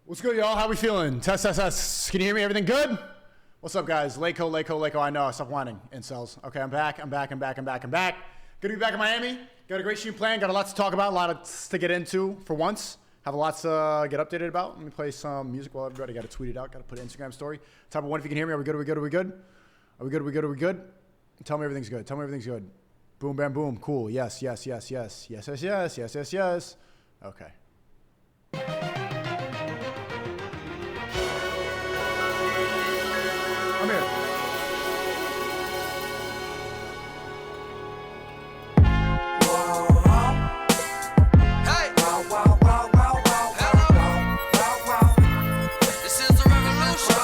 What's good, y'all? How we feeling? Test, test, test. Can you hear me? Everything good? What's up, guys? Lako. I know. Stop whining. Incels. Okay, I'm back. I'm back. Good to be back in Miami. Got a great stream plan. Got a lot to talk about. A lot to get into for once. Have a lot to get updated about. Let me play some music while everybody got to tweet it out. Got to put an Instagram story. Type of one if you can hear me. Are we good? Are we good? Tell me everything's good. Boom, bam, boom. Cool. Yes. Okay. I'm here. This is the revolution.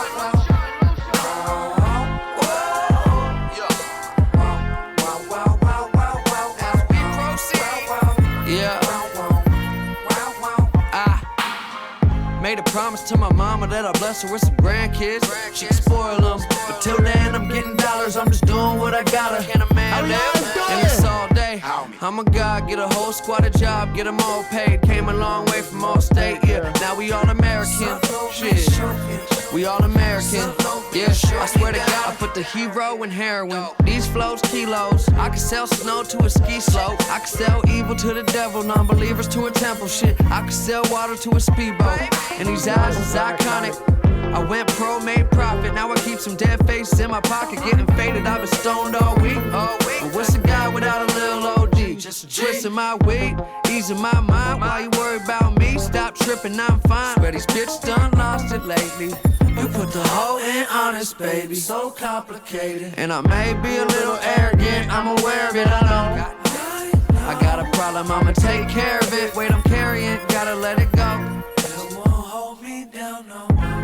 As we proceed. Yeah. Made a promise to my mama that I'll bless her with some grandkids. She can spoil them, but till then I'm getting dollars. I'm just doing what I gotta. Can a man live? And it's all day. I'm a god, get a whole squad a job, get them all paid. Came a long way from all state, yeah. Now we all American. Shit, we all American. Yeah, I swear to God, I put the hero in heroin. These flows, kilos. I can sell snow to a ski slope. I can sell evil to the devil, non-believers to a temple. Shit, I can sell water to a speedboat. And these eyes is iconic. I went pro, made profit. Now I keep some dead faces in my pocket, getting faded. I've been stoned all week. But what's a guy without a little OD? Just twisting my weed, easing my mind. Why you worry about me? Stop tripping, I'm fine. Swear these bitches done lost it lately. You put the whole in honest, baby. So complicated. And I may be a little arrogant. I'm aware of it, I know. I got a problem, I'ma take care of it. Weight I'm carrying, gotta let it go.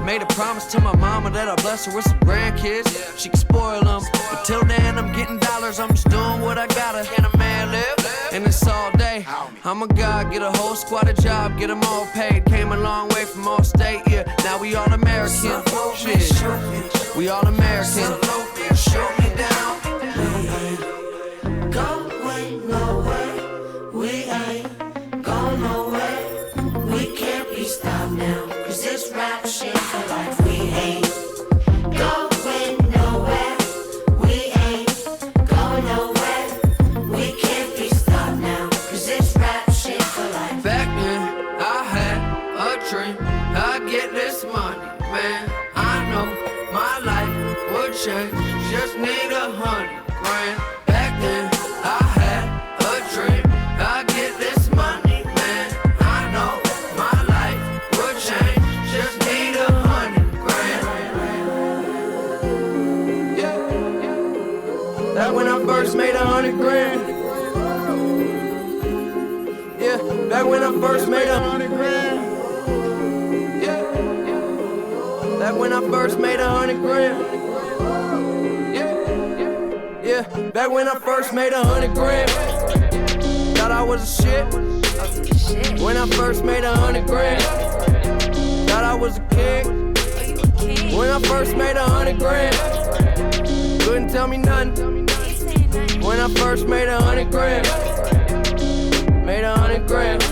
Made a promise to my mama that I'll bless her with some grandkids. She can spoil them, but till then I'm getting dollars. I'm just doing what I gotta. Can a man live? And it's all day. I'm a god, get a whole squad a job, get them all paid. Came a long way from all state, yeah. Now we all American. Shit, we all American. Show me down. We ain't going nowhere. We ain't going nowhere. We can't be stopped now. Cause this rap shit for life. We ain't going nowhere. We ain't going nowhere. We can't be stopped now. Cause this rap shit for life. Back then, I had a dream. I'd get this money, man. I know my life would change. Just need 100 grand. Back then, I had a dream. I'd get this money, man. I know my life would change. Just need 100 grand. Yeah. That when I first made 100 grand. Yeah, back when I first made 100 grand. Yeah, back when I first made 100 grand. Yeah, back when I first made 100 grand. Thought I was a shit. When I first made 100 grand. Thought I was a king. When I first made 100 grand. Couldn't tell me nothing. When I first made 100 grand. Made 100 grand.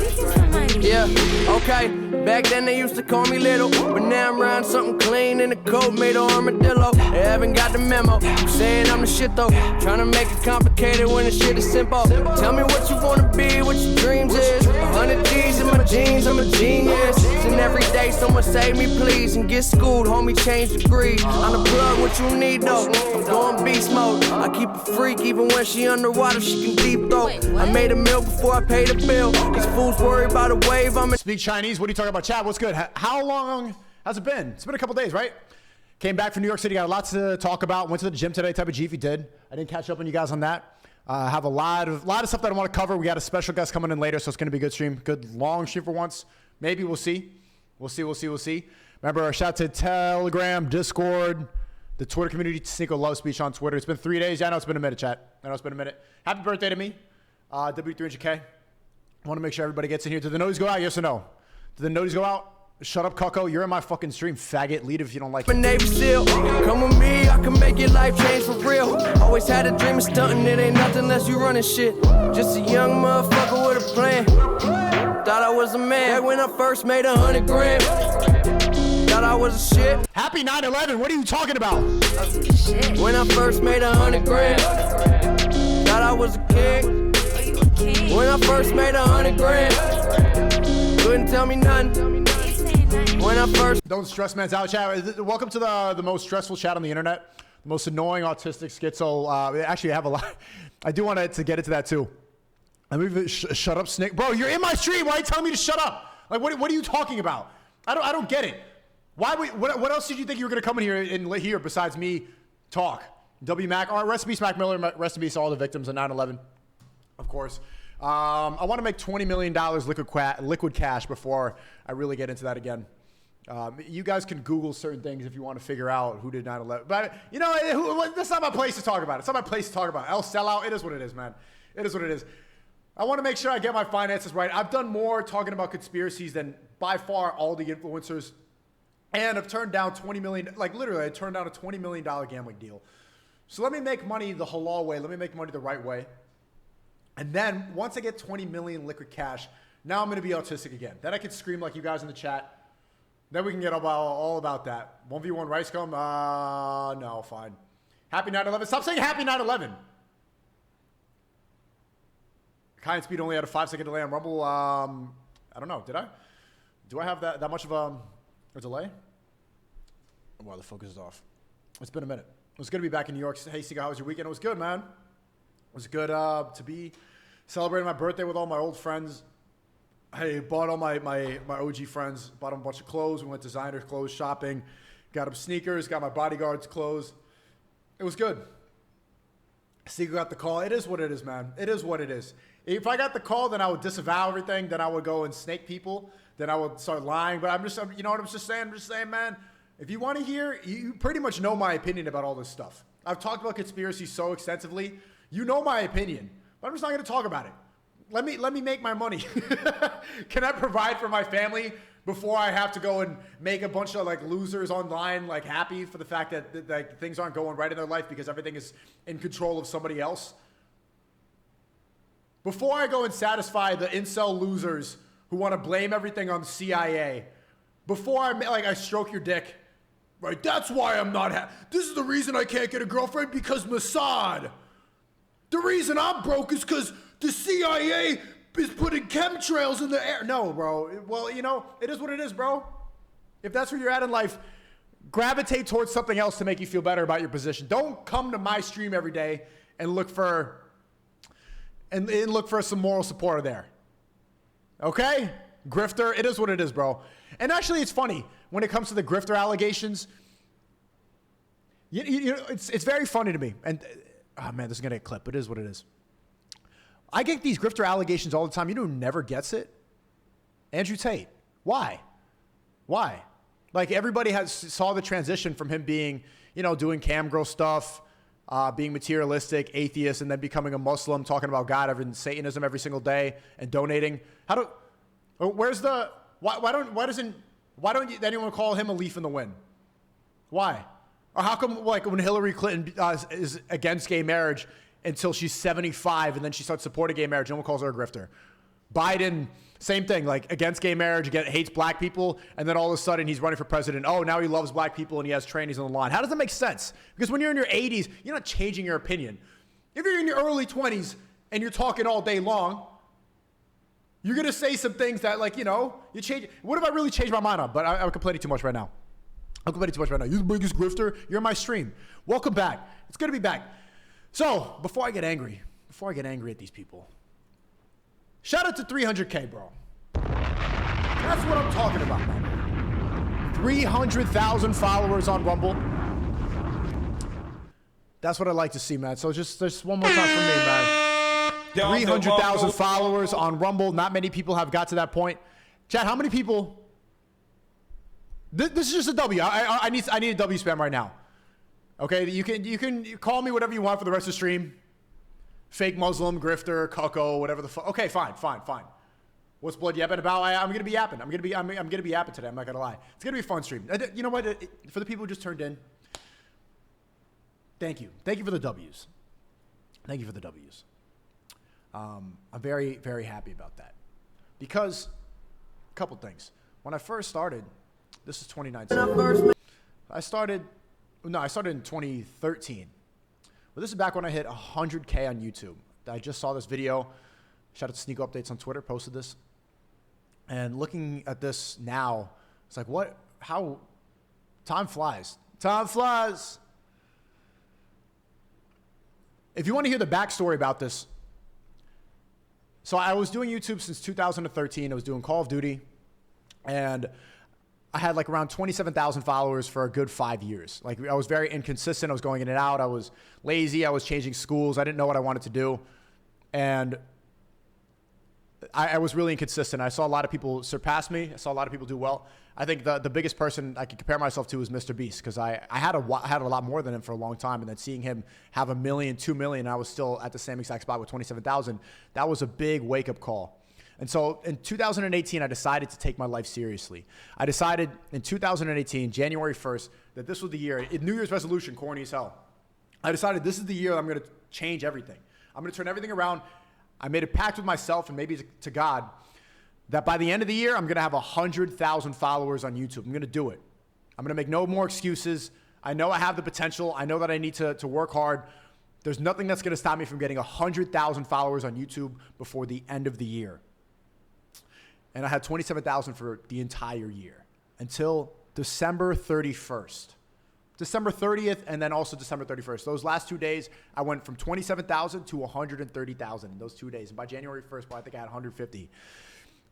Yeah, okay. Back then they used to call me little, but now I'm riding something clean in a coat made of armadillo. They haven't got the memo. I'm saying I'm the shit though. Trying to make it complicated when the shit is simple. Tell me what you wanna be, what your dreams is. 100 G's in my jeans, I'm a genius. And every day someone save me please and get schooled, homie change degree. On the plug, what you need though? I'm going beast mode. I keep a freak even when she underwater, she can deep throat. I made a meal before I paid a bill. These fools worry about a wave. I'm Speak Chinese. What are you talking about? Chat, what's good? How long has it been? It's been a couple days, right? Came back from New York City, got a lot to talk about. Went to the gym today, type of G if you did. I didn't catch up on you guys on that. Have a lot of stuff that I want to cover. We got a special guest coming in later, so it's going to be a good stream. Good long stream for once. Maybe we'll see. We'll see. Remember, shout out to Telegram, Discord, the Twitter community. SNEAKO love speech on Twitter. It's been 3 days. Yeah, I know it's been a minute, chat. I know it's been a minute. Happy birthday to me, W300K. I want to make sure everybody gets in here. Did the notice go out? Yes or no? Did the notice go out? Shut up, Cucko. You're in my fucking stream, faggot. Lead if you don't like it. Navy SEAL. Come with me, I can make your life change for real. Always had a dream of stunting, it ain't nothing unless you running shit. Just a young motherfucker with a plan. Thought I was a man. Back when I first made 100 grand. Thought I was a shit. Happy 9/11. What are you talking about? When I first made 100 grand. Thought I was a king. When I first made 100 grand. Couldn't tell me nothing. When I first. Don't stress man's out, chat. Welcome to the most stressful chat on the internet. The most annoying autistic schizo. Actually, I have a lot. I do want to get into that too. I mean, shut up, Snake. Bro, you're in my stream. Why are you telling me to shut up? Like, what are you talking about? I don't get it. What else did you think you were going to come in here and hear besides me talk? W Mac. All right, rest in peace, Mac Miller. Rest in peace to all the victims of 9/11, of course. I want to make $20 million liquid cash before I really get into that again. You guys can Google certain things if you want to figure out who did 9/11. But, you know, that's not my place to talk about it. It's not my place to talk about it. El sellout. It is what it is, man. It is what it is. I want to make sure I get my finances right. I've done more talking about conspiracies than by far all the influencers. And I've turned down $20 million. Like, literally, I turned down a $20 million gambling deal. So let me make money the halal way. Let me make money the right way. And then once I get 20 million liquid cash, now I'm going to be autistic again. Then I can scream like you guys in the chat. Then we can get all about that. 1v1 rice gum? No, fine. Happy 9/11. Stop saying happy 9/11. High and speed only had a 5-second delay on Rumble. I don't know. Did I? Do I have that much of a delay? Wow, the focus is off. It's been a minute. It was good to be back in New York. Hey, Sika, how was your weekend? It was good, man. It was good to be celebrating my birthday with all my old friends. I bought all my OG friends, bought them a bunch of clothes. We went designer clothes shopping, got them sneakers, got my bodyguards clothes. It was good. Sika got the call. It is what it is, man. It is what it is. If I got the call, then I would disavow everything. Then I would go and snake people. Then I would start lying. But you know what I'm just saying? I'm just saying, man, if you want to hear, you pretty much know my opinion about all this stuff. I've talked about conspiracy so extensively. You know my opinion, but I'm just not going to talk about it. Let me make my money. Can I provide for my family before I have to go and make a bunch of like losers online like happy for the fact that like things aren't going right in their life because everything is in control of somebody else? Before I go and satisfy the incel losers who want to blame everything on the CIA, before I stroke your dick, right? That's why I'm not happy. This is the reason I can't get a girlfriend, because Mossad. The reason I'm broke is because the CIA is putting chemtrails in the air. No, bro. Well, you know, it is what it is, bro. If that's where you're at in life, gravitate towards something else to make you feel better about your position. Don't come to my stream every day and look for some moral support there. Okay? Grifter, it is what it is, bro. And actually, it's funny. When it comes to the grifter allegations, you know, it's very funny to me. And, oh, man, this is going to get clipped. It is what it is. I get these grifter allegations all the time. You know who never gets it? Andrew Tate. Why? Why? Like, everybody saw the transition from him being, you know, doing cam girl stuff, being materialistic, atheist, and then becoming a Muslim, talking about God and Satanism every single day, and donating. Why don't anyone call him a leaf in the wind? Why? Or how come, like, when Hillary Clinton is against gay marriage until she's 75 and then she starts supporting gay marriage, no one calls her a grifter? Biden, same thing, like, against gay marriage, hates black people, and then all of a sudden he's running for president. Oh, now he loves black people and he has trainees on the line. How does that make sense? Because when you're in your 80s, you're not changing your opinion. If you're in your early 20s and you're talking all day long, you're going to say some things that, like, you know, you change. What if I really changed my mind on? But I'm complaining too much right now. I'm complaining too much right now. You're the biggest grifter. You're in my stream. Welcome back. It's good to be back. So, before I get angry at these people, shout out to 300K, bro. That's what I'm talking about, man. 300,000 followers on Rumble. That's what I like to see, man. So just one more time for me, man. 300,000 followers on Rumble. Not many people have got to that point. Chat, how many people? This is just a W. I need a W spam right now. Okay, you can call me whatever you want for the rest of the stream. Fake Muslim, grifter, cucko, whatever the fuck. Okay, fine. What's blood yapping about? I'm gonna be yapping. I'm gonna be yapping today. I'm not gonna lie. It's gonna be a fun stream. You know what? For the people who just turned in, thank you. Thank you for the W's. Thank you for the W's. I'm very, very happy about that, because a couple things. When I first started, This is 2019. I started in 2013. Well, this is back when I hit 100K on YouTube. I just saw this video. Shout out to SNEAKO Updates on Twitter, posted this. And looking at this now, it's like, how time flies. Time flies. If you want to hear the backstory about this, so I was doing YouTube since 2013. I was doing Call of Duty, and I had like around 27,000 followers for a good 5 years. Like, I was very inconsistent. I was going in and out. I was lazy. I was changing schools. I didn't know what I wanted to do. And I was really inconsistent. I saw a lot of people surpass me. I saw a lot of people do well. I think the biggest person I could compare myself to is Mr. Beast, because I had a lot more than him for a long time. And then seeing him have 1 million, 2 million, and I was still at the same exact spot with 27,000, that was a big wake-up call. And so in 2018, I decided to take my life seriously. I decided in 2018, January 1st, that this was the year, New Year's resolution, corny as hell. I decided this is the year I'm going to change everything. I'm going to turn everything around. I made a pact with myself and maybe to God that by the end of the year, I'm going to have 100,000 followers on YouTube. I'm going to do it. I'm going to make no more excuses. I know I have the potential. I know that I need to work hard. There's nothing that's going to stop me from getting 100,000 followers on YouTube before the end of the year. And I had 27,000 for the entire year until December 31st. December 30th and then also December 31st. Those last 2 days, I went from 27,000 to 130,000 in those 2 days. And by January 1st, I think I had 150.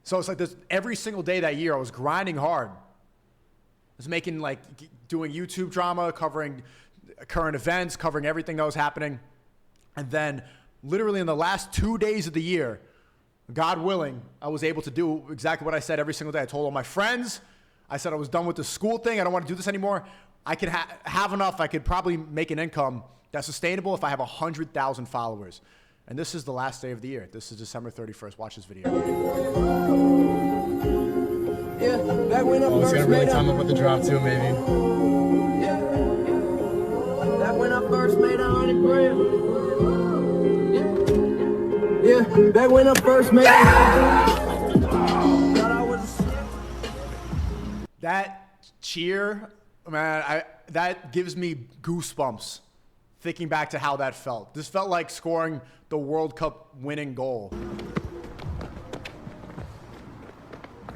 So it's like this, every single day that year, I was grinding hard. I was making, like, doing YouTube drama, covering current events, covering everything that was happening. And then literally in the last 2 days of the year, God willing, I was able to do exactly what I said every single day. I told all my friends, I said I was done with the school thing. I don't want to do this anymore. I could have enough. I could probably make an income that's sustainable if I have 100,000 followers. And this is the last day of the year. This is December 31st. Watch this video. Yeah, back when I It's first gonna really made time up. up with the drop too, maybe. Yeah. Back when I first made 100 grand. Yeah, back when I first made 100 grand. Thought I was. That cheer, man, that gives me goosebumps thinking back to how that felt. This felt like scoring the World Cup winning goal.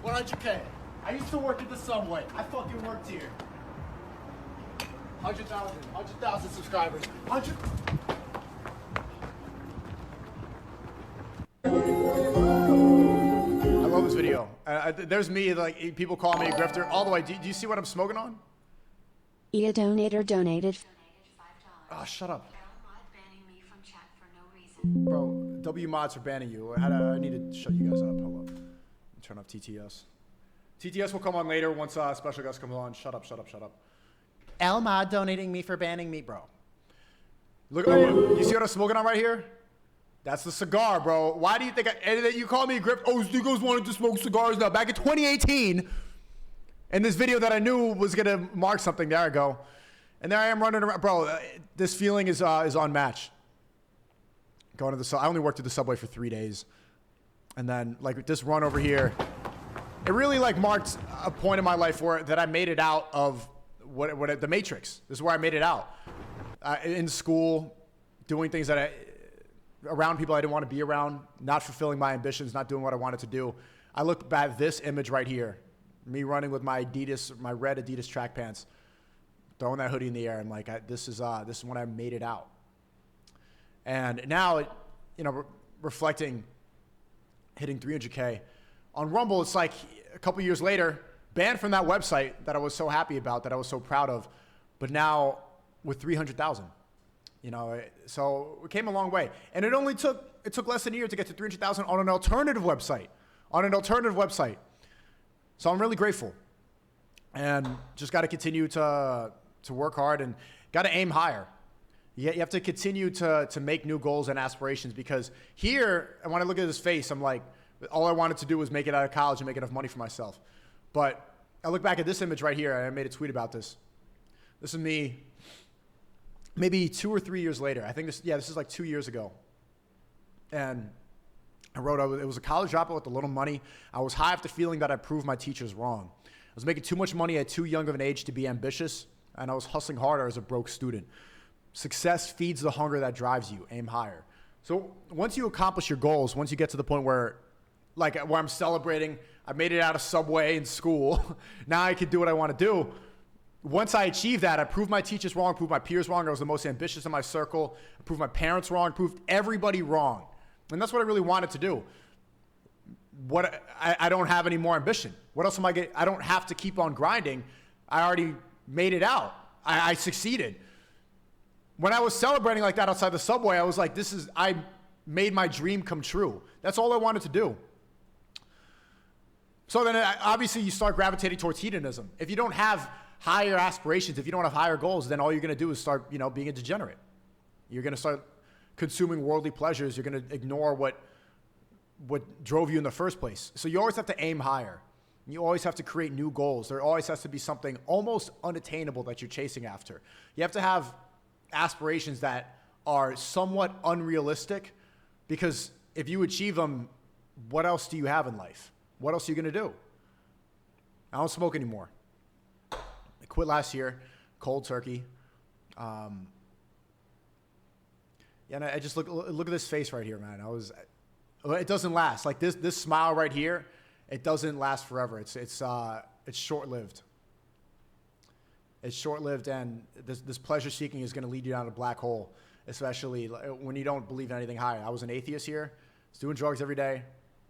100K. I used to work at the subway. I fucking worked here. 100,000 subscribers. 100. I love this video. There's me, like, people call me a grifter all the way. Do you see what I'm smoking on? A donator donated $5. Oh, shut up. Banning me from chat for no reason. Bro, W mods are banning you. I need to shut you guys up. Hold up. Turn off TTS. TTS will come on later once special guest comes on. Shut up. L mod donating me for banning me, bro. Look, you see what I'm smoking on right here? That's the cigar, bro. Why do you think you call me a grip? Oh, Sneakos wanted to smoke cigars now. Back in 2018, in this video that I knew was gonna mark something, there I go. And there I am running around, bro. This feeling is unmatched. Going to I only worked at the subway for 3 days, and then like this run over here, it really like marked a point in my life where that I made it out of what the Matrix. This is where I made it out. In school, doing things that around people I didn't want to be around, not fulfilling my ambitions, not doing what I wanted to do. I look at this image right here, me running with my red Adidas track pants, throwing that hoodie in the air. I'm like, this is when I made it out. And now, reflecting, hitting 300K on Rumble, it's like a couple years later, banned from that website that I was so happy about, that I was so proud of, but now with 300,000. So it came a long way. And it took less than a year to get to 300,000 on an alternative website. So I'm really grateful. And just got to continue to work hard and got to aim higher. You have to continue to make new goals and aspirations, because here, and when I look at his face, I'm like, all I wanted to do was make it out of college and make enough money for myself. But I look back at this image right here, and I made a tweet about this. This is me maybe 2 or 3 years later. I think this is like 2 years ago. And I wrote, it was a college dropout with a little money. I was high off the feeling that I proved my teachers wrong. I was making too much money at too young of an age to be ambitious, and I was hustling harder as a broke student. Success feeds the hunger that drives you. Aim higher. So once you accomplish your goals, once you get to the point where I'm celebrating, I made it out of Subway in school, now I can do what I want to do. Once I achieved that, I proved my teachers wrong, proved my peers wrong. I was the most ambitious in my circle. I proved my parents wrong, proved everybody wrong. And that's what I really wanted to do. I don't have any more ambition. What else am I getting? I don't have to keep on grinding. I already made it out. I succeeded. When I was celebrating like that outside the Subway, I was like, I made my dream come true. That's all I wanted to do. So then obviously you start gravitating towards hedonism. If you don't have higher aspirations, if you don't have higher goals, then all you're going to do is start, being a degenerate. You're going to start consuming worldly pleasures. You're going to ignore what drove you in the first place. So you always have to aim higher. You always have to create new goals. There always has to be something almost unattainable that you're chasing after. You have to have aspirations that are somewhat unrealistic, because if you achieve them, what else do you have in life? What else are you going to do? I don't smoke anymore. I quit last year, cold turkey. And I just look at this face right here, man. It doesn't last. Like this smile right here, it doesn't last forever. It's short-lived. It's short-lived, and this pleasure seeking is going to lead you down a black hole, especially when you don't believe in anything higher. I was an atheist here. I was doing drugs every day,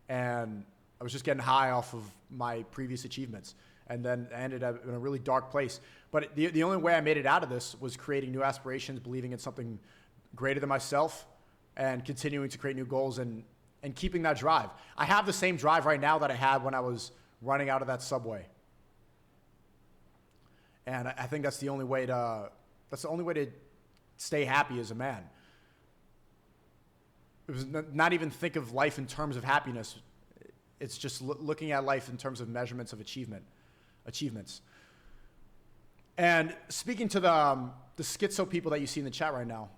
and I was just getting high off of my previous achievements, and then I ended up in a really dark place. But the only way I made it out of this was creating new aspirations, believing in something greater than myself, and continuing to create new goals and keeping that drive. I have the same drive right now that I had when I was running out of that Subway. And I think that's the only way to stay happy as a man. It was not even think of life in terms of happiness. It's just looking at life in terms of measurements of achievements. And speaking to the schizo people that you see in the chat right now,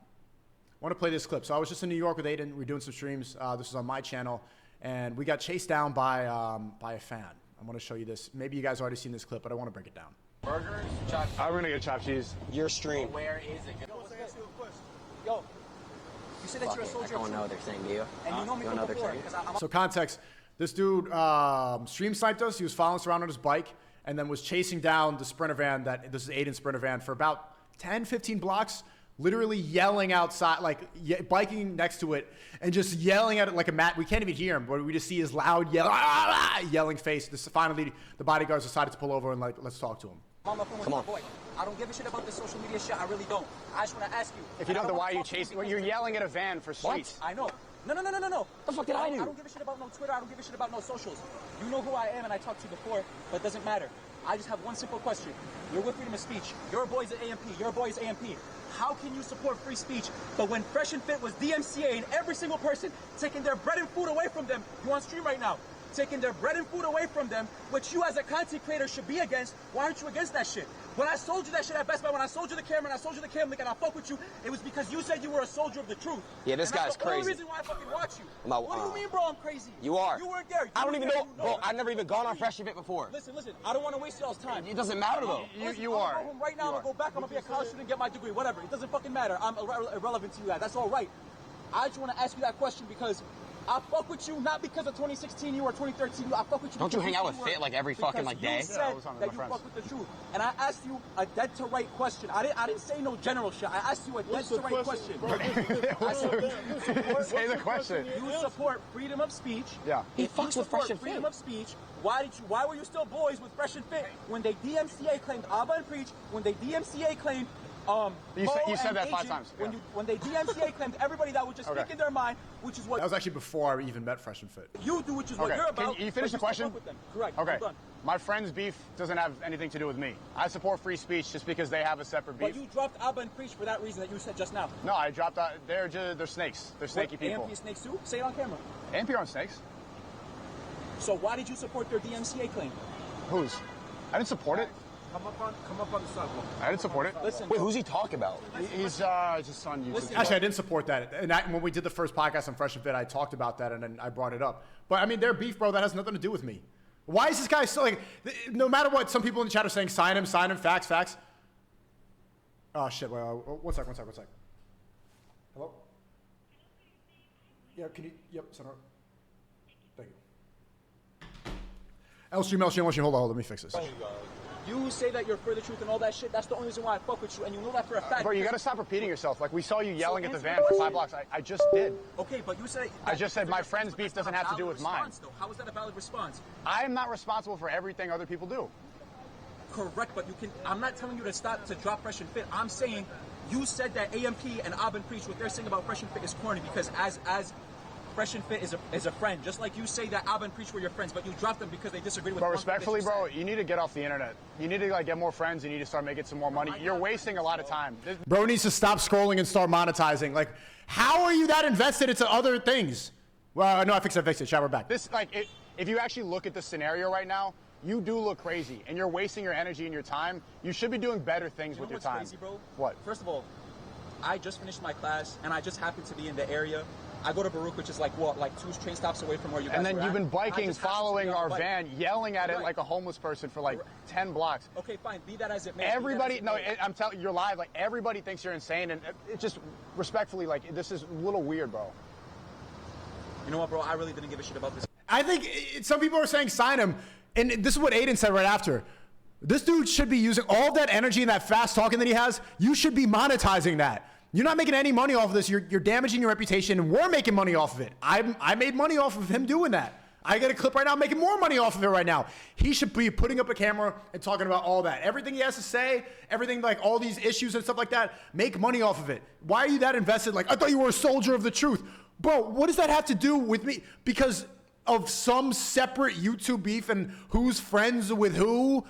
I want to play this clip. So I was just in New York with Aiden. We're doing some streams. This is on my channel, and we got chased down by a fan. I want to show you this. Maybe you guys already seen this clip, but I want to break it down. Burgers, chopped cheese. I'm gonna get chopped cheese. Your stream. Where is it? Yo, you said that you're a soldier. I don't know what they're saying, do you? And you know me from before. So context, this dude stream sniped us. He was following us around on his bike and then was chasing down the Sprinter van, this is Aiden's Sprinter van, for about 10, 15 blocks, literally yelling outside, biking next to it and just yelling at it like a mat. We can't even hear him, but we just see his loud yelling face. Finally, the bodyguards decided to pull over and let's talk to him. Come on. Boy. I don't give a shit about this social media shit. I really don't. I just want to ask you. If you don't know why are you chasing? Well, you're yelling at a van for streets. I know. No. What the fuck did I do? I don't give a shit about no Twitter. I don't give a shit about no socials. You know who I am, and I talked to you before, but it doesn't matter. I just have one simple question. You're with freedom of speech. Your boy's at AMP. Your boy's AMP. How can you support free speech, but when Fresh and Fit was DMCA and every single person taking their bread and food away from them, you on stream right now, taking their bread and food away from them, which you as a content creator should be against, why aren't you against that shit? When I sold you that shit at Best Buy, when I sold you the camera and I sold you the cam link and I fuck with you, it was because you said you were a soldier of the truth. Yeah, this guy's crazy. That's the only reason why I fucking watch you. What do you mean, bro, I'm crazy? You are. You weren't there. I don't even know. Bro, I've never even gone on Fresh and Fit before. Listen. I don't want to waste y'all's time. It doesn't matter, though. You are. I'm going home right now. I'm going to go back. I'm going to be a college student and get my degree. Whatever. It doesn't fucking matter. I'm irrelevant to you guys. That's all right. I just want to ask you that question because I fuck with you not because of 2016 you or 2013 you. I fuck with you. Don't you hang out with Fit like every fucking day? You said that you fuck with the truth, and I asked you a dead to right question. I didn't say no general shit. I asked you a dead to right question. Say the question. You support freedom of speech. Yeah. He fucks with Fresh and Fit. Freedom of speech. Why were you still boys with Fresh and Fit when they DMCA claimed Abba and Preach? When they DMCA claimed you said that 5 times. Yeah. When they DMCA claimed everybody that would just speak in their mind, which is what that was actually before I even met Fresh and Fit. You do, which is what you're about. Can you finish the question? Correct. Okay. My friend's beef doesn't have anything to do with me. I support free speech just because they have a separate beef. But you dropped Abba and Preach for that reason that you said just now. No, I dropped out. They're snakes. They're snaky people. AMP snakes too? Say it on camera. AMP aren't snakes. So why did you support their DMCA claim? Whose? I didn't support it. Come up on the sidewalk. I didn't support it. Listen, Wait, who's he talking about? He's just on YouTube. Listen, Actually, I didn't support that. And when we did the first podcast on Fresh and Fit, I talked about that and then I brought it up. But I mean, their beef, bro, that has nothing to do with me. Why is this guy so like? No matter what, some people in the chat are saying, sign him, facts. Oh shit! Wait, one sec. Hello. Yeah, can you? Yep, send her. Thank you. L-stream, hold on, let me fix this. you say that you're for the truth and all that shit. That's the only reason why I fuck with you, and you know that for a fact. Bro, you gotta stop repeating yourself. Like, we saw you yelling at the van for 5 blocks. I just did. Okay, but you say... I just said my friend's beef doesn't have to do with mine. Though. How is that a valid response? I am not responsible for everything other people do. Correct, but you can... I'm not telling you to stop, to drop Fresh and Fit. I'm saying you said that AMP and Abin Preach, what they're saying about Fresh and Fit is corny because as Fresh and Fit is a friend. Just like you say that Abin Preach were your friends, but you dropped them because they disagreed with... But respectfully, bro, you need to get off the internet. You need to like get more friends. You need to start making some more money. You're wasting a lot of time. Bro needs to stop scrolling and start monetizing. Like, how are you that invested into other things? Well, no, I fixed it. Chat, we're back. This, like, if you actually look at the scenario right now, you do look crazy, and you're wasting your energy and your time. You should be doing better things with your time. Crazy, bro? What? First of all, I just finished my class, and I just happened to be in the area. I go to Baruch, which is like, what, like 2 train stops away from where you guys And then were you've at. been biking, following our van, yelling at it Right. like a homeless person for like 10 blocks. Okay, fine. Be that as it may. Everybody, no, I'm telling you, you're live. Like, everybody thinks you're insane, and it just, respectfully, like, this is a little weird, bro. You know what, bro? I really didn't give a shit about this. I think some people are saying sign him, and this is what Aiden said right after. This dude should be using all that energy and that fast talking that he has. You should be monetizing that. You're not making any money off of this. You're damaging your reputation, and we're making money off of it. I made money off of him doing that. I got a clip right now making more money off of it right now. He should be putting up a camera and talking about all that. Everything he has to say, everything like all these issues and stuff like that, make money off of it. Why are you that invested? Like, I thought you were a soldier of the truth. Bro, what does that have to do with me? Because of some separate YouTube beef and who's friends with who,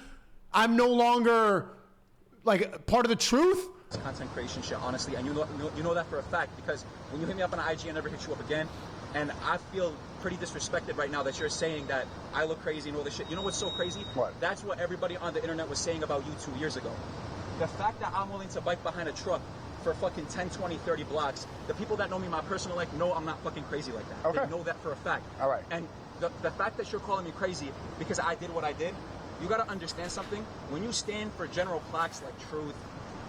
I'm no longer like part of the truth? Content creation shit, honestly, and you know that for a fact because when you hit me up on IG, I never hit you up again, and I feel pretty disrespected right now that you're saying that I look crazy and all this shit. You know what's so crazy? What? That's what everybody on the internet was saying about you 2 years ago. The fact that I'm willing to bike behind a truck for fucking 10, 20, 30 blocks, the people that know me in my personal life know I'm not fucking crazy like that. Okay. They know that for a fact. All right. And the fact that you're calling me crazy because I did what I did, you gotta understand something. When you stand for general plaques like truth,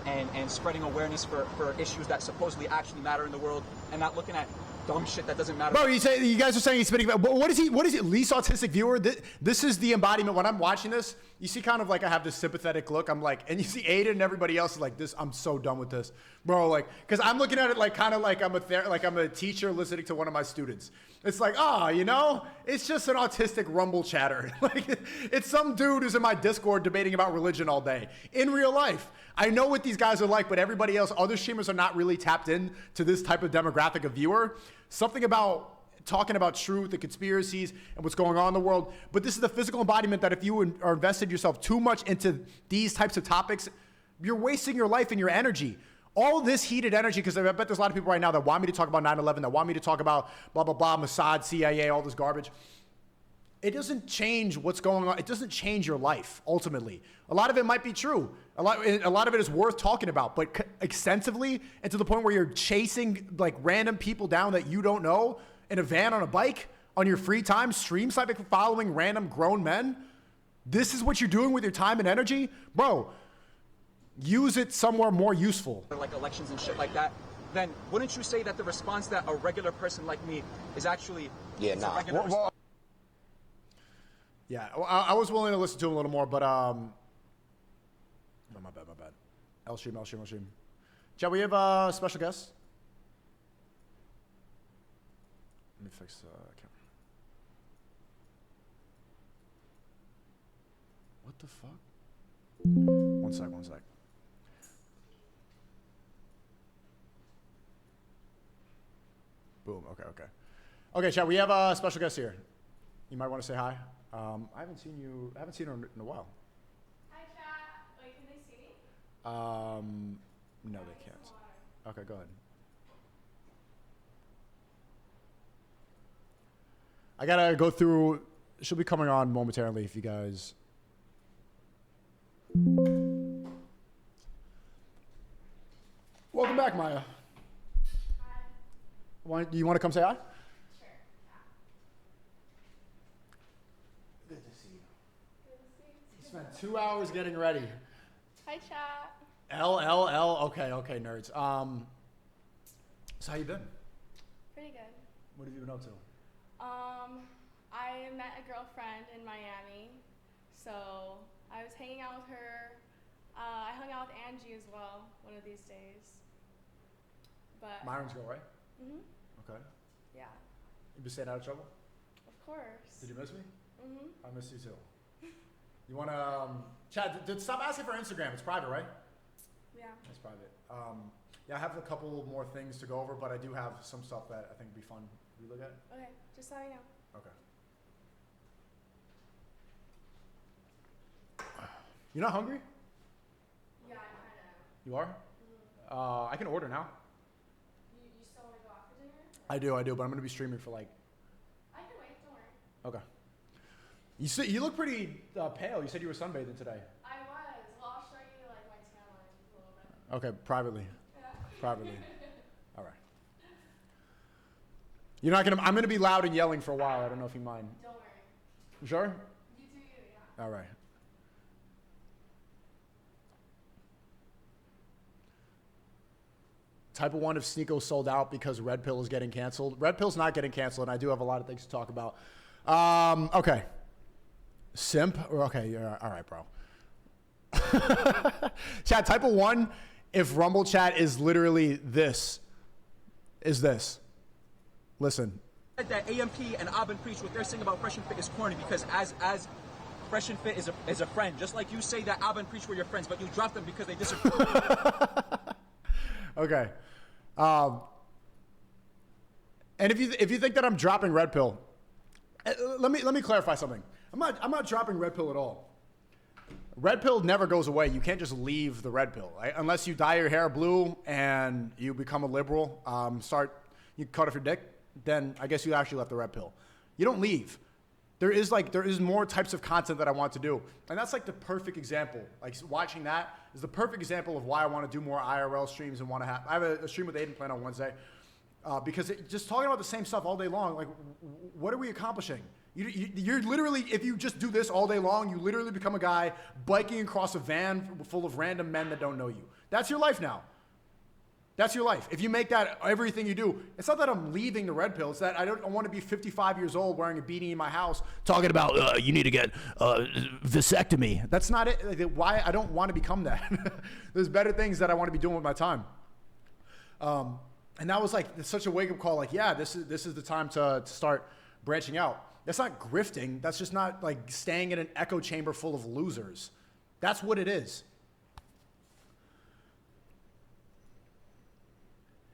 and spreading awareness for issues that supposedly actually matter in the world and not looking at dumb shit that doesn't matter. Bro, you guys are saying he's spitting. But what is he? What is it? Least autistic viewer. This is the embodiment. When I'm watching this, you see kind of like I have this sympathetic look. I'm like, and you see Aiden and everybody else is like this. I'm so done with this, bro. Like, because I'm looking at it like kind of like I'm a teacher listening to one of my students. It's like, you know, it's just an autistic rumble chatter. Like, it's some dude who's in my Discord debating about religion all day. In real life, I know what these guys are like, but everybody else, other streamers are not really tapped in to this type of demographic of viewer. Something about talking about truth and conspiracies and what's going on in the world. But this is the physical embodiment that if you are invested yourself too much into these types of topics, you're wasting your life and your energy. All this heated energy, because I bet there's a lot of people right now that want me to talk about 9/11, that want me to talk about blah, blah, blah, Mossad, CIA, all this garbage. It doesn't change what's going on. It doesn't change your life, ultimately. A lot of it might be true. A lot of it is worth talking about, but extensively and to the point where you're chasing like random people down that you don't know in a van on a bike on your free time, stream sniping, following random grown men. This is what you're doing with your time and energy? Bro, use it somewhere more useful. Like elections and shit like that, then wouldn't you say that the response that a regular person like me is actually... Yeah, nah. Yeah, I was willing to listen to him a little more, but no, my bad. L-stream. Chat, we have a special guest. Let me fix the camera. What the fuck? One sec. Boom, okay. Okay, chat, we have a special guest here. You might want to say hi. I haven't seen her in a while. Hi, chat. Wait, can they see me? No, they can't. Okay, go ahead. I gotta go through. She'll be coming on momentarily if you guys. back, Maya. Hi. You want to come say hi? Sure. Good to see you. Good to see you. You spent 2 hours getting ready. Hi, chat. Okay, nerds. So how you been? Pretty good. What have you been up to? I met a girlfriend in Miami, so I was hanging out with her. I hung out with Angie as well one of these days. But Myron's girl, right? Mhm. Okay. Yeah, You been staying out of trouble? of course. Did you miss me? Mhm. I missed you too. You want to, Chad, stop asking for Instagram. It's private, right? Yeah. It's private. Yeah, I have a couple more things to go over, but I do have some stuff that I think would be fun to look at. Okay. Just so you know. Okay. You're not hungry? Yeah, I kind of. You are? I can order now. You still want to go out for dinner? I do, but I'm going to be streaming for like... I can wait. Don't worry. Okay. You look pretty pale. You said you were sunbathing today. I was. Well, I'll show you like my tan line a little bit. Okay, privately. Yeah. Privately. All right. You're not going to... I'm going to be loud and yelling for a while. I don't know if you mind. Don't worry. You sure? You do you. Yeah. All right. Type of 1 of SNEAKO sold out because Red Pill is getting canceled. Red Pill's not getting canceled, and I do have a lot of things to talk about. Okay. Simp? Okay, yeah, all right, bro. Chat, type of 1, if Rumble chat is literally this, is this. Listen. That AMP and Abin Preach, what they're saying about Fresh and Fit is corny because as Fresh and Fit is a friend, just like you say that Abin Preach were your friends, but you dropped them because they disagree. Okay. And if you think that I'm dropping Red Pill, let me clarify something. I'm not dropping Red Pill at all. Red Pill never goes away. You can't just leave the Red Pill, right? Unless you dye your hair blue and you become a liberal, you cut off your dick, then I guess you actually left the Red Pill. You don't leave. There is more types of content that I want to do. And that's like the perfect example. Like watching that is the perfect example of why I want to do more IRL streams and want to have, I have a stream with Aiden planned on Wednesday. Because just talking about the same stuff all day long, like what are we accomplishing? You're literally, if you just do this all day long, you literally become a guy biking across a van full of random men that don't know you. That's your life now. That's your life. If you make that everything you do, it's not that I'm leaving the Red Pill. It's that I don't want to be 55 years old wearing a beanie in my house talking about you need to get vasectomy. That's not it. Why I don't want to become that. There's better things that I want to be doing with my time. And that was like such a wake-up call. Like, yeah, this is the time to start branching out. That's not grifting. That's just not like staying in an echo chamber full of losers. That's what it is.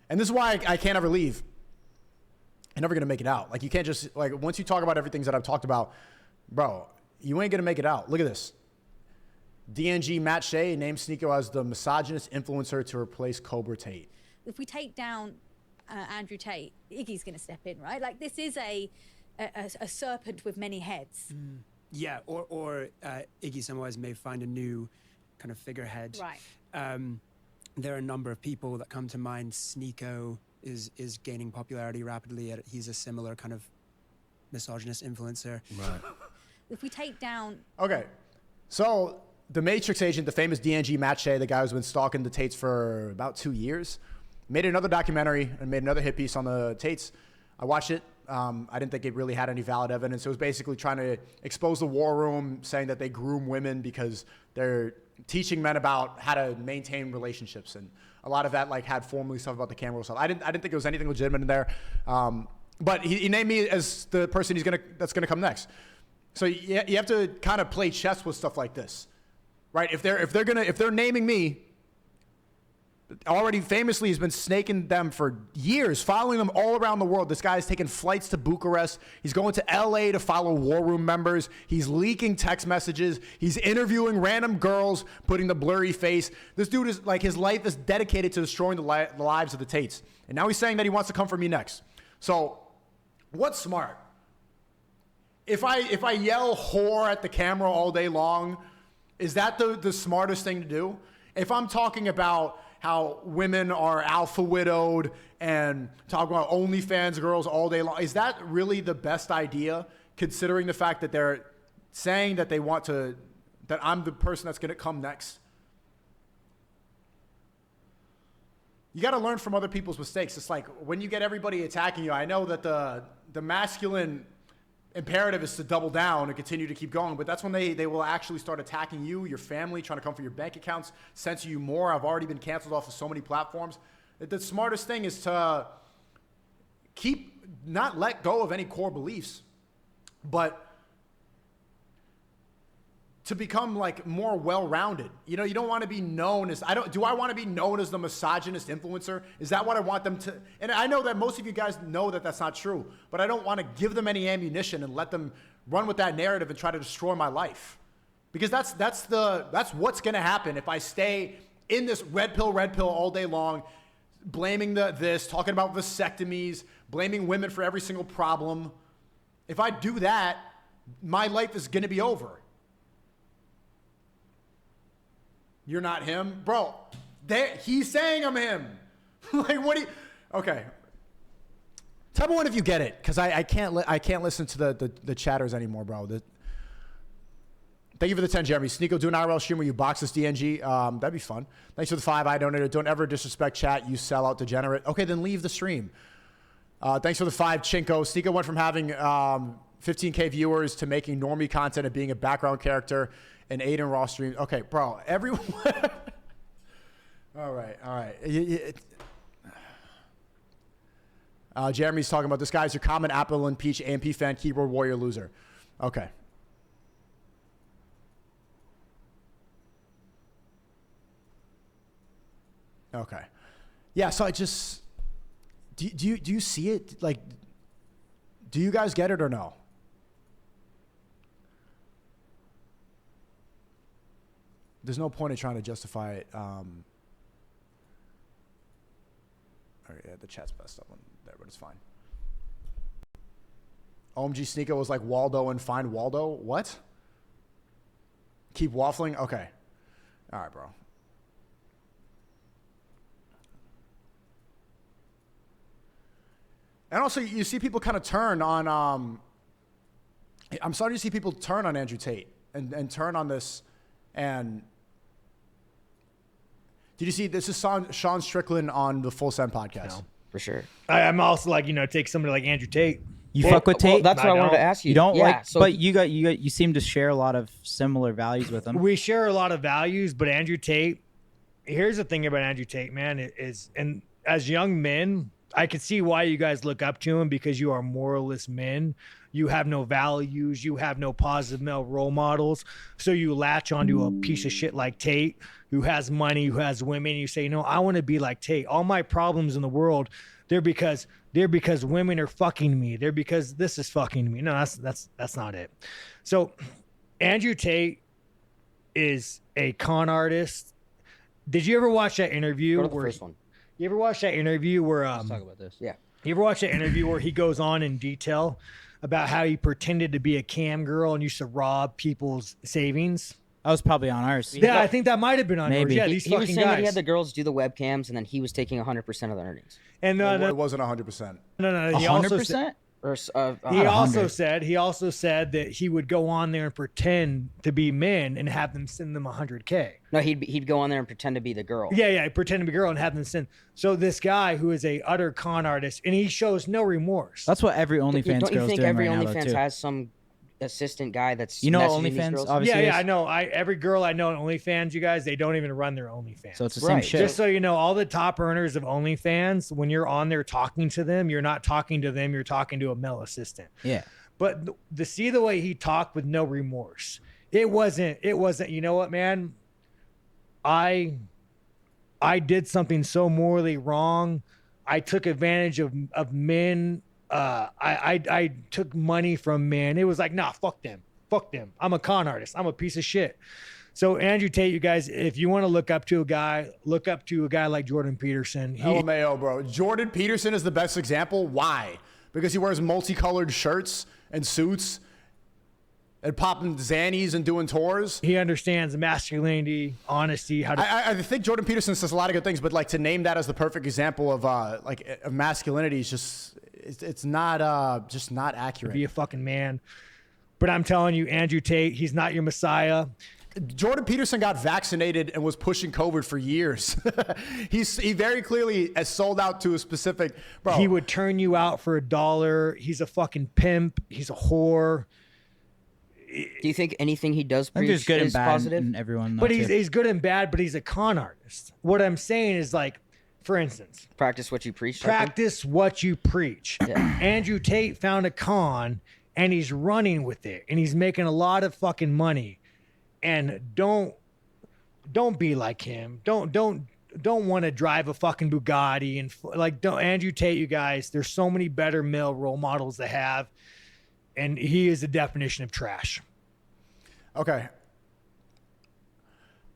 And this is why I can't ever leave. I'm never going to make it out. Like, you can't just, like, once you talk about everything that I've talked about, bro, you ain't going to make it out. Look at this. DNG Matt Shea named SNEAKO as the misogynist influencer to replace Cobra Tate. If we take down Andrew Tate, Iggy's going to step in, right? Like, this is a serpent with many heads. Yeah, or Iggy Samwise may find a new kind of figurehead. Right. There are a number of people that come to mind. SNEAKO is gaining popularity rapidly. He's a similar kind of misogynist influencer. Right. If we take down... Okay, so the Matrix agent, the famous DNG Matt Shea, the guy who's been stalking the Tates for about 2 years, made another documentary and made another hit piece on the Tates. I watched it. I didn't think it really had any valid evidence. It was basically trying to expose the war room, saying that they groom women because they're teaching men about how to maintain relationships, and a lot of that like had formally stuff about the camera stuff. I didn't think there was anything legitimate in there, but he named me as the person that's gonna come next. So you have to kind of play chess with stuff like this, right? If they're naming me. Already famously has been snaking them for years, following them all around the world. This guy's taking flights to Bucharest. He's going to LA to follow war room members. He's leaking text messages. He's interviewing random girls, putting the blurry face. This dude is like, his life is dedicated to destroying the lives of the Tates. And now he's saying that he wants to come for me next. So what's smart? If I yell whore at the camera all day long, is that the smartest thing to do? If I'm talking about how women are alpha widowed and talking about OnlyFans girls all day long. Is that really the best idea, considering the fact that they're saying that they want to, that I'm the person that's going to come next? You got to learn from other people's mistakes. It's like when you get everybody attacking you, I know that the masculine imperative is to double down and continue to keep going, but that's when they will actually start attacking you, your family, trying to come for your bank accounts, censor you more. I've already been canceled off of so many platforms. The smartest thing is to not let go of any core beliefs, but to become like more well-rounded. You know, you don't want to be known as, do I want to be known as the misogynist influencer? Is that what I want them to? And I know that most of you guys know that that's not true, but I don't want to give them any ammunition and let them run with that narrative and try to destroy my life. Because that's what's going to happen if I stay in this red pill all day long, blaming this, talking about vasectomies, blaming women for every single problem. If I do that, my life is going to be over. You're not him? Bro, he's saying I'm him. Like, what do you... Okay. Tell me one if you get it, because I can't listen to the chatters anymore, bro. Thank you for the 10, Jeremy. SNEAKO, do an IRL stream where you box this DNG. That'd be fun. Thanks for the 5. I donated. Don't ever disrespect chat. You sell out degenerate. Okay, then leave the stream. Thanks for the 5, Chinko. SNEAKO went from having 15K viewers to making normie content and being a background character and Aiden Ross stream. Okay, bro. Everyone. All right. Jeremy's talking about this guy's your common Apple and Peach AMP fan, keyboard warrior loser. Okay. Okay. Yeah, so I just... Do you see it? Like, do you guys get it or no? There's no point in trying to justify it. All right, yeah, the chat's messed up on there, but it's fine. OMG SNEAKO was like Waldo and find Waldo. What? Keep waffling? Okay. All right, bro. And also, you see people kind of turn on... I'm starting to see people turn on Andrew Tate and turn on this. And did you see, this is Sean Strickland on the Full Send podcast. No, for sure. I'm also like, take somebody like Andrew Tate. You fuck with Tate? Well, that's what I wanted to ask you. You don't like, so but you seem to share a lot of similar values with him. We share a lot of values, but Andrew Tate, here's the thing about Andrew Tate, man, is, and as young men, I can see why you guys look up to him, because you are moralist men. You have no values. You have no positive male role models. So you latch onto a piece of shit like Tate, who has money, who has women. You say, no, I want to be like Tate. All my problems in the world, they're because women are fucking me. They're because this is fucking me. No, that's not it. So Andrew Tate is a con artist. Did you ever watch that interview? Go to the first one. You ever watch that interview where Let's talk about this. Yeah. You ever watch that interview where he goes on in detail about how he pretended to be a cam girl and used to rob people's savings? I was probably on ours. Yeah, I think that might have been on Maybe. yours. Yeah, these He was fucking saying guys. that he had the girls do the webcams, and then he was taking 100% of the earnings. And It wasn't 100%. no. He also 100%? said, Or, he also said that he would go on there and pretend to be men and have them send them $100K. No, he'd go on there and pretend to be the girl. Yeah, pretend to be a girl and have them send. So this guy who is a utter con artist, and he shows no remorse. That's what every OnlyFans Don't you girl's think doing every right now, though, OnlyFans too. has some assistant guy that's You know messaging these OnlyFans, girls? obviously. Yeah, I know. Every girl I know on OnlyFans, you guys, they don't even run their OnlyFans. So it's the same Right. shit. Just so you know, all the top earners of OnlyFans, when you're on there talking to them, you're not talking to them, you're talking to a male assistant. Yeah. But to see the way he talked with no remorse, it wasn't, you know what, man? I did something so morally wrong. I took advantage of men. I took money from men. It was like, nah, fuck them. I'm a con artist. I'm a piece of shit. So Andrew Tate, you guys, if you want to look up to a guy like Jordan Peterson. LMAO, bro. Jordan Peterson is the best example. Why? Because he wears multicolored shirts and suits and popping Xannies and doing tours. He understands masculinity, honesty, how to. I think Jordan Peterson says a lot of good things, but like to name that as the perfect example of of masculinity is just it's not just not accurate. Be a fucking man. But I'm telling you, Andrew Tate, he's not your messiah. Jordan Peterson got vaccinated and was pushing COVID for years. He very clearly has sold out to a specific. Bro, He would turn you out for $1. He's a fucking pimp. He's a whore. Do you think anything he does I think there's preach good and is bad positive? in everyone. But though, he's too. good and bad, but he's a con artist. What I'm saying is, like, for instance, Practice what you preach. practice what you preach. Andrew Tate found a con and he's running with it and he's making a lot of fucking money. And don't be like him. Don't want to drive a fucking Bugatti and don't Andrew Tate, you guys. There's so many better male role models to have, and he is the definition of trash. Okay.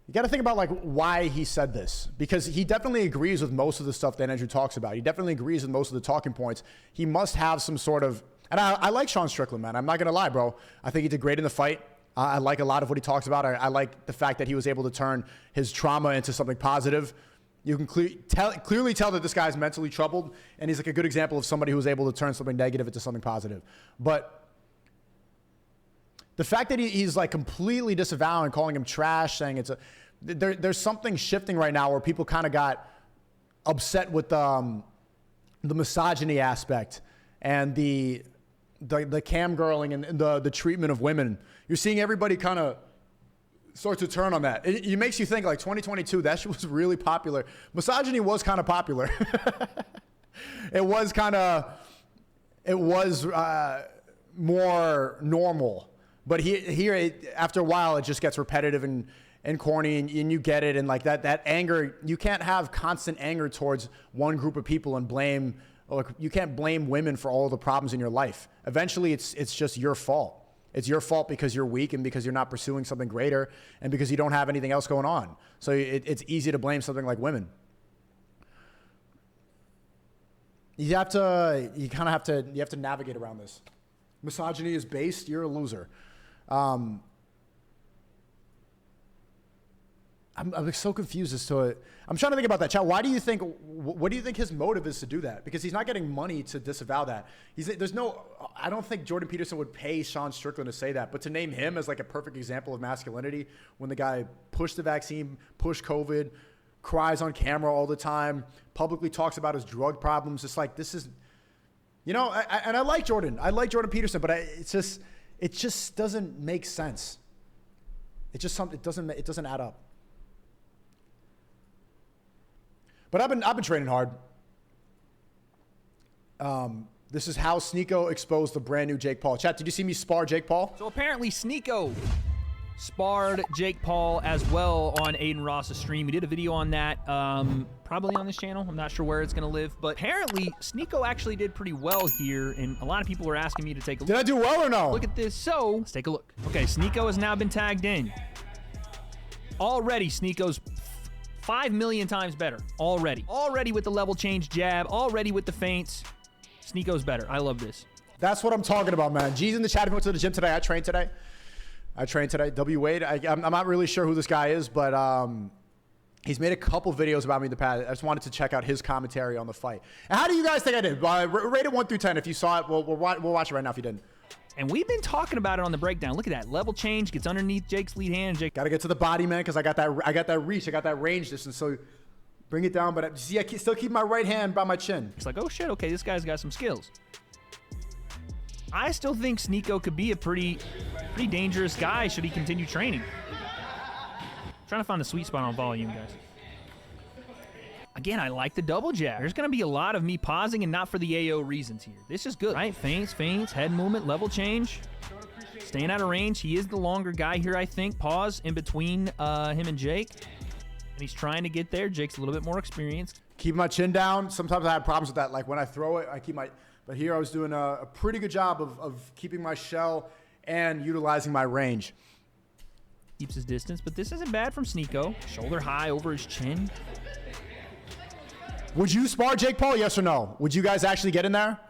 You got to think about like why he said this, because he definitely agrees with most of the stuff that Andrew talks about. He definitely agrees with most of the talking points. He must have some sort of, and I like Sean Strickland, man. I'm not going to lie, bro. I think he did great in the fight. I like a lot of what he talks about. I like the fact that he was able to turn his trauma into something positive. You can clearly tell that this guy's mentally troubled, and he's like a good example of somebody who was able to turn something negative into something positive. But the fact that he's like completely disavowing, calling him trash, saying there's something shifting right now where people kind of got upset with the misogyny aspect and the cam girling and the treatment of women. You're seeing everybody kind of start to turn on that. It makes you think like 2022, that shit was really popular. Misogyny was kind of popular. It was more normal. But here, after a while, it just gets repetitive and corny, and you get it. And like that anger, you can't have constant anger towards one group of people and blame. Like, you can't blame women for all the problems in your life. Eventually, it's just your fault. It's your fault because you're weak and because you're not pursuing something greater and because you don't have anything else going on. So it's easy to blame something like women. You have to navigate around this. Misogyny is based. You're a loser. I'm so confused as to it. I'm trying to think about that, chat. What do you think his motive is to do that? Because he's not getting money to disavow that. I don't think Jordan Peterson would pay Sean Strickland to say that, but to name him as like a perfect example of masculinity when the guy pushed the vaccine, pushed COVID, cries on camera all the time, publicly talks about his drug problems. It's like, this is, and I like Jordan. I like Jordan Peterson, but it just doesn't make sense. It doesn't add up. But I've been training hard. This is how SNEAKO exposed the brand new Jake Paul. Chat, did you see me spar Jake Paul? So apparently SNEAKO sparred Jake Paul as well on Aiden Ross's stream. We did a video on that, probably on this channel. I'm not sure where it's going to live, but apparently SNEAKO actually did pretty well here, and a lot of people were asking me to take a look. Did I do well or no? Look at this. So let's take a look. Okay, SNEAKO has now been tagged in. Already SNEAKO's 5 million times better. Already with the level change jab. Already with the feints. SNEAKO's better. I love this. That's what I'm talking about, man. G's in the chat. If you went to the gym today, I trained today. W Wade. I'm not really sure who this guy is, but he's made a couple videos about me in the past. I just wanted to check out his commentary on the fight. And how do you guys think I did? Rate it 1 through 10. If you saw it, we'll watch it right now if you didn't. And we've been talking about it on the breakdown. Look at that. Level change, gets underneath Jake's lead hand. Jake got to get to the body, man, because I got that reach. I got that range distance. So bring it down. But see, I still keep my right hand by my chin. It's like, oh, shit, okay, this guy's got some skills. I still think SNEAKO could be a pretty dangerous guy should he continue training. Trying to find the sweet spot on volume, guys. Again, I like the double jab. There's going to be a lot of me pausing and not for the AO reasons here. This is good, right? Feints, head movement, level change. Staying out of range. He is the longer guy here, I think. Pause in between him and Jake. And he's trying to get there. Jake's a little bit more experienced. Keep my chin down. Sometimes I have problems with that. Like when I throw it, I keep my... But here I was doing a pretty good job of keeping my shell and utilizing my range. Keeps his distance, but this isn't bad from SNEAKO. Shoulder high over his chin. Would you spar Jake Paul, yes or no? Would you guys actually get in there?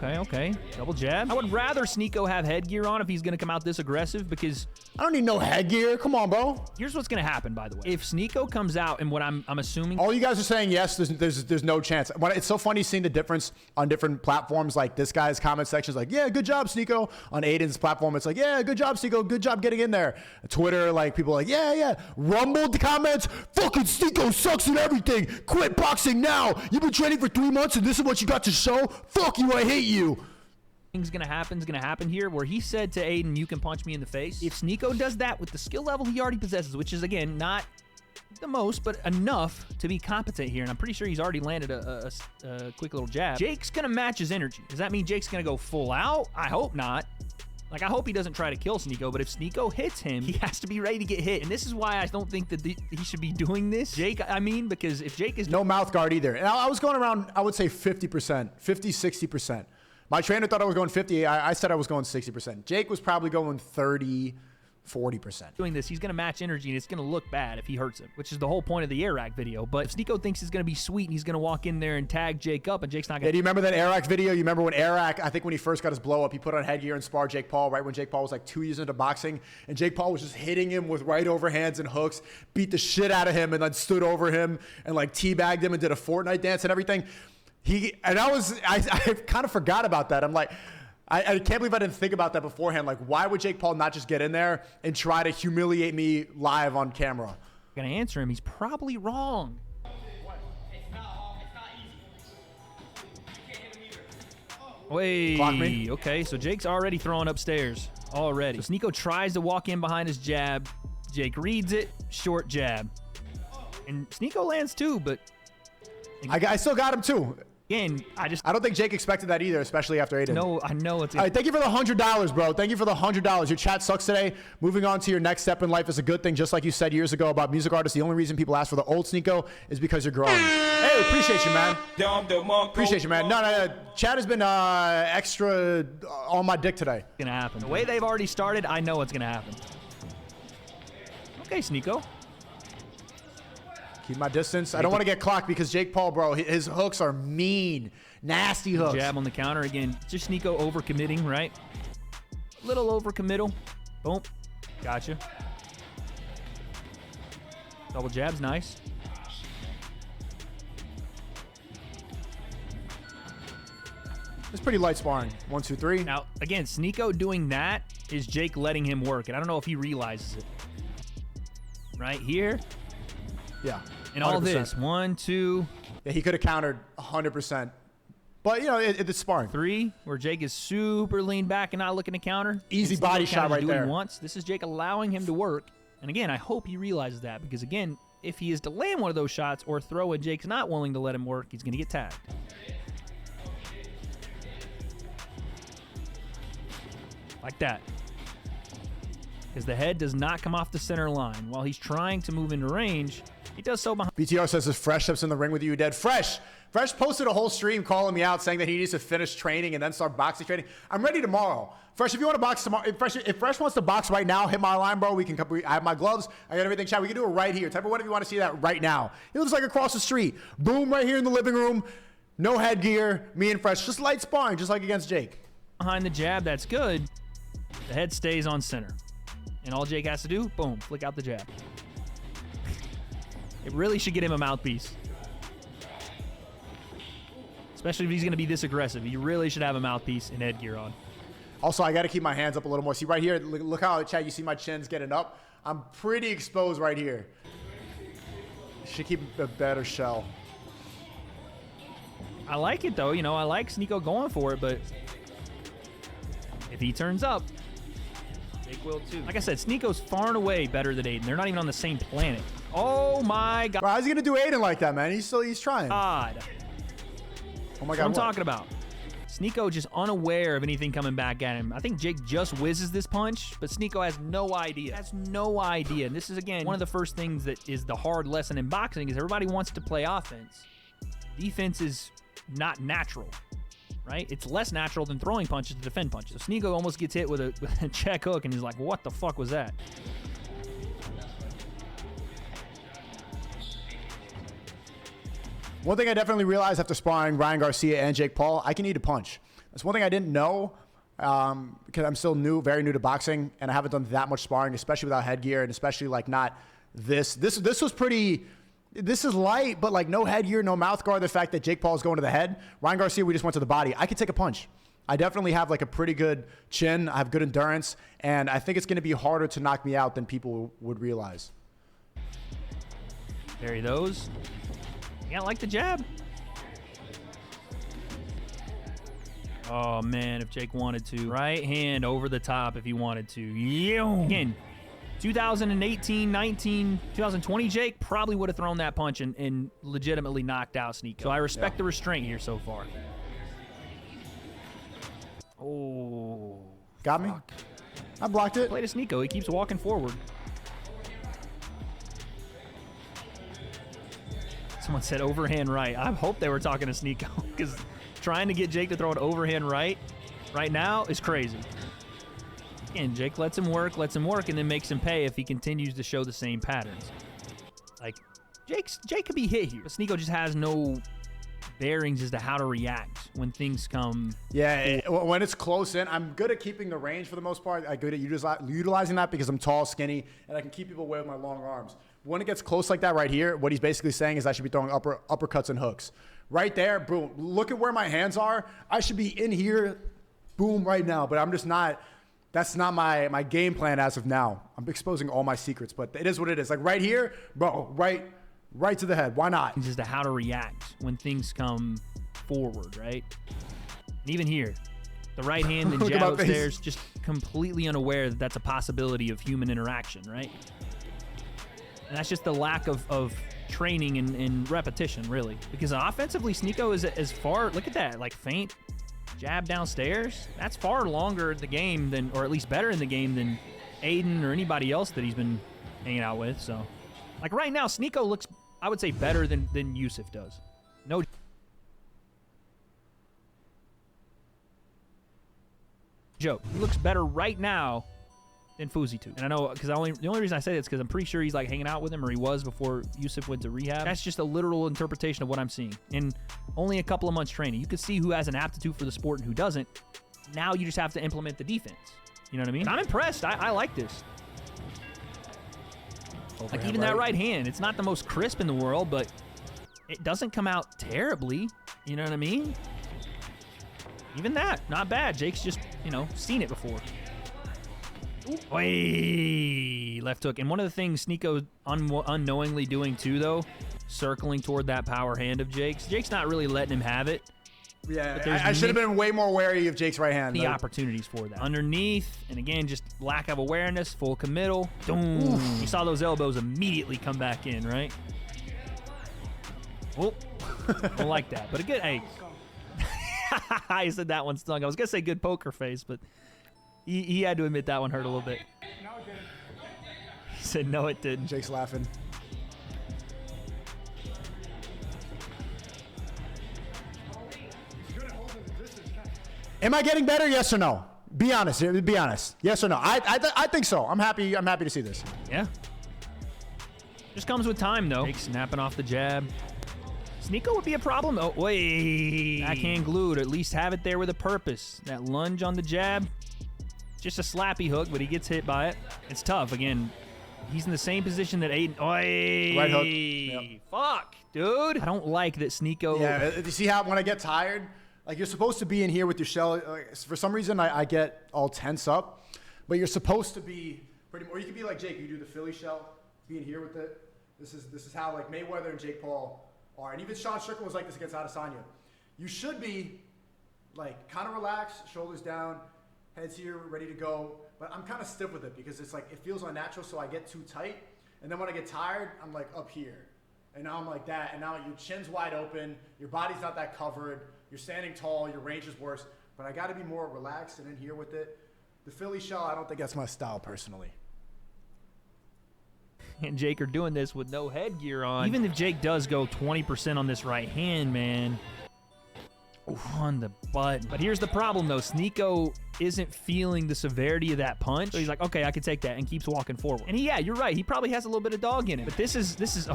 Okay. Double jab. I would rather SNEAKO have headgear on if he's going to come out this aggressive because I don't need no headgear. Come on, bro. Here's what's going to happen, by the way. If SNEAKO comes out and what I'm assuming... All you guys are saying yes, there's no chance. It's so funny seeing the difference on different platforms. Like this guy's comment section is like, yeah, good job, SNEAKO. On Aiden's platform, it's like, yeah, good job, SNEAKO. Good job getting in there. Twitter, like people are like, yeah. Rumble comments, fucking SNEAKO sucks at everything. Quit boxing now. You've been training for 3 months and this is what you got to show? Fuck you, I hate you. Thing's gonna happen here where he said to Aiden, you can punch me in the face. If SNEAKO does that with the skill level he already possesses, which is again not the most but enough to be competent here, and I'm pretty sure he's already landed a quick little jab, Jake's gonna match his energy. Does that mean Jake's gonna go full out? I hope not. Like, I hope he doesn't try to kill SNEAKO, but if SNEAKO hits him, he has to be ready to get hit. And this is why I don't think that he should be doing this. Jake, I mean, because if Jake is... No mouth guard either. And I was going around, I would say 50%, 50, 60%. My trainer thought I was going 50. I said I was going 60%. Jake was probably going 30, 40%. Doing this, he's going to match energy, and it's going to look bad if he hurts him, which is the whole point of the air rack video. But if SNEAKO thinks he's going to be sweet and he's going to walk in there and tag Jake up, and Jake's not going to... Yeah, do you remember that air rack video? You remember when air rack, I think when he first got his blow up, he put on headgear and sparred Jake Paul right when Jake Paul was like 2 years into boxing, and Jake Paul was just hitting him with right overhands and hooks, beat the shit out of him, and then stood over him and like teabagged him and did a Fortnite dance and everything. I kind of forgot about that. I'm like... I can't believe I didn't think about that beforehand. Like, why would Jake Paul not just get in there and try to humiliate me live on camera? I'm going to answer him. He's probably wrong. Wait. Clock me. Okay, so Jake's already throwing upstairs. Already. So SNEAKO tries to walk in behind his jab. Jake reads it. Short jab. And SNEAKO lands too, but... I still got him too. Again, I don't think Jake expected that either, especially after Aiden. No, I know it's... All right, thank you for the $100, bro. Thank you for the $100. Your chat sucks today. Moving on to your next step in life is a good thing, just like you said years ago about music artists. The only reason people ask for the old SNEAKO is because you're growing. Hey, appreciate you, man. Appreciate you, man. No. Chat has been extra on my dick today. It's gonna happen. The way they've already started, I know it's gonna happen. Okay, SNEAKO. Keep my distance. I don't want to get clocked because Jake Paul, bro, his hooks are mean. Nasty hooks. Jab on the counter again. Just SNEAKO overcommitting, right? Little overcommittal. Boom. Gotcha. Double jab's nice. It's pretty light sparring. 1, 2, 3. Now, again, SNEAKO doing that is Jake letting him work. And I don't know if he realizes it. Right here. Yeah. And all this, 1, 2. Yeah, he could have countered 100%. But, you know, it's sparring. 3, where Jake is super leaned back and not looking to counter. Easy body shot right there. Once. This is Jake allowing him to work. And again, I hope he realizes that because, again, if he is to land one of those shots or throw and Jake's not willing to let him work, he's going to get tagged. Like that. Because the head does not come off the center line. While he's trying to move into range, he does so behind. BTR says, if Fresh steps in the ring with you, dead. Fresh posted a whole stream calling me out, saying that he needs to finish training and then start boxing training. I'm ready tomorrow. Fresh, if you want to box tomorrow, if Fresh wants to box right now, hit my line, bro. I have my gloves. I got everything. Chat. We can do it right here. Type of one if you want to see that right now. He lives like across the street. Boom, right here in the living room. No headgear. Me and Fresh, just light sparring, just like against Jake. Behind the jab, that's good. The head stays on center. And all Jake has to do, boom, flick out the jab. It really should get him a mouthpiece. Especially if he's going to be this aggressive. He really should have a mouthpiece and headgear on. Also, I got to keep my hands up a little more. See, right here, look how, chat, you see my chin's getting up? I'm pretty exposed right here. Should keep a better shell. I like it, though. You know, I like SNEAKO going for it, but if he turns up, Jake will too. Like I said, SNEAKO's far and away better than Aiden. They're not even on the same planet. Oh my God. Bro, how's he gonna do Aiden like that, man? He's trying. God. Oh my God. What I'm talking about. SNEAKO just unaware of anything coming back at him. I think Jake just whizzes this punch, but SNEAKO has no idea. Has no idea. And this is, again, one of the first things that is the hard lesson in boxing is everybody wants to play offense. Defense is not natural. Right? It's less natural than throwing punches to defend punches. So SNEAKO almost gets hit with a check hook, and he's like, what the fuck was that? One thing I definitely realized after sparring Ryan Garcia and Jake Paul, I can eat a punch. It's one thing I didn't know because I'm still very new to boxing, and I haven't done that much sparring, especially without headgear, and especially like not this. This was pretty. This is light, but like no headgear, no mouth guard. The fact that Jake Paul is going to the head, Ryan Garcia, we just went to the body. I could take a punch. I definitely have like a pretty good chin. I have good endurance, and I think it's going to be harder to knock me out than people would realize. Parry those. Yeah, I like the jab. Oh, man, if Jake wanted to. Right hand over the top if he wanted to. Yeah. Again, 2018, 19, 2020 Jake probably would have thrown that punch and legitimately knocked out SNEAKO. So I respect the restraint here so far. Oh. Got me? I blocked it. Play to SNEAKO. He keeps walking forward. Someone said overhand right. I hope they were talking to SNEAKO because trying to get Jake to throw an overhand right now is crazy. And Jake lets him work, and then makes him pay if he continues to show the same patterns. Like, Jake could be hit here, but SNEAKO just has no bearings as to how to react when things come. Yeah, when it's close in, I'm good at keeping the range for the most part. I'm good at utilizing that because I'm tall, skinny, and I can keep people away with my long arms. When it gets close like that right here, what he's basically saying is I should be throwing uppercuts and hooks. Right there, boom. Look at where my hands are. I should be in here, boom, right now, but I'm just not. That's not my game plan as of now. I'm exposing all my secrets, but it is what it is. Like right here, bro, right to the head. Why not? Just to how to react when things come forward, right? And even here, the right hand and jab upstairs, just completely unaware that that's a possibility of human interaction, right? And that's just the lack of training and repetition, really. Because offensively, SNEAKO is as far, look at that, like feint, jab downstairs. That's far longer in the game than, or at least better in the game than Aiden or anybody else that he's been hanging out with. So, like right now, SNEAKO looks, I would say, better than Yusuf does. No joke. He looks better right now than Fuzi too. And I know, because the only reason I say that is because I'm pretty sure he's like hanging out with him, or he was before Yusuf went to rehab. That's just a literal interpretation of what I'm seeing. In only a couple of months training, you could see who has an aptitude for the sport and who doesn't. Now you just have to implement the defense. You know what I mean? And I'm impressed. I like this. Like even that right hand, it's not the most crisp in the world, but it doesn't come out terribly. You know what I mean? Even that, not bad. Jake's just, seen it before. Way left hook. And one of the things SNEAKO unknowingly doing too, though, circling toward that power hand of Jake's. Jake's not really letting him have it. Yeah, I should have been way more wary of Jake's right hand. The opportunities for that. Underneath, and again, just lack of awareness, full committal. Boom. You saw those elbows immediately come back in, right? Oh, don't like that. But a good, hey. I said that one stung. I was going to say good poker face, but he had to admit that one hurt a little bit. No, it didn't. He said, no, it didn't. Jake's laughing. Am I getting better? Yes or no? Be honest. Be honest. Yes or no? I think so. I'm happy to see this. Yeah. Just comes with time, though. Jake snapping off the jab. SNEAKO would be a problem. Oh, wait. Backhand glued. At least have it there with a purpose. That lunge on the jab. Just a slappy hook, but he gets hit by it. It's tough. Again, he's in the same position that Aiden. Oy. Right hook. Yep. Fuck, dude. I don't like that SNEAKO. Yeah, you see how when I get tired, like you're supposed to be in here with your shell. For some reason, I get all tense up, but you're supposed to be pretty. Or you could be like Jake. You do the Philly shell, be in here with it. This is how like Mayweather and Jake Paul are, and even Sean Strickland was like this against Adesanya. You should be like kind of relaxed, shoulders down, heads here, ready to go. But I'm kind of stiff with it because it's like it feels unnatural, so I get too tight. And then when I get tired, I'm like up here, and now I'm like that, and now your chin's wide open, your body's not that covered. You're standing tall, your range is worse, but I got to be more relaxed and in here with it. The Philly shell, I don't think that's my style personally. And Jake are doing this with no headgear on. Even if Jake does go 20% on this right hand, man, on the button. But here's the problem, though. SNEAKO isn't feeling the severity of that punch. So he's like, okay, I can take that, and keeps walking forward. And yeah, you're right. He probably has a little bit of dog in it. But this is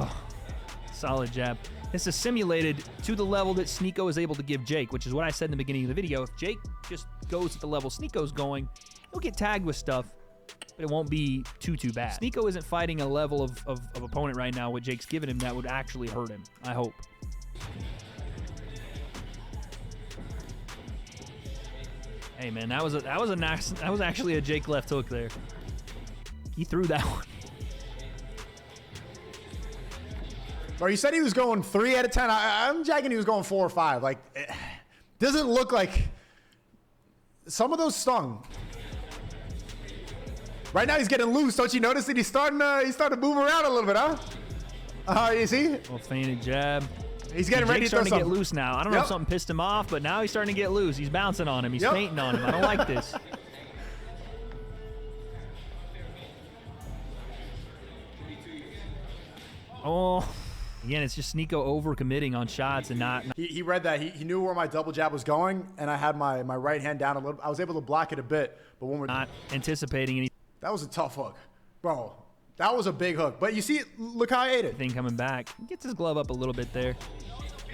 Solid jab. This is simulated to the level that SNEAKO is able to give Jake, which is what I said in the beginning of the video. If Jake just goes at the level SNEAKO's going, he'll get tagged with stuff, but it won't be too bad. SNEAKO isn't fighting a level of opponent right now, what Jake's giving him, that would actually hurt him, I hope. Hey man, that was actually a Jake left hook there. He threw that one. Bro, you said he was going 3 out of 10. I'm jacking he was going 4 or 5. Like, it doesn't look like some of those stung. Right now he's getting loose. Don't you notice that he's starting to move around a little bit, huh? You see? Well, feinted jab. He's getting ready to throw something. Starting to get loose now. I don't know if something pissed him off, but now he's starting to get loose. He's bouncing on him. He's feinting on him. I don't like this. Oh. Again, it's just SNEAKO over-committing on shots and not... He read that. He knew where my double jab was going, and I had my right hand down a little. I was able to block it a bit, but when we're... Not anticipating any... That was a tough hook. Bro, that was a big hook. But you see, look how I ate it. Thing coming back. He gets his glove up a little bit there.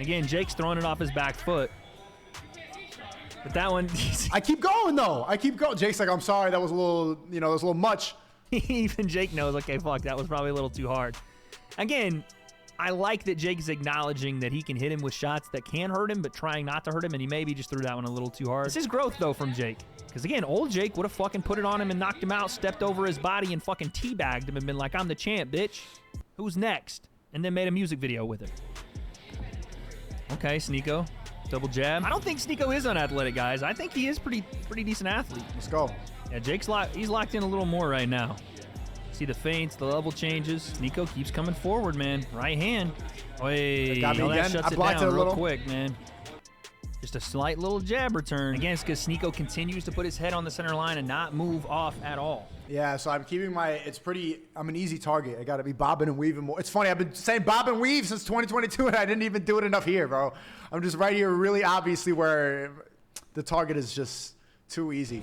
Again, Jake's throwing it off his back foot. But that one... I keep going, though. I keep going. Jake's like, I'm sorry. That was a little, that was a little much. Even Jake knows, okay, fuck, that was probably a little too hard. Again... I like that Jake is acknowledging that he can hit him with shots that can hurt him, but trying not to hurt him, and he maybe just threw that one a little too hard. This is growth, though, from Jake. Because, again, old Jake would have fucking put it on him and knocked him out, stepped over his body and fucking teabagged him and been like, I'm the champ, bitch. Who's next? And then made a music video with him. Okay, SNEAKO. Double jab. I don't think SNEAKO is unathletic, guys. I think he is pretty decent athlete. Let's go. Yeah, Jake's he's locked in a little more right now. See the feints, the level changes. SNEAKO keeps coming forward, man. Right hand. Hey, got me again. Shuts I blocked it a real little quick, man. Just a slight little jab return. Again, it's because SNEAKO continues to put his head on the center line and not move off at all. Yeah, so I'm keeping I'm an easy target. I got to be bobbing and weaving more. It's funny, I've been saying bob and weave since 2022, and I didn't even do it enough here, bro. I'm just right here really obviously where the target is just too easy.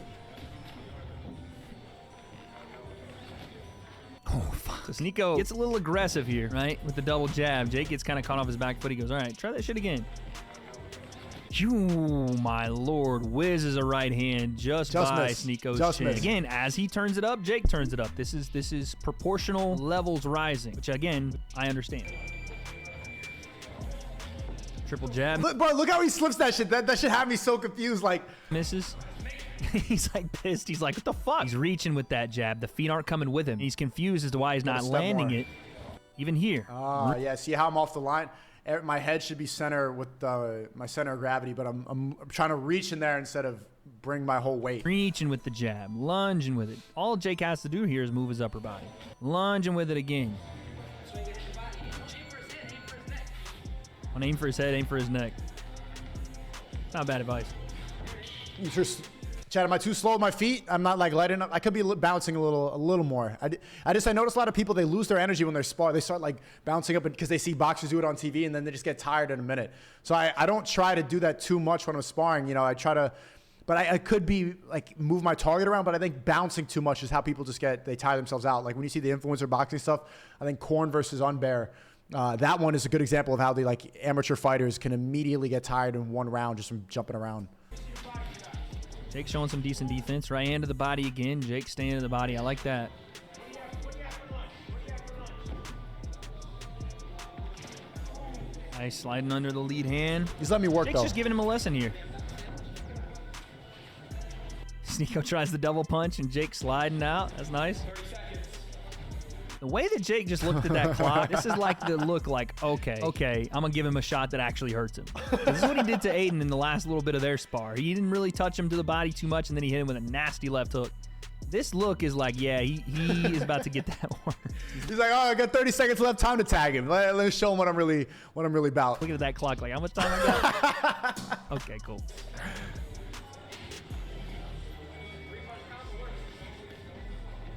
Oh, fuck. So SNEAKO gets a little aggressive here, right? With the double jab. Jake gets kind of caught off his back foot. He goes, all right, try that shit again. Phew, my lord. Whizzes a right hand just by SNEAKO's chin. Again, as he turns it up, Jake turns it up. This is proportional levels rising, which, again, I understand. Triple jab. Look, bro, look how he slips that shit. That should have me so confused. Like, misses. He's like pissed. He's like, what the fuck? He's reaching with that jab. The feet aren't coming with him. He's confused as to why he's not landing it. Even here. Yeah, see how I'm off the line? My head should be center with my center of gravity, but I'm trying to reach in there instead of bring my whole weight. Reaching with the jab, lunging with it. All Jake has to do here is move his upper body. Lunging with it again. On aim for his head, aim for his neck. Not bad advice. Chad, am I too slow with my feet? I'm not like letting up. I could be bouncing a little more. I notice a lot of people, they lose their energy when they're spar. They start like bouncing up because they see boxers do it on TV and then they just get tired in a minute. So I don't try to do that too much when I'm sparring. I try to, but I could be like move my target around, but I think bouncing too much is how people just they tire themselves out. Like when you see the influencer boxing stuff, I think Korn versus Unbear, that one is a good example of how the like amateur fighters can immediately get tired in one round just from jumping around. Jake showing some decent defense. Right hand to the body again. Jake staying to the body. I like that. Nice sliding under the lead hand. He's letting me work, Jake's though. Just giving him a lesson here. SNEAKO tries the double punch and Jake sliding out. That's nice. The way that Jake just looked at that clock, this is like the look like, okay, I'm going to give him a shot that actually hurts him. This is what he did to Aiden in the last little bit of their spar. He didn't really touch him to the body too much, and then he hit him with a nasty left hook. This look is like, yeah, he is about to get that one. He's like, oh, I got 30 seconds left, time to tag him. Let's show him what I'm really about. Looking at that clock like, how much time I got? Okay, cool.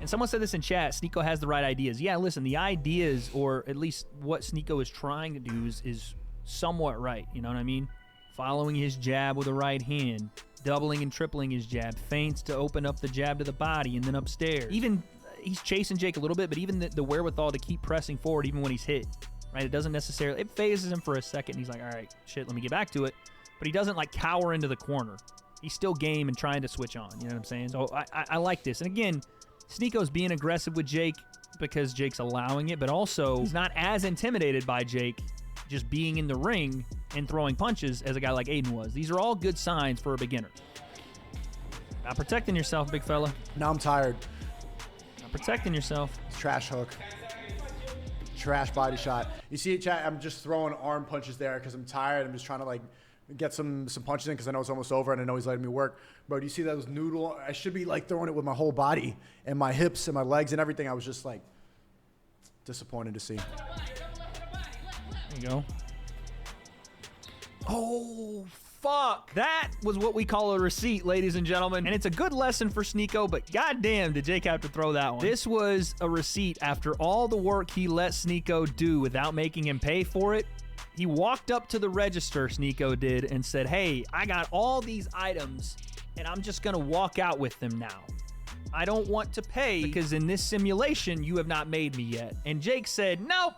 And someone said this in chat, SNEAKO has the right ideas. Yeah, listen, the ideas, or at least what SNEAKO is trying to do is somewhat right. You know what I mean? Following his jab with a right hand, doubling and tripling his jab, feints to open up the jab to the body and then upstairs. Even he's chasing Jake a little bit, but even the wherewithal to keep pressing forward even when he's hit. right? It doesn't necessarily, it phases him for a second. He's like, all right, shit, let me get back to it. But he doesn't like cower into the corner. He's still game and trying to switch on. You know what I'm saying? So I like this. And again, SNEAKO's being aggressive with Jake because Jake's allowing it, but also he's not as intimidated by Jake just being in the ring and throwing punches as a guy like Aiden was. These are all good signs for a beginner. Not protecting yourself, big fella. Now I'm tired. Not protecting yourself. Trash hook. Trash body shot. You see it, chat? I'm just throwing arm punches there because I'm tired. I'm just trying to like get some punches in because I know it's almost over and I know he's letting me work. Bro, do you see those noodle? I should be like throwing it with my whole body and my hips and my legs and everything. I was just like disappointed to see. There you go. Oh, fuck. That was what we call a receipt, ladies and gentlemen. And it's a good lesson for SNEAKO, but goddamn, did Jake have to throw that one. This was a receipt after all the work he let SNEAKO do without making him pay for it. He walked up to the register, SNEAKO did, and said, hey, I got all these items, and I'm just going to walk out with them now. I don't want to pay because in this simulation, you have not made me yet. And Jake said, nope.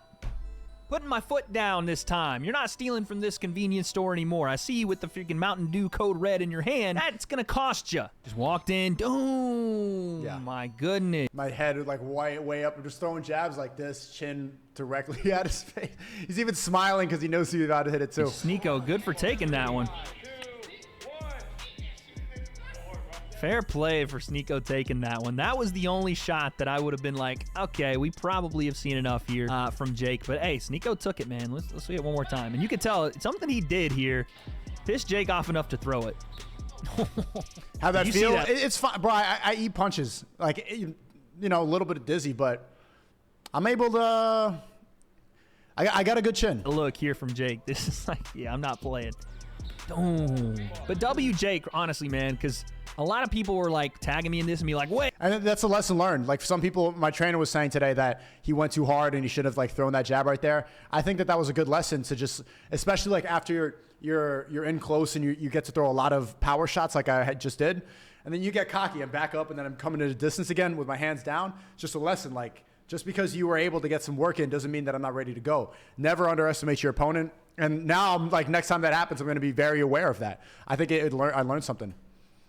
Putting my foot down this time. You're not stealing from this convenience store anymore. I see you with the freaking Mountain Dew Code Red in your hand. That's gonna cost you. Just walked in. Boom. Yeah. My goodness. My head like way up. I'm just throwing jabs like this, chin directly at his face. He's even smiling because he knows he's about to hit it too. SNEAKO, good for taking that one. Fair play for SNEAKO taking that one. That was the only shot that I would have been like, okay, we probably have seen enough here from Jake. But hey, SNEAKO took it, man. Let's see it one more time. And you can tell something he did here pissed Jake off enough to throw it. How'd that feel? It's fine, bro. I eat punches. Like, you know, a little bit dizzy, but I'm able to. I got a good chin. A look here from Jake. This is like, yeah, I'm not playing. But W Jake, honestly, man, because a lot of people were like tagging me in this and be like, wait. And that's a lesson learned. Like some people, my trainer was saying today that he went too hard and he should have like thrown that jab right there. I think that was a good lesson to just, especially like after you're in close and you get to throw a lot of power shots like I just did. And then you get cocky and back up and then I'm coming to the distance again with my hands down. It's just a lesson. Like just because you were able to get some work in doesn't mean that I'm not ready to go. Never underestimate your opponent. And now I'm like, next time that happens, I'm going to be very aware of that. I think I learned something.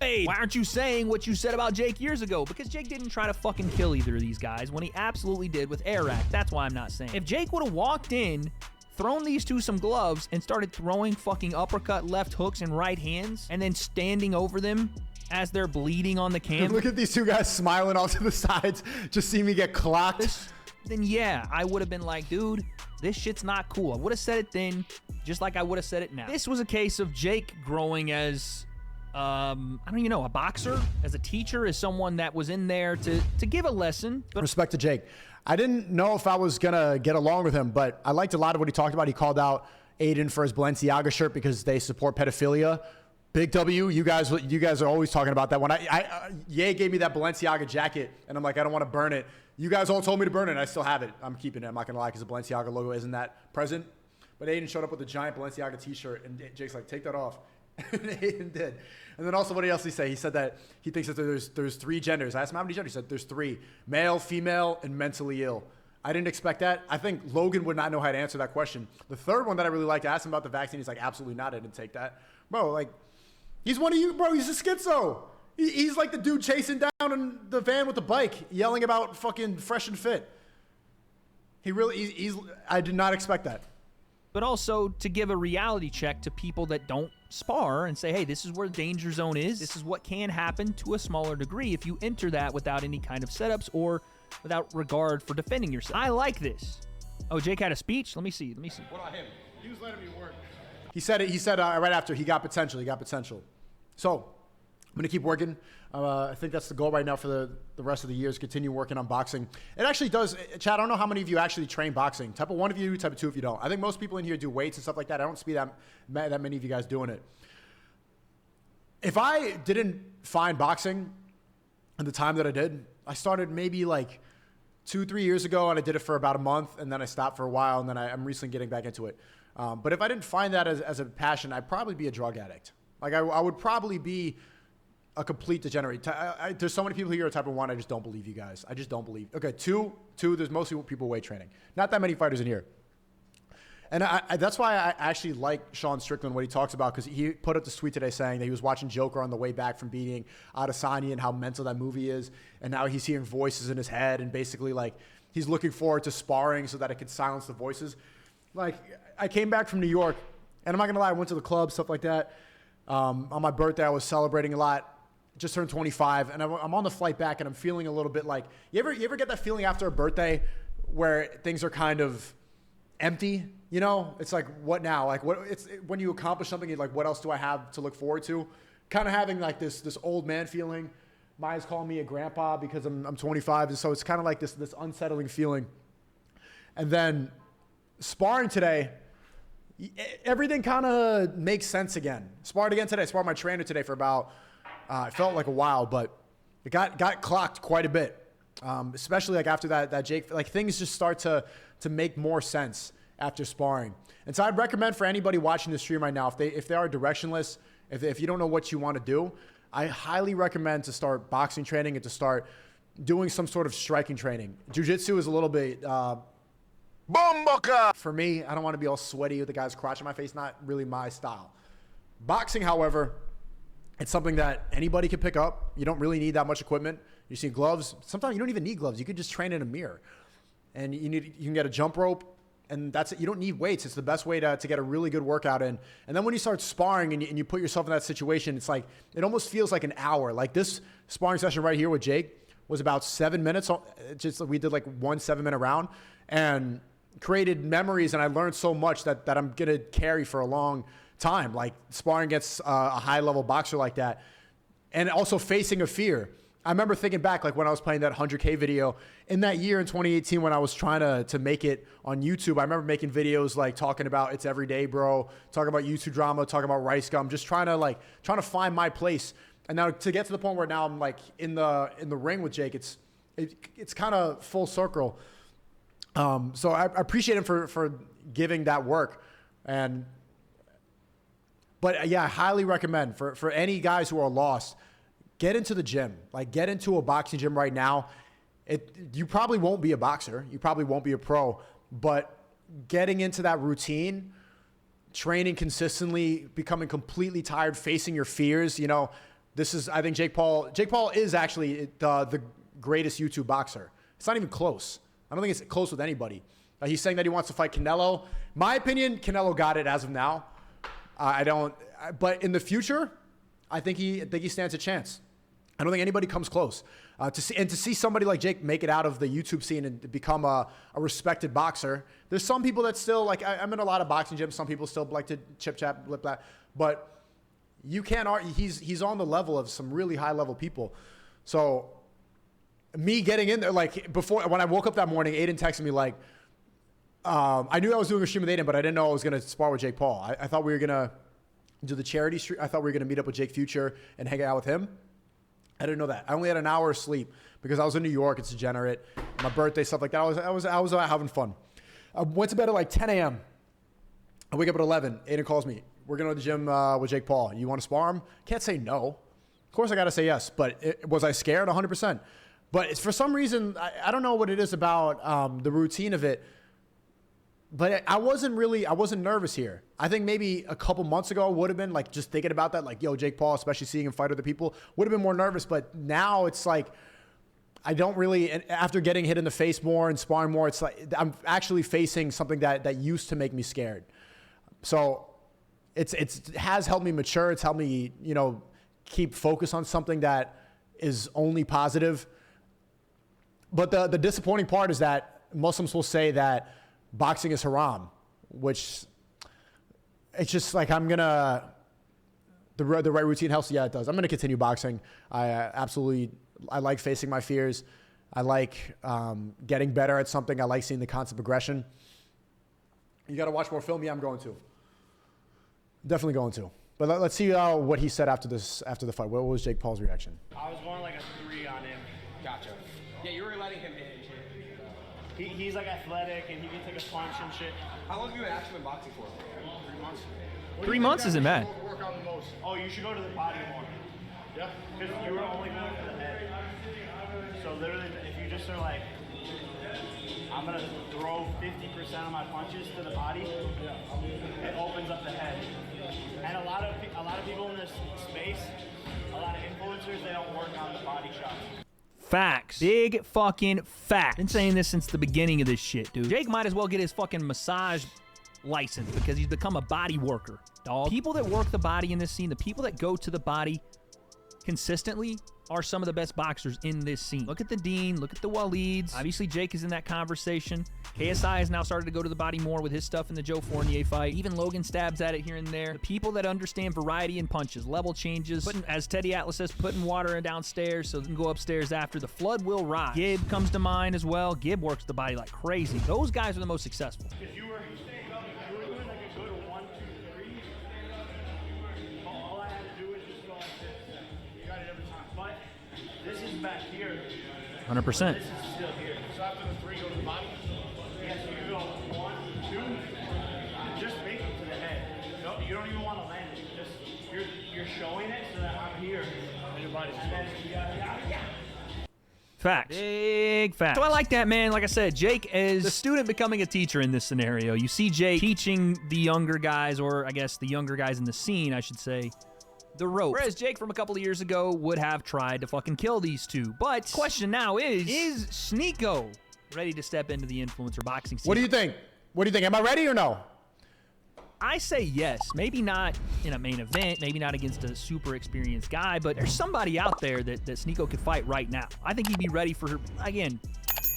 Hey, why aren't you saying what you said about Jake years ago? Because Jake didn't try to fucking kill either of these guys when he absolutely did with air rack. That's why I'm not saying. If Jake would have walked in, thrown these two some gloves, and started throwing fucking uppercut left hooks and right hands, and then standing over them as they're bleeding on the cam. Look at these two guys smiling off to the sides. Just see me get clocked. Then yeah, I would have been like, dude, this shit's not cool. I would have said it then, just like I would have said it now. This was a case of Jake growing as, I don't even know, a boxer, as a teacher, as someone that was in there to give a lesson. But respect to Jake. I didn't know if I was going to get along with him, but I liked a lot of what he talked about. He called out Aiden for his Balenciaga shirt because they support pedophilia. Big W, you guys are always talking about that. When Ye gave me that Balenciaga jacket, and I'm like, I don't want to burn it. You guys all told me to burn it, and I still have it. I'm keeping it. I'm not going to lie because the Balenciaga logo isn't that present. But Aiden showed up with a giant Balenciaga t-shirt, and Jake's like, take that off. And Aiden did. And then also, what else did he say? He said that he thinks that there's three genders. I asked him how many genders. He said there's three: male, female, and mentally ill. I didn't expect that. I think Logan would not know how to answer that question. The third one that I really liked, I asked him about the vaccine. He's like, absolutely not. I didn't take that. Bro, like, he's one of you, bro. He's a schizo. He's like the dude chasing down in the van with the bike, yelling about fucking fresh and fit. I did not expect that. But also to give a reality check to people that don't spar and say, hey, this is where the danger zone is. This is what can happen to a smaller degree if you enter that without any kind of setups or without regard for defending yourself. I like this. Oh, Jake had a speech? Let me see. What about him? He was letting me work. He said right after, he got potential. So I'm going to keep working. I think that's the goal right now for the rest of the year is continue working on boxing. It actually does. Chad, I don't know how many of you actually train boxing. Type of 1 of you, type of 2 if you don't. I think most people in here do weights and stuff like that. I don't see that many of you guys doing it. If I didn't find boxing at the time that I did, I started maybe like 2-3 years ago, and I did it for about a month, and then I stopped for a while, and then I'm recently getting back into it. But if I didn't find that as a passion, I'd probably be a drug addict. Like I would probably be a complete degenerate. There's so many people here at type of 1. I just don't believe you guys. I just don't believe. Okay, two. There's mostly people weight training. Not that many fighters in here. And that's why I actually like Sean Strickland, what he talks about, because he put up this tweet today saying that he was watching Joker on the way back from beating Adesanya and how mental that movie is. And now he's hearing voices in his head and basically like he's looking forward to sparring so that it could silence the voices. Like I came back from New York and I'm not going to lie, I went to the club, stuff like that. On my birthday, I was celebrating a lot. Just turned 25 and I'm on the flight back and I'm feeling a little bit like, you ever get that feeling after a birthday where things are kind of empty? You know, it's like, what now? Like, what? It's when you accomplish something, you're like, what else do I have to look forward to? Kind of having like this old man feeling. Maya's calling me a grandpa because I'm 25, and so it's kind of like this unsettling feeling. And then sparring today, everything kind of makes sense again. Sparred again today. Sparred my trainer today for about it felt like a while, but it got clocked quite a bit. Especially like after that Jake, like things just start to make more sense after sparring. And so I'd recommend for anybody watching the stream right now, if they are directionless, if you don't know what you want to do, I highly recommend to start boxing training and to start doing some sort of striking training. Jiu-jitsu is a little bit for me. I don't want to be all sweaty with the guy's crotch in my face. Not really my style. Boxing, however, it's something that anybody can pick up. You don't really need that much equipment. You see gloves. Sometimes you don't even need gloves. You could just train in a mirror. And you can get a jump rope, and that's it. You don't need weights. It's the best way to get a really good workout in. And then when you start sparring and you put yourself in that situation, it's like it almost feels like an hour. Like this sparring session right here with Jake was about 7 minutes. We did like 1 7-minute round and created memories, and I learned so much that I'm going to carry for a long time. Like sparring against a high-level boxer like that, and also facing a fear. I remember thinking back, like when I was playing that 100K video in that year in 2018 when I was trying to make it on YouTube. I remember making videos like talking about it's every day, bro, talking about YouTube drama, talking about rice gum, just trying to find my place. And now to get to the point where now I'm like in the ring with Jake, it's kind of full circle. So I appreciate him for giving that work. But yeah, I highly recommend for any guys who are lost, get into the gym. Like get into a boxing gym right now. You probably won't be a boxer. You probably won't be a pro, but getting into that routine, training consistently, becoming completely tired, facing your fears. You know, I think Jake Paul is actually the greatest YouTube boxer. It's not even close. I don't think it's close with anybody. He's saying that he wants to fight Canelo. My opinion, Canelo got it as of now. But in the future, I think he stands a chance. I don't think anybody comes close. To see somebody like Jake make it out of the YouTube scene and become a respected boxer. There's some people that still like. I'm in a lot of boxing gyms. Some people still like to chip chat, blip that. But you can't argue. He's on the level of some really high level people. So me getting in there, like before when I woke up that morning, Aiden texted me like, I knew I was doing a stream with Aiden, but I didn't know I was gonna spar with Jake Paul. I thought we were gonna do the charity stream. I thought we were gonna meet up with Jake Future and hang out with him. I didn't know that. I only had an hour of sleep because I was in New York. It's degenerate. My birthday, stuff like that. I was out having fun. I went to bed at like 10 a.m. I wake up at 11. Aiden calls me. We're going to the gym with Jake Paul. You want to spar him? Can't say no. Of course I got to say yes. But was I scared? 100%. But it's for some reason, I don't know what it is about the routine of it. But I wasn't nervous here. I think maybe a couple months ago would have been like just thinking about that, like, yo, Jake Paul, especially seeing him fight other people, would have been more nervous. But now it's like, I don't really, after getting hit in the face more and sparring more, it's like I'm actually facing something that used to make me scared. So it has helped me mature. It's helped me, keep focus on something that is only positive. But the disappointing part is that Muslims will say that boxing is haram, which it's just like the right routine helps. Yeah, it does. I'm going to continue boxing. I like facing my fears. I like getting better at something. I like seeing the constant progression. You got to watch more film. Yeah, I'm going to. Definitely going to. But let's see what he said after the fight. What was Jake Paul's reaction? I was going like a 3 on him. Gotcha. Yeah, you were letting him hit and shit. He's like athletic and he can take a punch and shit. How long have you actually been boxing for? 3 months. 3 months isn't bad. Work out the most? Oh, you should go to the body more. Yeah. Because you were only going for the head. So literally, if you just are like, I'm gonna throw 50% of my punches to the body. It opens up the head. And a lot of people in this space, a lot of influencers, they don't work on the body shots. Facts. Big fucking facts. Been saying this since the beginning of this shit, dude. Jake might as well get his fucking massage license because he's become a body worker, dog. People that work the body in this scene, the people that go to the body consistently are some of the best boxers in this scene. Look at the Dean, look at the Waleeds. Obviously, Jake is in that conversation. KSI has now started to go to the body more with his stuff in the Joe Fournier fight. Even Logan stabs at it here and there. The people that understand variety in punches, level changes, as Teddy Atlas says, putting water downstairs so they can go upstairs after. The flood will rise. Gib comes to mind as well. Gib works the body like crazy. Those guys are the most successful. Because you were doing like a good 1, 2, 3. All I had to do was just go like this. You got it every time. But this is back here. 100%. This is still here. So after the 3, go to the body. Yeah, so you go 1, 2, and just make it to the head. No, you don't even want to land it. Just you're showing it so that I'm here. And your body's yeah. Facts. Big facts. So I like that, man. Like I said, Jake is the student becoming a teacher in this scenario. You see Jake teaching the younger guys, or I guess the younger guys in the scene, I should say, the ropes. Whereas Jake from a couple of years ago would have tried to fucking kill these two. But question now is SNEAKO ready to step into the influencer boxing scene? What do you think? What do you think? Am I ready or no? I say yes. Maybe not in a main event, maybe not against a super experienced guy, but there's somebody out there that SNEAKO could fight right now. I think he'd be ready for, again,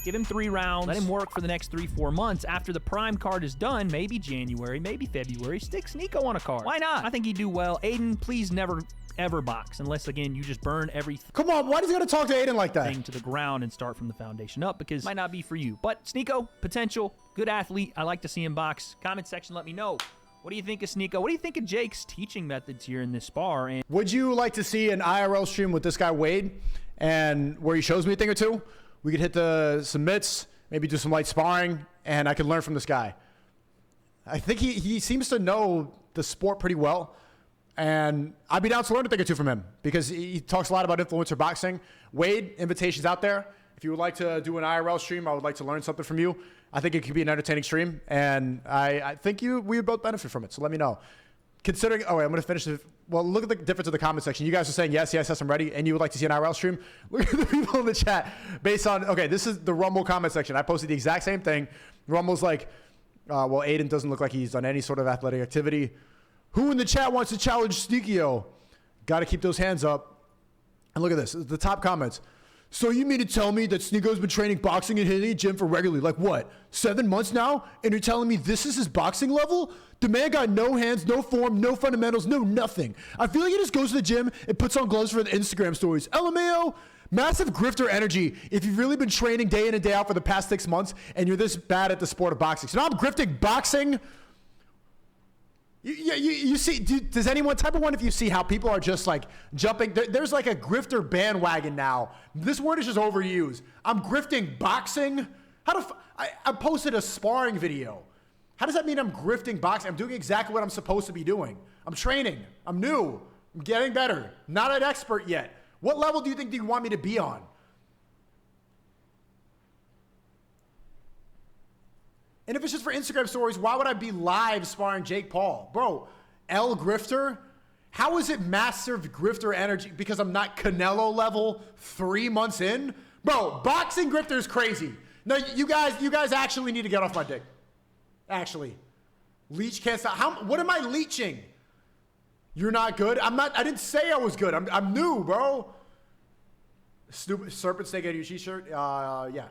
give him 3 rounds, let him work for the next 3-4 months. After the prime card is done, maybe January, maybe February, stick SNEAKO on a card. Why not? I think he'd do well. Aiden, please never ever box unless, again, you just burn everything. Come on, why does he gotta talk to Aiden like that? To the ground and start from the foundation up, because it might not be for you. But SNEAKO, potential, good athlete. I like to see him box. Comment section, let me know. What do you think of SNEAKO? What do you think of Jake's teaching methods here in this spar? And would you like to see an IRL stream with this guy Wade, and where he shows me a thing or two? We could hit some mitts, maybe do some light sparring, and I could learn from this guy. I think he seems to know the sport pretty well, and I'd be down to learn a thing or two from him because he talks a lot about influencer boxing. Wade, invitations out there. If you would like to do an IRL stream, I would like to learn something from you. I think it could be an entertaining stream, and I think we would both benefit from it. So let me know. Considering, oh wait, I'm gonna finish it. Well, look at the difference in the comment section. You guys are saying yes, I'm ready, and you would like to see an IRL stream. Look at the people in the chat based on, okay, this is the Rumble comment section. I posted the exact same thing. Rumble's like, well, Aiden doesn't look like he's done any sort of athletic activity. Who in the chat wants to challenge SNEAKO? Got to keep those hands up. And look at this, the top comments. So you mean to tell me that SNEAKO's been training boxing and hitting the gym for regularly, like what, 7 months now? And you're telling me this is his boxing level? The man got no hands, no form, no fundamentals, no nothing. I feel like he just goes to the gym and puts on gloves for the Instagram stories. LMAO, massive grifter energy if you've really been training day in and day out for the past 6 months and you're this bad at the sport of boxing. So now I'm grifting boxing. You see, does anyone, type of one, if you see how people are just like jumping, there's like a grifter bandwagon now. This word is just overused. I'm grifting boxing. I posted a sparring video. How does that mean I'm grifting boxing? I'm doing exactly what I'm supposed to be doing. I'm training. I'm new. I'm getting better. Not an expert yet. What level do you want me to be on? And if it's just for Instagram stories, why would I be live sparring Jake Paul? Bro, L Grifter? How is it massive grifter energy? Because I'm not Canelo level 3 months in? Bro, boxing grifter is crazy. No, you guys actually need to get off my dick. Actually. Leech can't stop. What am I leeching? You're not good? I didn't say I was good. I'm new, bro. Stupid serpent snake out of your t-shirt? Yeah.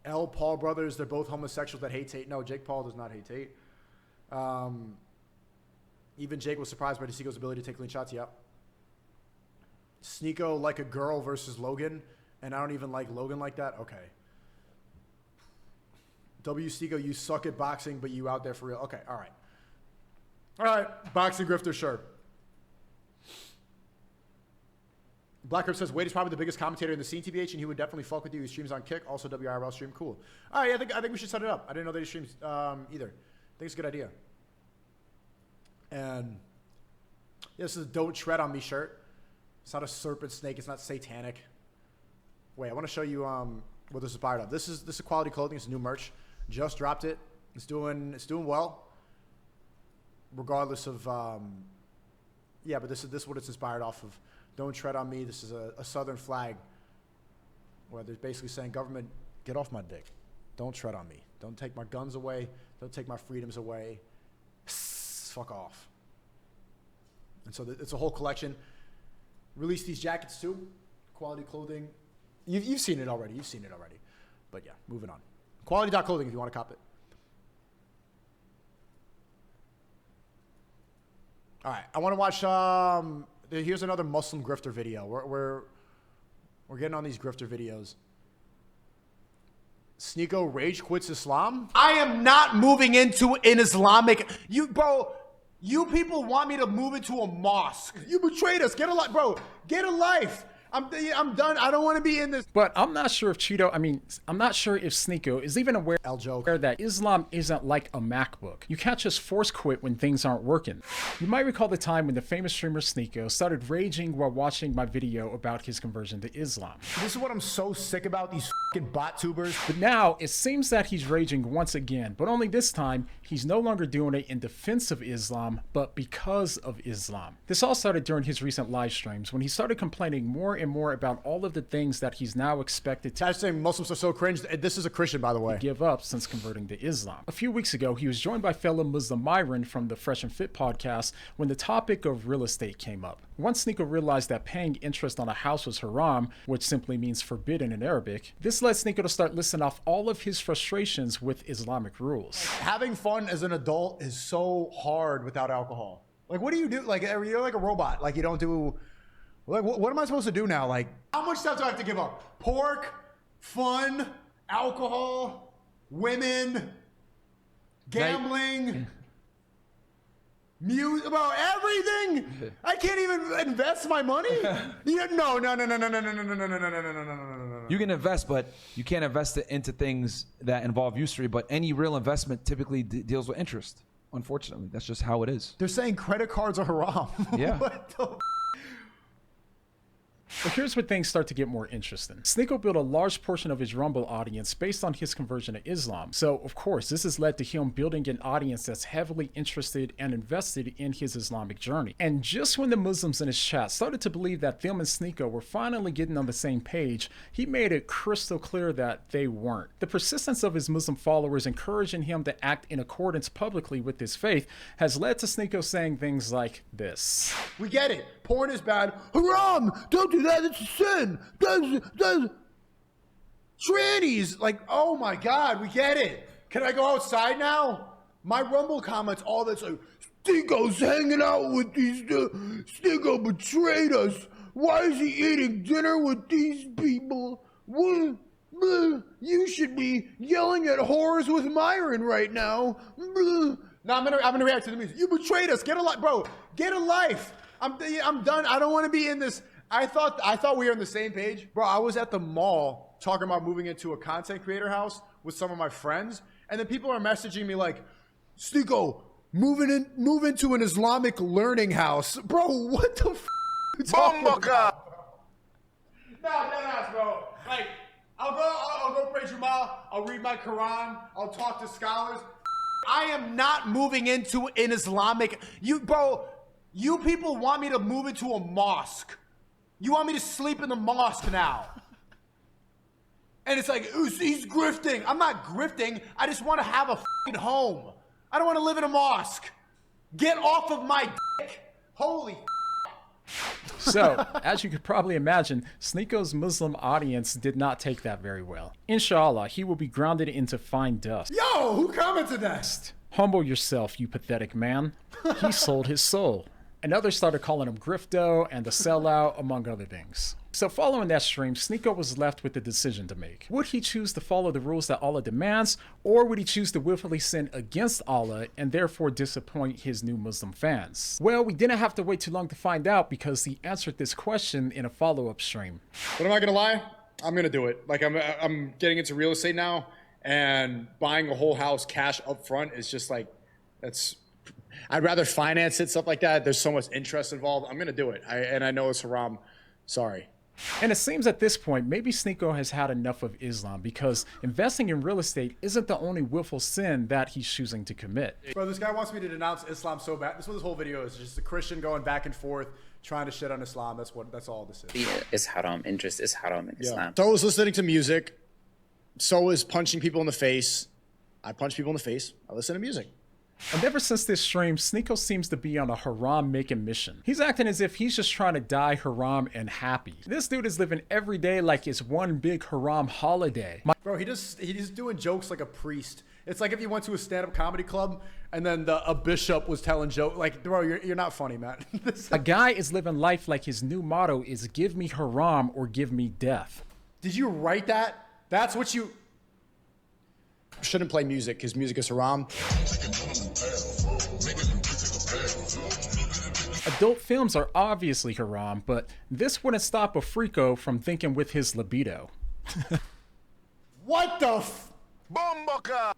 L. Paul brothers, they're both homosexuals that hate Tate. No, Jake Paul does not hate Tate. Even Jake was surprised by SNEAKO's ability to take clean shots. Yep. SNEAKO like a girl versus Logan, and I don't even like Logan like that. Okay. SNEAKO, you suck at boxing, but you out there for real. Okay, all right. All right, boxing grifter, sure. Black Herb says, Wade is probably the biggest commentator in the scene, TBH, and he would definitely fuck with you. He streams on Kick, also WIRL stream. Cool. All right, I think we should set it up. I didn't know that he streams either. I think it's a good idea. And yeah, this is a Don't Tread on Me shirt. It's not a serpent snake. It's not satanic. Wait, I want to show you what this is inspired of. This is quality clothing. It's new merch. Just dropped it. It's doing well. Regardless of yeah, but this is what it's inspired off of. Don't tread on me. This is a Southern flag where they're basically saying, government, get off my dick. Don't tread on me. Don't take my guns away. Don't take my freedoms away. Fuck off. And so it's a whole collection. Release these jackets too. Quality clothing. You've seen it already. You've seen it already. But yeah, moving on. Quality.clothing if you want to cop it. All right, I want to watch. Here's another Muslim grifter video. We're getting on these grifter videos. SNEAKO rage quits Islam. I am not moving into an Islamic. You people want me to move into a mosque. You betrayed us. Get a life, bro. Get a life. I'm done. I don't want to be in this. But I'm not sure if I'm not sure if SNEAKO is even aware that Islam isn't like a MacBook. You can't just force quit when things aren't working. You might recall the time when the famous streamer SNEAKO started raging while watching my video about his conversion to Islam. This is what I'm so sick about, these fucking bot tubers. But now it seems that he's raging once again, but only this time he's no longer doing it in defense of Islam, but because of Islam. This all started during his recent live streams when he started complaining more and more about all of the things that he's now expected to saying Muslims are so cringe. This is a Christian, by the way. Give up since converting to Islam. A few weeks ago, he was joined by fellow Muslim Myron from the Fresh and Fit podcast when the topic of real estate came up. Once SNEAKO realized that paying interest on a house was haram, which simply means forbidden in Arabic, this led SNEAKO to start listing off all of his frustrations with Islamic rules. Having fun as an adult is so hard without alcohol. Like, what do you do? Like, you're like a robot. Like, you don't do... Like, what am I supposed to do now? Like, how much stuff do I have to give up? Pork, fun, alcohol, women, gambling, music, about everything. I can't even invest my money. No. You can invest, but you can't invest it into things that involve usury. But any real investment typically deals with interest. Unfortunately, that's just how it is. They're saying credit cards are haram. Yeah. What the But here's where things start to get more interesting. SNEAKO built a large portion of his Rumble audience based on his conversion to Islam. So, of course, this has led to him building an audience that's heavily interested and invested in his Islamic journey. And just when the Muslims in his chat started to believe that them and SNEAKO were finally getting on the same page, he made it crystal clear that they weren't. The persistence of his Muslim followers encouraging him to act in accordance publicly with his faith has led to SNEAKO saying things like this. We get it. Porn is bad. Haram! Don't do that. It's a sin. That's trannies. Like, oh my God, we get it. Can I go outside now? My Rumble comments, all that's like, SNEAKO's hanging out with these. SNEAKO betrayed us. Why is he eating dinner with these people? What? You should be yelling at whores with Myron right now. No, I'm gonna react to the music. You betrayed us. Get a life, bro. Get a life. I'm done. I don't want to be in this. I thought we were on the same page. Bro, I was at the mall talking about moving into a content creator house with some of my friends, and then people are messaging me like, SNEAKO, move into an Islamic learning house. Bro, what the f*** are you talking about? No, deadass, bro. Like, I'll go pray Jummah, I'll read my Quran, I'll talk to scholars. I am not moving into an Islamic... You people want me to move into a mosque. You want me to sleep in the mosque now. And it's like, he's grifting. I'm not grifting. I just want to have a f***ing home. I don't want to live in a mosque. Get off of my dick. Holy So, as you could probably imagine, SNEAKO's Muslim audience did not take that very well. Inshallah, he will be grounded into fine dust. Yo, who commented that? Humble yourself, you pathetic man. He sold his soul. And others started calling him Grifto and the sellout, among other things. So following that stream, SNEAKO was left with a decision to make. Would he choose to follow the rules that Allah demands, or would he choose to willfully sin against Allah and therefore disappoint his new Muslim fans? Well, we didn't have to wait too long to find out because he answered this question in a follow-up stream. But am I gonna lie? I'm gonna do it. Like, I'm getting into real estate now, and buying a whole house cash up front is just like, I'd rather finance it, stuff like that. There's so much interest involved. I'm gonna do it. I know it's haram. Sorry. And it seems at this point, maybe SNEAKO has had enough of Islam because investing in real estate isn't the only willful sin that he's choosing to commit. Bro, this guy wants me to denounce Islam so bad. This is what this whole video is. Just a Christian going back and forth, trying to shit on Islam. That's all this is. It's haram. Interest is haram in Islam. So is listening to music. So is punching people in the face. I punch people in the face. I listen to music. And ever since this stream, SNEAKO seems to be on a haram-making mission. He's acting as if he's just trying to die haram and happy. This dude is living every day like it's one big haram holiday. Bro, he's doing jokes like a priest. It's like if you went to a stand-up comedy club and then a bishop was telling jokes. Like, bro, you're not funny, man. A guy is living life like his new motto is give me haram or give me death. Did you write that? That's what you... Shouldn't play music because music is haram. Adult films are obviously haram, but this wouldn't stop a freako from thinking with his libido. What the f... Bomboka!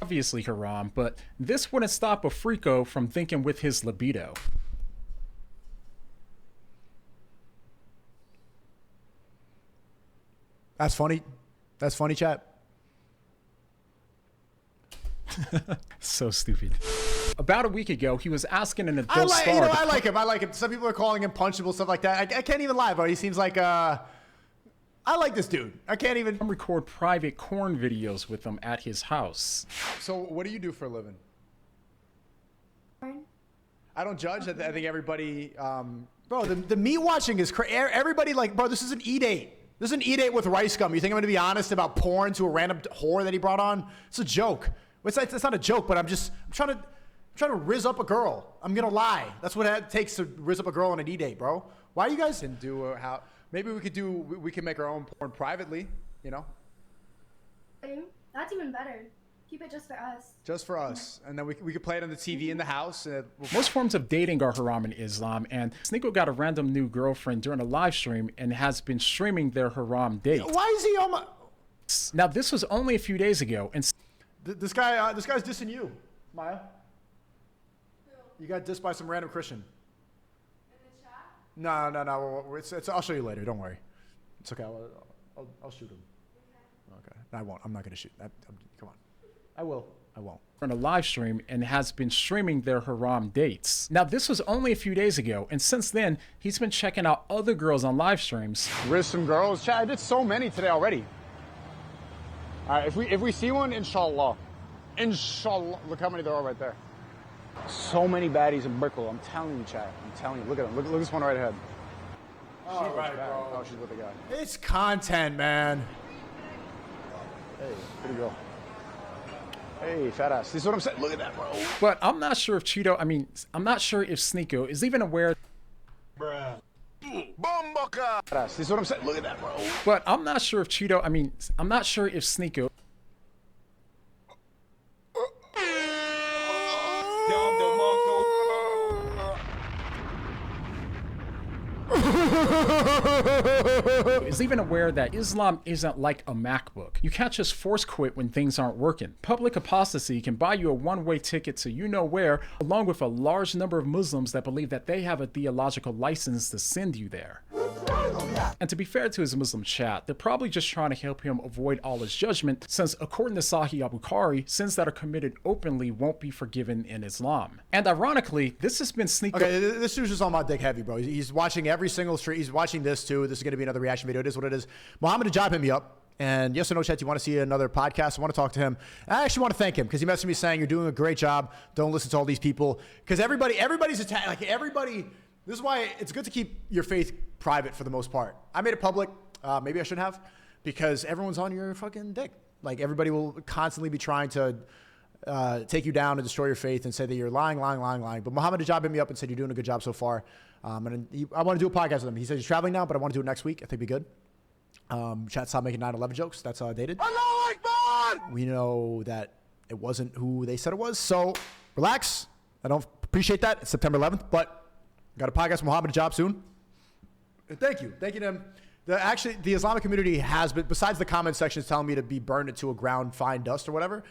Obviously haram, but this wouldn't stop a freako from thinking with his libido. That's funny. That's funny, chat. So stupid. About a week ago, he was asking an adult star. I like him. I like him. Some people are calling him punchable, stuff like that. I can't even lie, bro. He seems like I like this dude. I can't even record private corn videos with him at his house. So what do you do for a living? I don't judge. I think everybody, bro. The meat watching is crazy. Everybody like, bro. This is an E-date. This is an E-date with rice gum. You think I'm gonna be honest about porn to a random whore that he brought on? It's a joke. It's not a joke, but I'm trying to rizz up a girl. I'm gonna lie. That's what it takes to rizz up a girl on an E-date, bro. Why you guys didn't do how? Maybe we can make our own porn privately, you know? That's even better. Keep it just for us. Just for us. And then we could play it on the TV in the house. Most forms of dating are haram in Islam, and SNEAKO got a random new girlfriend during a live stream and has been streaming their haram date. Why is he on my... Now, this was only a few days ago, and... This guy's dissing you, Maya. You got dissed by some random Christian. No. I'll show you later. Don't worry. It's okay. I'll shoot him. Okay. I won't. I'm not gonna shoot. Come on. I will. I won't. On a live stream and has been streaming their haram dates. Now, this was only a few days ago, and since then, he's been checking out other girls on live streams. Riz some girls. Chad, I did so many today already. All right, if we see one, inshallah. Inshallah. Look how many there are right there. So many baddies in Brickell. I'm telling you, Chad. I'm telling you. Look at them. Look at this one right ahead. All right, bro. Oh, she's with the guy. It's content, man. Hey, pretty girl. Hey, fat ass. This is what I'm saying. Look at that, bro. But I'm not sure if I'm not sure if SNEAKO is even aware. Bruh. Bomboka. This is what I'm saying. Look at that, bro. But I'm not sure if I'm not sure if SNEAKO. Is even aware that Islam isn't like a MacBook. You can't just force quit when things aren't working. Public apostasy can buy you a one-way ticket to you know where, along with a large number of Muslims that believe that they have a theological license to send you there. And to be fair to his Muslim chat, they're probably just trying to help him avoid Allah's judgment, since according to Sahih Al-Bukhari, sins that are committed openly won't be forgiven in Islam. And ironically, this has been SNEAKO. Okay, this dude's just on my dick heavy, bro. He's watching every single stream. He's watching this too. This is going to be another reaction video. It is what it is. Muhammad Ajab hit me up. And yes or no, chat, you want to see another podcast? I want to talk to him. And I actually want to thank him because he messaged me saying, you're doing a great job. Don't listen to all these people. Because everybody's attacked. Like everybody, this is why it's good to keep your faith private for the most part. I made it public. Maybe I shouldn't have, because everyone's on your fucking dick. Like everybody will constantly be trying to take you down and destroy your faith and say that you're lying. But Muhammad Ajab hit me up and said, you're doing a good job so far. I want to do a podcast with him. He says he's traveling now, but I want to do it next week. I think it'd be good. Chat, stop making 9/11 jokes. That's dated. We know that it wasn't who they said it was. So relax. I don't appreciate that. It's September 11th, but got a podcast with Muhammad Ajab soon. Thank you to him. The Islamic community has been, besides the comment sections telling me to be burned into a ground, fine dust or whatever,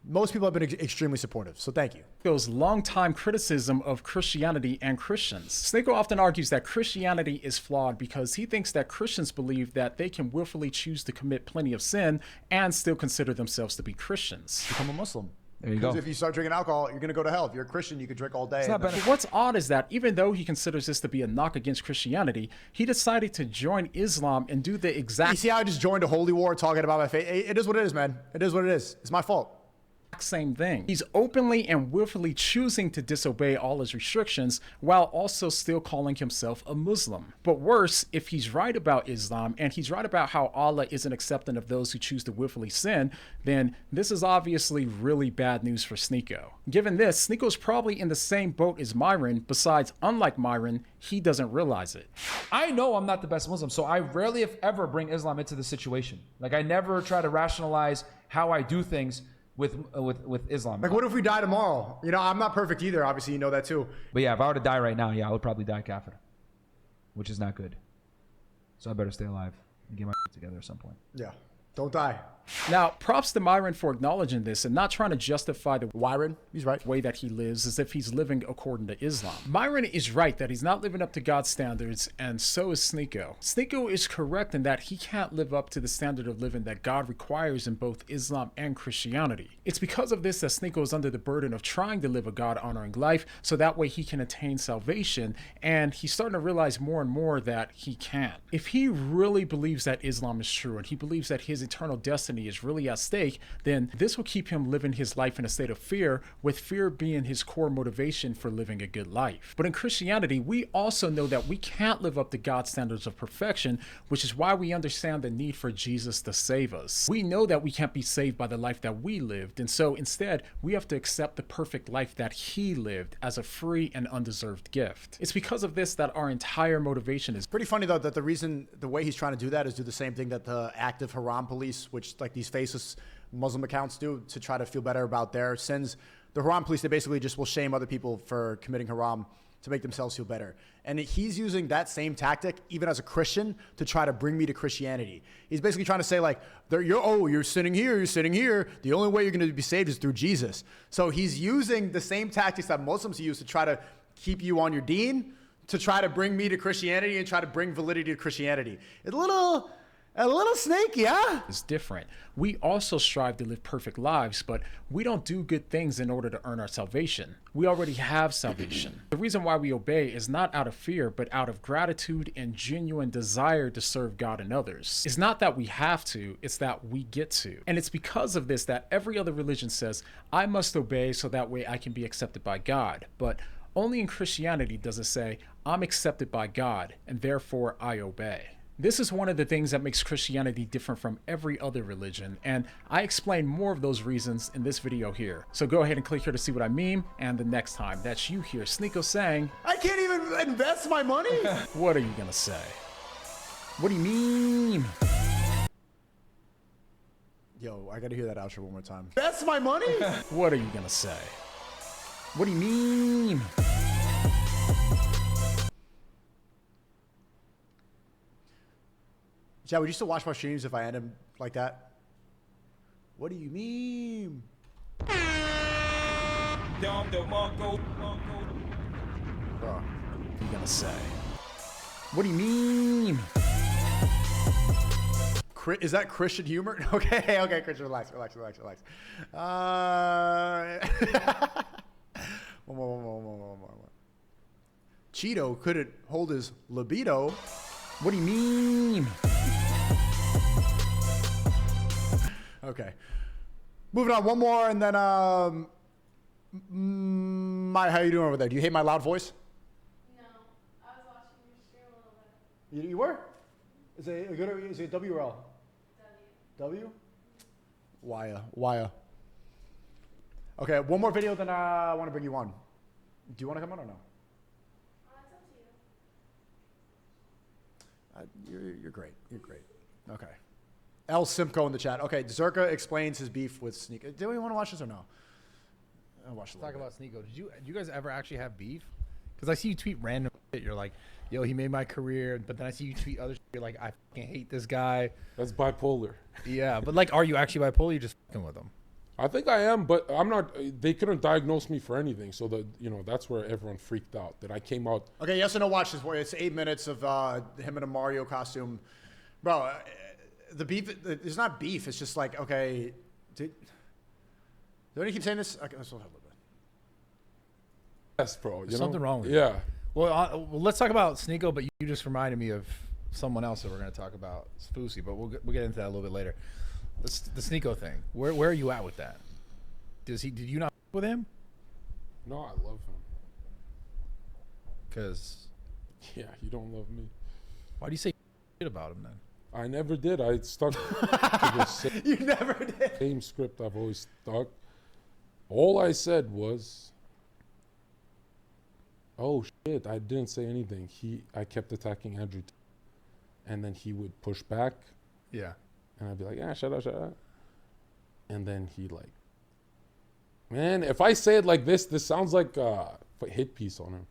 most people have been extremely supportive. So thank you. Sneako's longtime criticism of Christianity and Christians. Sneko often argues that Christianity is flawed because he thinks that Christians believe that they can willfully choose to commit plenty of sin and still consider themselves to be Christians. Become a Muslim. There you Because go. if you start drinking alcohol, you're going to go to hell. If you're a Christian, you can drink all day. It's not bad. What's odd is that even though he considers this to be a knock against Christianity, he decided to join Islam and do the exact... You see how I just joined a holy war talking about my faith? It is what it is, man. It is what it is. It's my fault. Same thing. He's openly and willfully choosing to disobey all his restrictions while also still calling himself a Muslim. But worse, if he's right about Islam and he's right about how Allah isn't accepting of those who choose to willfully sin, then this is obviously really bad news for Sneako. Given this, Sneako's probably in the same boat as Myron, besides, unlike Myron, he doesn't realize it. I know I'm not the best Muslim, so I rarely, if ever, bring Islam into the situation. Like, I never try to rationalize how I do things with Islam. Like, what if we die tomorrow? You know, I'm not perfect either. Obviously, you know that too. But yeah, if I were to die right now, yeah, I would probably die kafir, which is not good. So I better stay alive and get my shit together at some point. Yeah, don't die. Now, props to Myron for acknowledging this and not trying to justify the he's right. way that he lives as if he's living according to Islam. Myron is right that he's not living up to God's standards, and so is Sneako. Sneako is correct in that he can't live up to the standard of living that God requires in both Islam and Christianity. It's because of this that Sneako is under the burden of trying to live a God-honoring life so that way he can attain salvation, and he's starting to realize more and more that he can't. If he really believes that Islam is true and he believes that his eternal destiny is really at stake, then this will keep him living his life in a state of fear, with fear being his core motivation for living a good life. But in Christianity, we also know that we can't live up to God's standards of perfection, which is why we understand the need for Jesus to save us. We know that we can't be saved by the life that we lived, and so instead, we have to accept the perfect life that he lived as a free and undeserved gift. It's because of this that our entire motivation is Pretty funny though that the way he's trying to do that is do the same thing that the active haram police, which like these faceless Muslim accounts do to try to feel better about their sins. The haram police, they basically just will shame other people for committing haram to make themselves feel better. And he's using that same tactic, even as a Christian, to try to bring me to Christianity. He's basically trying to say like, you're sitting here, you're sitting here. The only way you're going to be saved is through Jesus. So he's using the same tactics that Muslims use to try to keep you on your deen, to try to bring me to Christianity and try to bring validity to Christianity. It's a little snaky, huh? It's different. We also strive to live perfect lives, but we don't do good things in order to earn our salvation. We already have salvation. The reason why we obey is not out of fear, but out of gratitude and genuine desire to serve God and others. It's not that we have to, it's that we get to. And it's because of this that every other religion says, I must obey so that way I can be accepted by God. But only in Christianity does it say, I'm accepted by God, and therefore I obey. This is one of the things that makes Christianity different from every other religion, and I explain more of those reasons in this video here. So go ahead and click here to see what I mean, and the next time that you hear Sneako saying, I can't even invest my money? What are you gonna say? What do you mean? Yo, I gotta hear that outro one more time. Invest my money? What are you gonna say? What do you mean? Chad, would you still watch my streams if I end them like that? What do you mean? Bro. What are you gonna say? What do you mean? Is that Christian humor? Okay, Christian, relax. One more. Cheeto couldn't hold his libido. What do you mean? Okay. Moving on, one more, and then how you doing over there? Do you hate my loud voice? No, I was watching your stream a little bit. You were? Is it a W or L? W? Why? Okay, one more video, then I want to bring you on. Do you want to come on or no? It's up to you. You're great. Okay. L Simcoe in the chat. Okay, Zerka explains his beef with SNEAKO. Do we want to watch this or no? I'll watch it. Talk about SNEAKO. Did you guys ever actually have beef? Because I see you tweet random shit. You're like, yo, he made my career. But then I see you tweet other shit. You're like, I fucking hate this guy. That's bipolar. Yeah, but like, are you actually bipolar? You're just fucking with him. I think I am, but I'm not. They couldn't diagnose me for anything, so that's where everyone freaked out. That I came out. Okay, yes or no? Watch this. It's 8 minutes of him in a Mario costume, bro. The beef. It's not beef. It's just like, okay, do you keep saying this? Okay, let's hold a little bit. Yes, bro. There's something wrong with Yeah. it. Well, let's talk about SNEAKO, but you just reminded me of someone else that we're going to talk about, Fousey, but we'll get into that a little bit later. The SNEAKO thing. Where are you at with that? Did you not with him? No, I love him. Because yeah, you don't love me. Why do you say shit about him then? I never did. I stuck to the same, You never did. Same script I've always stuck. All I said was, "Oh shit!" I didn't say anything. I kept attacking Andrew, and then he would push back. Yeah. And I'd be like, shut up. And then he like, man, if I say it like this sounds like a hit piece on him.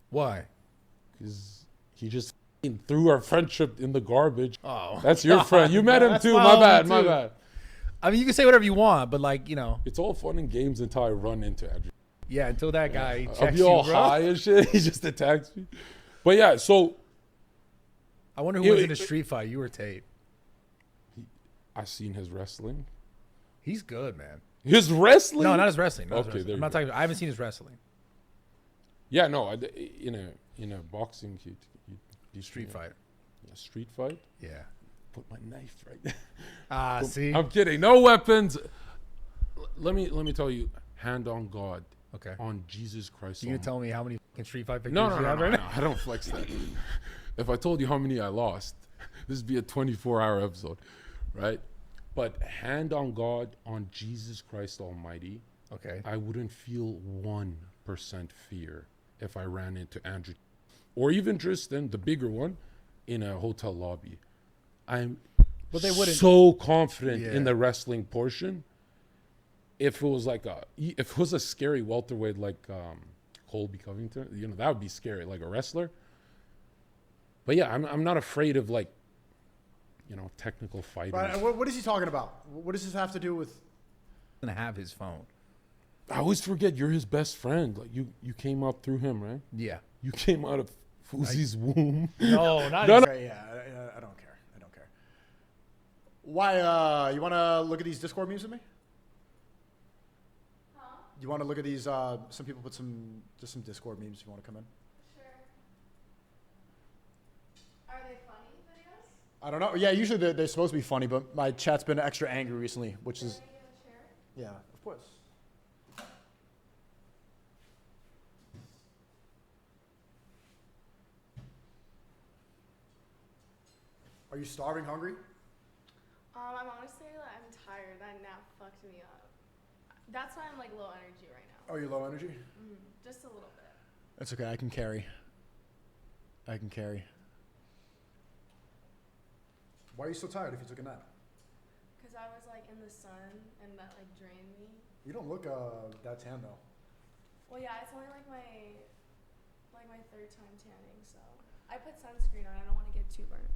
Why? Because he just threw our friendship in the garbage. Oh. That's your friend. You met him too. My bad. I mean, you can say whatever you want, but like, It's all fun and games until I run into Andrew. Yeah, until that guy checks I'll be you, all bro. high and shit. He just attacks me. But yeah, so. I wonder who was in a street fight. You or Tate? I seen his wrestling. He's good, man. His wrestling? No, not his wrestling. There I'm not talking. I haven't seen his wrestling. Yeah, no. In a boxing, he street fight. Yeah, street fight. Yeah. Put my knife right there. See. I'm kidding. No weapons. Let me tell you. Hand on God. Okay. On Jesus Christ. You gonna tell me how many fucking street fight pictures No, you have right now? I don't flex that. If I told you how many I lost, this would be a 24-hour episode, right? But hand on God, on Jesus Christ Almighty, okay, I wouldn't feel 1% fear if I ran into Andrew or even Tristan, the bigger one, in a hotel lobby. I'm so confident in the wrestling portion. If it was a scary welterweight like Colby Covington, that would be scary, like a wrestler. But yeah, I'm not afraid of technical fighting. But what is he talking about? What does this have to do with? Gonna have his phone. I always forget you're his best friend. Like you came out through him, right? Yeah. You came out of Fousey's womb. No, not exactly. Yeah, I don't care. I don't care. Why? You want to look at these Discord memes with me? Huh? You want to look at these? Some people put some Discord memes. If you want to come in. Are they funny videos? I don't know. Yeah, usually they're supposed to be funny, but my chat's been extra angry recently, which is. Yeah, of course. Are you starving, hungry? I'm honestly I'm tired. That nap fucked me up. That's why I'm like low energy right now. Oh, you're low energy? Just a little bit. That's okay. I can carry. Why are you so tired if you took a nap? Because I was like in the sun and that like drained me. You don't look that tan though. Well, yeah, it's only like my third time tanning, so I put sunscreen on. I don't want to get too burnt.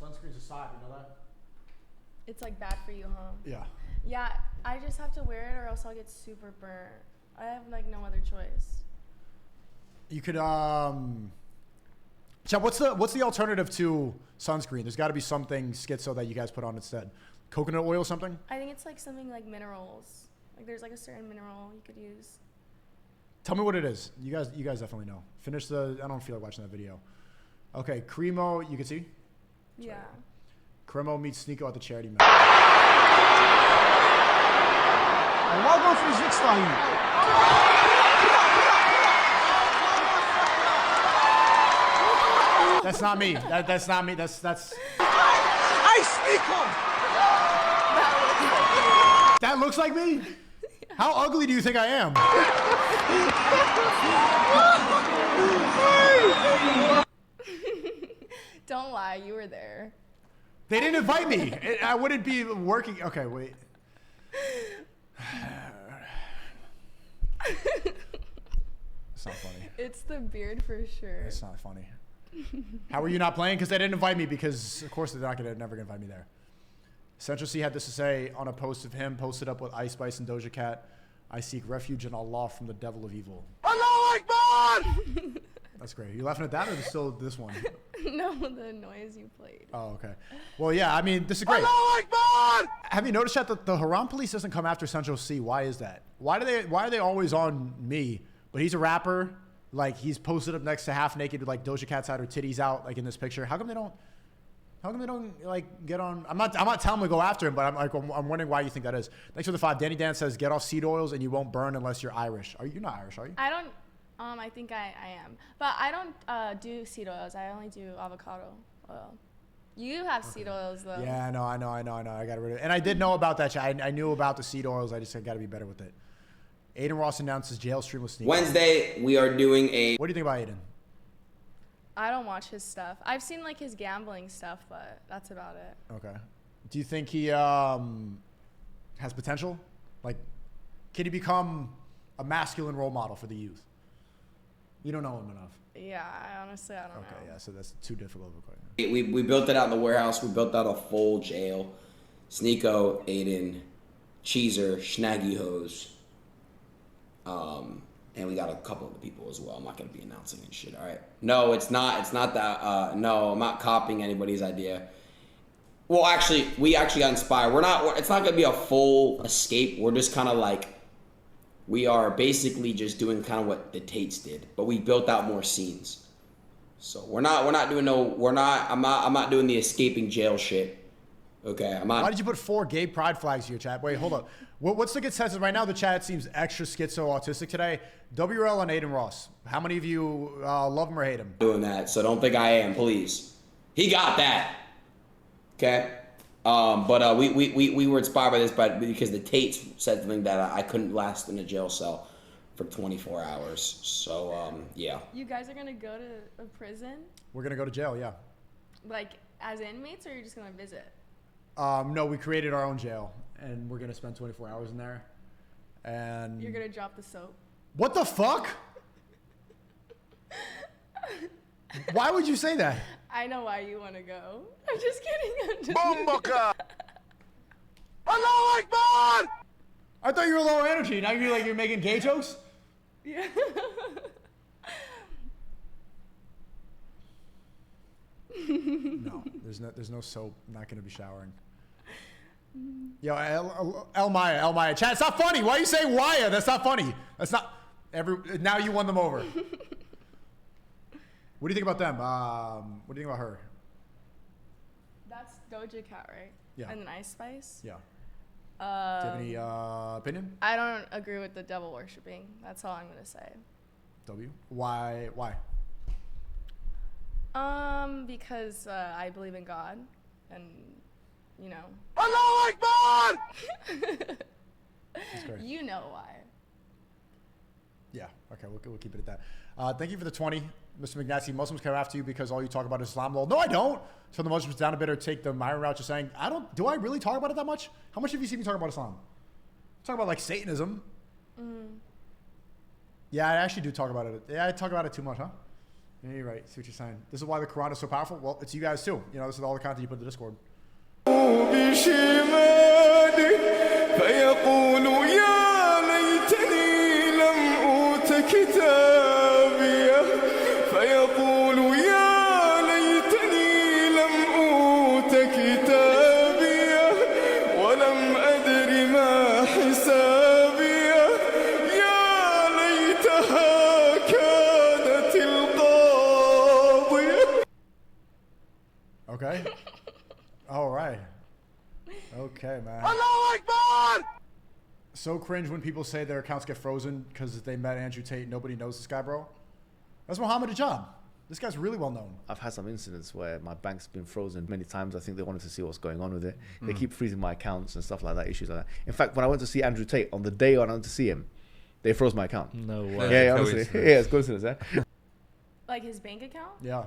Sunscreen's a side, you know that? It's like bad for you, huh? Yeah. Yeah, I just have to wear it or else I'll get super burnt. I have like no other choice. You could Chad, what's the alternative to sunscreen? There's got to be something schizo that you guys put on instead. Coconut oil or something? I think it's like something like minerals. Like there's like a certain mineral you could use. Tell me what it is. You guys definitely know. Finish the. I don't feel like watching that video. Okay, Cremo. You can see. Yeah. Cremo meets SNEAKO at the charity match. Welkom fysiek staan hier. That's not me. That's not me. That's. Hey, SNEAKO! That looks like me? How ugly do you think I am? Don't lie, you were there. They didn't invite me. I wouldn't be working. Okay, wait. It's not funny. It's the beard for sure. It's not funny. How are you not playing? Because they didn't invite me because, of course, they're never going to invite me there. Central C had this to say on a post of him posted up with Ice Spice and Doja Cat. I seek refuge in Allah from the devil of evil. Allahu Akbar! That's great. Are you laughing at that or still this one? No, the noise you played. Oh, okay. Well, yeah, I mean, this is great. Allahu Akbar! Have you noticed that the Haram Police doesn't come after Central C? Why is that? Why are they always on me? But he's a rapper. Like, he's posted up next to half naked with like Doja Cat's had her titties out, like in this picture. How come they don't like get on? I'm not telling them to go after him, but I'm wondering why you think that is. Thanks for the 5. Danny Dan says, get off seed oils and you won't burn unless you're Irish. You're not Irish, are you? I don't. I think I am, but I don't do seed oils. I only do avocado oil. You have seed oils though. Yeah, I know. I got rid of it, and I did know about that. I knew about the seed oils. I just got to be better with it. Aiden Ross announces jail stream with SNEAKO. Wednesday, we are doing a... What do you think about Aiden? I don't watch his stuff. I've seen like his gambling stuff, but that's about it. Okay. Do you think he has potential? Like, can he become a masculine role model for the youth? You don't know him enough. Yeah, I honestly don't know. Okay, yeah, so that's too difficult of a question. We built it out in the warehouse. We built out a full jail. SNEAKO, Aiden, Cheezer, Snaggy Hose. And we got a couple of the people as well. I'm not going to be announcing and shit, all right? No, it's not that. No, I'm not copying anybody's idea. Well, actually, we actually got inspired. It's not going to be a full escape. We're just kind of like, we are basically just doing kind of what the Tates did, but we built out more scenes. So I'm not doing the escaping jail shit. Okay, Why did you put 4 gay pride flags here, chat? Wait, hold up. What's the consensus right now? The chat seems extra schizo autistic today. WRL and Aiden Ross. How many of you love him or hate him? Doing that, so don't think I am, please. He got that. Okay. But we were inspired by this, because the Tates said something that I couldn't last in a jail cell for 24 hours. So yeah. You guys are gonna go to a prison? We're gonna go to jail, yeah. Like as inmates, or you're just gonna visit? No, we created our own jail, and we're gonna spend 24 hours in there. And you're gonna drop the soap. What the fuck? Why would you say that? I know why you want to go. I'm just kidding. Bombaka! Allahu Akbar! I thought you were low energy. Now you're making gay jokes? Yeah. No, there's no soap. I'm not gonna be showering. Yo, El Maya, chat. It's not funny. Why are you saying Waya? That's not funny. That's not. Now you won them over. What do you think about them? What do you think about her? That's Doja Cat, right? Yeah. And then Ice Spice? Yeah. Do you have any opinion? I don't agree with the devil worshipping. That's all I'm going to say. W? Why? Because I believe in God. And, you know. Allahu Akbar! That's great. You know why. Yeah. Okay, we'll keep it at that. Thank you for the 20. Mr. McNasty, Muslims come after you because all you talk about is Islam. Well, no, I don't. So the Muslims down a bit or take the Myron route. You're saying, do I really talk about it that much? How much have you seen me talk about Islam? Talk about like Satanism. Yeah, I actually do talk about it. Yeah, I talk about it too much, huh? Yeah, you're right. See what you're saying. This is why the Quran is so powerful. Well, it's you guys too. You know, this is all the content you put in the Discord. Okay. All right. Okay, man. Allahu Akbar! So cringe when people say their accounts get frozen because they met Andrew Tate. Nobody knows this guy, bro. That's Mohammed Ajab. This guy's really well known. I've had some incidents where my bank's been frozen many times. I think they wanted to see what's going on with it. They keep freezing my accounts and stuff like that, issues like that. In fact, when I went to see Andrew Tate, on the day when I went to see him, they froze my account. No way. Yeah, honestly. Yeah, it's coincidence, eh? Like his bank account? Yeah.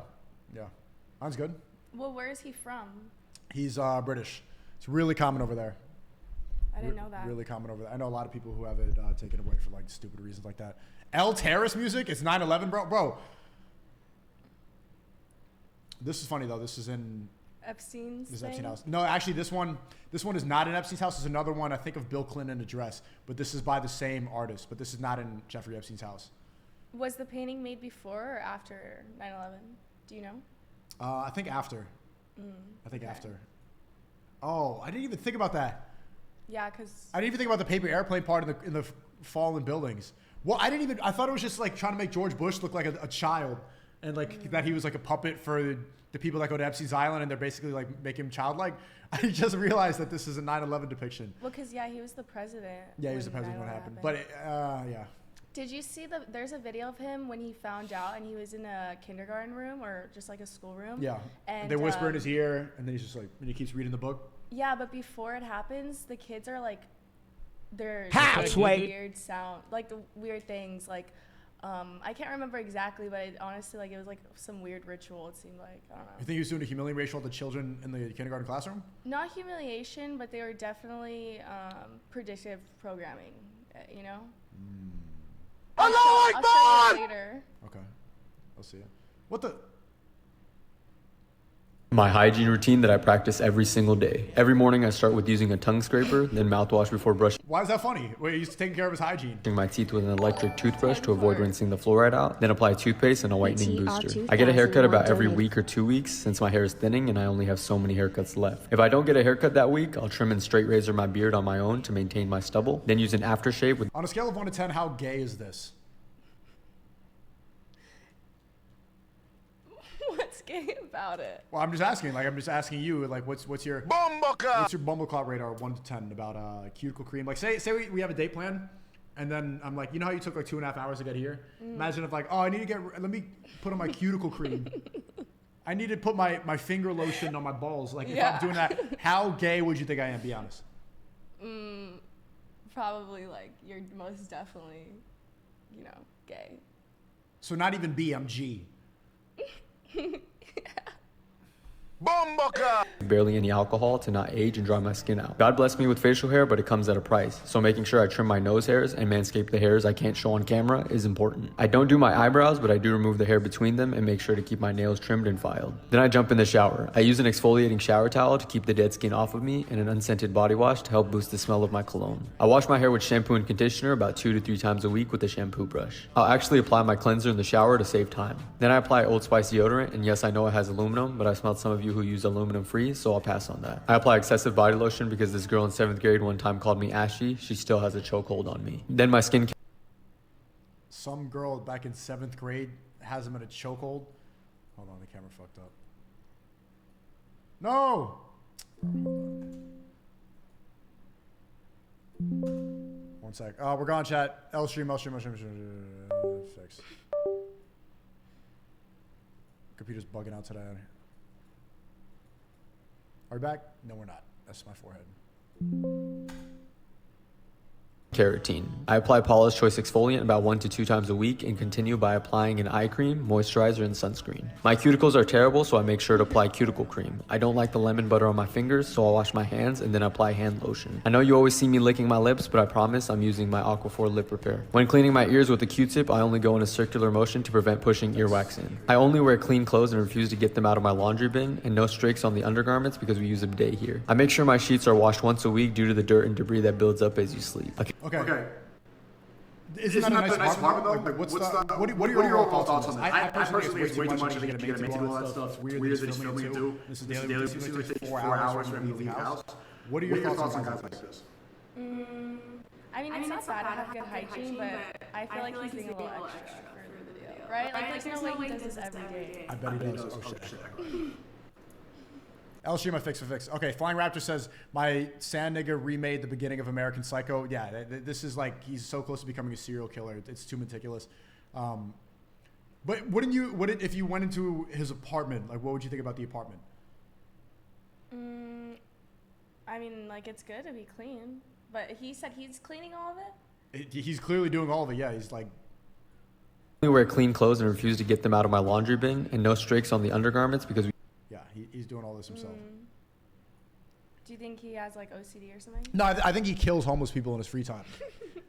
Mine's good. Well, where is he from? He's British. It's really common over there. I didn't know that. Really common over there. I know a lot of people who have it taken away for like stupid reasons like that. El Terrace music? It's 9/11, bro. This is funny though. This is in Epstein's This is thing? Epstein house. No, actually, this one is not in Epstein's house. There's another one, I think, of Bill Clinton in a dress, but this is by the same artist. But this is not in Jeffrey Epstein's house. Was the painting made before or after 9/11? Do you know? I think after. I think okay. after. Oh, I didn't even think about that. Yeah, because I didn't even think about the paper airplane part in the fallen buildings. Well, I thought it was just like trying to make George Bush look like a child, and like that he was like a puppet for the people that go to Epstein's Island, and they're basically like make him childlike. I just realized that this is a 9/11 depiction. Well, because he was the president. Yeah, he was the president when it happened. But yeah. Did you see there's a video of him when he found out and he was in a kindergarten room or just like a school room? Yeah. And they whisper in his ear, and then he's just like, and he keeps reading the book. Yeah, but before it happens, the kids are like, they're Halfway. weird sound, like the weird things, like, I can't remember exactly, but honestly, like it was like some weird ritual. It seemed like, I don't know. You think he was doing a humiliating ritual to children in the kindergarten classroom? Not humiliation, but they were definitely predictive programming. You know. I'll show you later. Okay. I'll see it. What the? My hygiene routine that I practice every single day. Every morning I start with using a tongue scraper, then mouthwash before brushing Why is that funny? Wait, he's taking care of his hygiene. my teeth with an electric toothbrush to avoid rinsing the fluoride out, then apply toothpaste and a whitening booster. I get a haircut about every week or 2 weeks since my hair is thinning and I only have so many haircuts left. If I don't get a haircut that week, I'll trim and straight razor my beard on my own to maintain my stubble, then use an aftershave with On a scale of 1 to 10, how gay is this? What's gay about it? Well, I'm just asking. Like, I'm just asking you. Like, what's your bumbleclot radar 1 to 10 about cuticle cream? Like, say we have a date plan, and then I'm like, you know how you took like 2.5 hours to get here? Imagine if like, oh, I need to let me put on my cuticle cream. I need to put my finger lotion on my balls. Like, if I'm doing that, how gay would you think I am? Be honest. Probably like you're most definitely, gay. So not even B, I'm G. barely any alcohol to not age and dry my skin out. God bless me with facial hair, but it comes at a price. So making sure I trim my nose hairs and manscape the hairs I can't show on camera is important. I don't do my eyebrows, but I do remove the hair between them and make sure to keep my nails trimmed and filed. Then I jump in the shower. I use an exfoliating shower towel to keep the dead skin off of me and an unscented body wash to help boost the smell of my cologne. I wash my hair with shampoo and conditioner about 2 to 3 times a week with a shampoo brush. I'll actually apply my cleanser in the shower to save time. Then I apply Old Spice deodorant, and yes, I know it has aluminum, but I smelled some of you who use aluminum free, so I'll pass on that. I apply excessive body lotion because this girl in 7th grade one time called me ashy. She still has a chokehold on me. Then my skin. Some girl back in 7th grade has him in a chokehold. Hold on, the camera fucked up. No! 1 sec. Oh, we're gone, chat. L stream. Fix. Computer's bugging out today. Are we back? No, we're not. That's my forehead. Keratin. I apply Paula's Choice exfoliant about 1 to 2 times a week and continue by applying an eye cream, moisturizer, and sunscreen. My cuticles are terrible, so I make sure to apply cuticle cream. I don't like the lemon butter on my fingers, so I'll wash my hands and then apply hand lotion. I know you always see me licking my lips, but I promise I'm using my Aquaphor lip repair. When cleaning my ears with a Q-tip, I only go in a circular motion to prevent pushing earwax in. I only wear clean clothes and refuse to get them out of my laundry bin, and no streaks on the undergarments because we use a bidet here. I make sure my sheets are washed once a week due to the dirt and debris that builds up as you sleep. Okay. Isn't that a nice apartment though? Like, what are your overall thoughts on this? I personally think it's way too much to get a man to do all that stuff. It's weird that he's filming it too. This is daily. It takes 4 hours for him to leave the house. What are your thoughts on guys like this? I mean, it's not bad to have good hygiene, but I feel like he's being a little extra for the video, right? Like, there's no way he does this every day. I bet he does. Oh shit. El Shima fix. Okay, Flying Raptor says, my sand nigga remade the beginning of American Psycho. Yeah, this is like, he's so close to becoming a serial killer. It's too meticulous. But if you went into his apartment, like, what would you think about the apartment? I mean, like, it's good to be clean. But he said he's cleaning all of it? He's clearly doing all of it, yeah. He's like... I only wear clean clothes and refuse to get them out of my laundry bin, and no streaks on the undergarments because we... Yeah, he's doing all this himself. Do you think he has like OCD or something? No, I think he kills homeless people in his free time.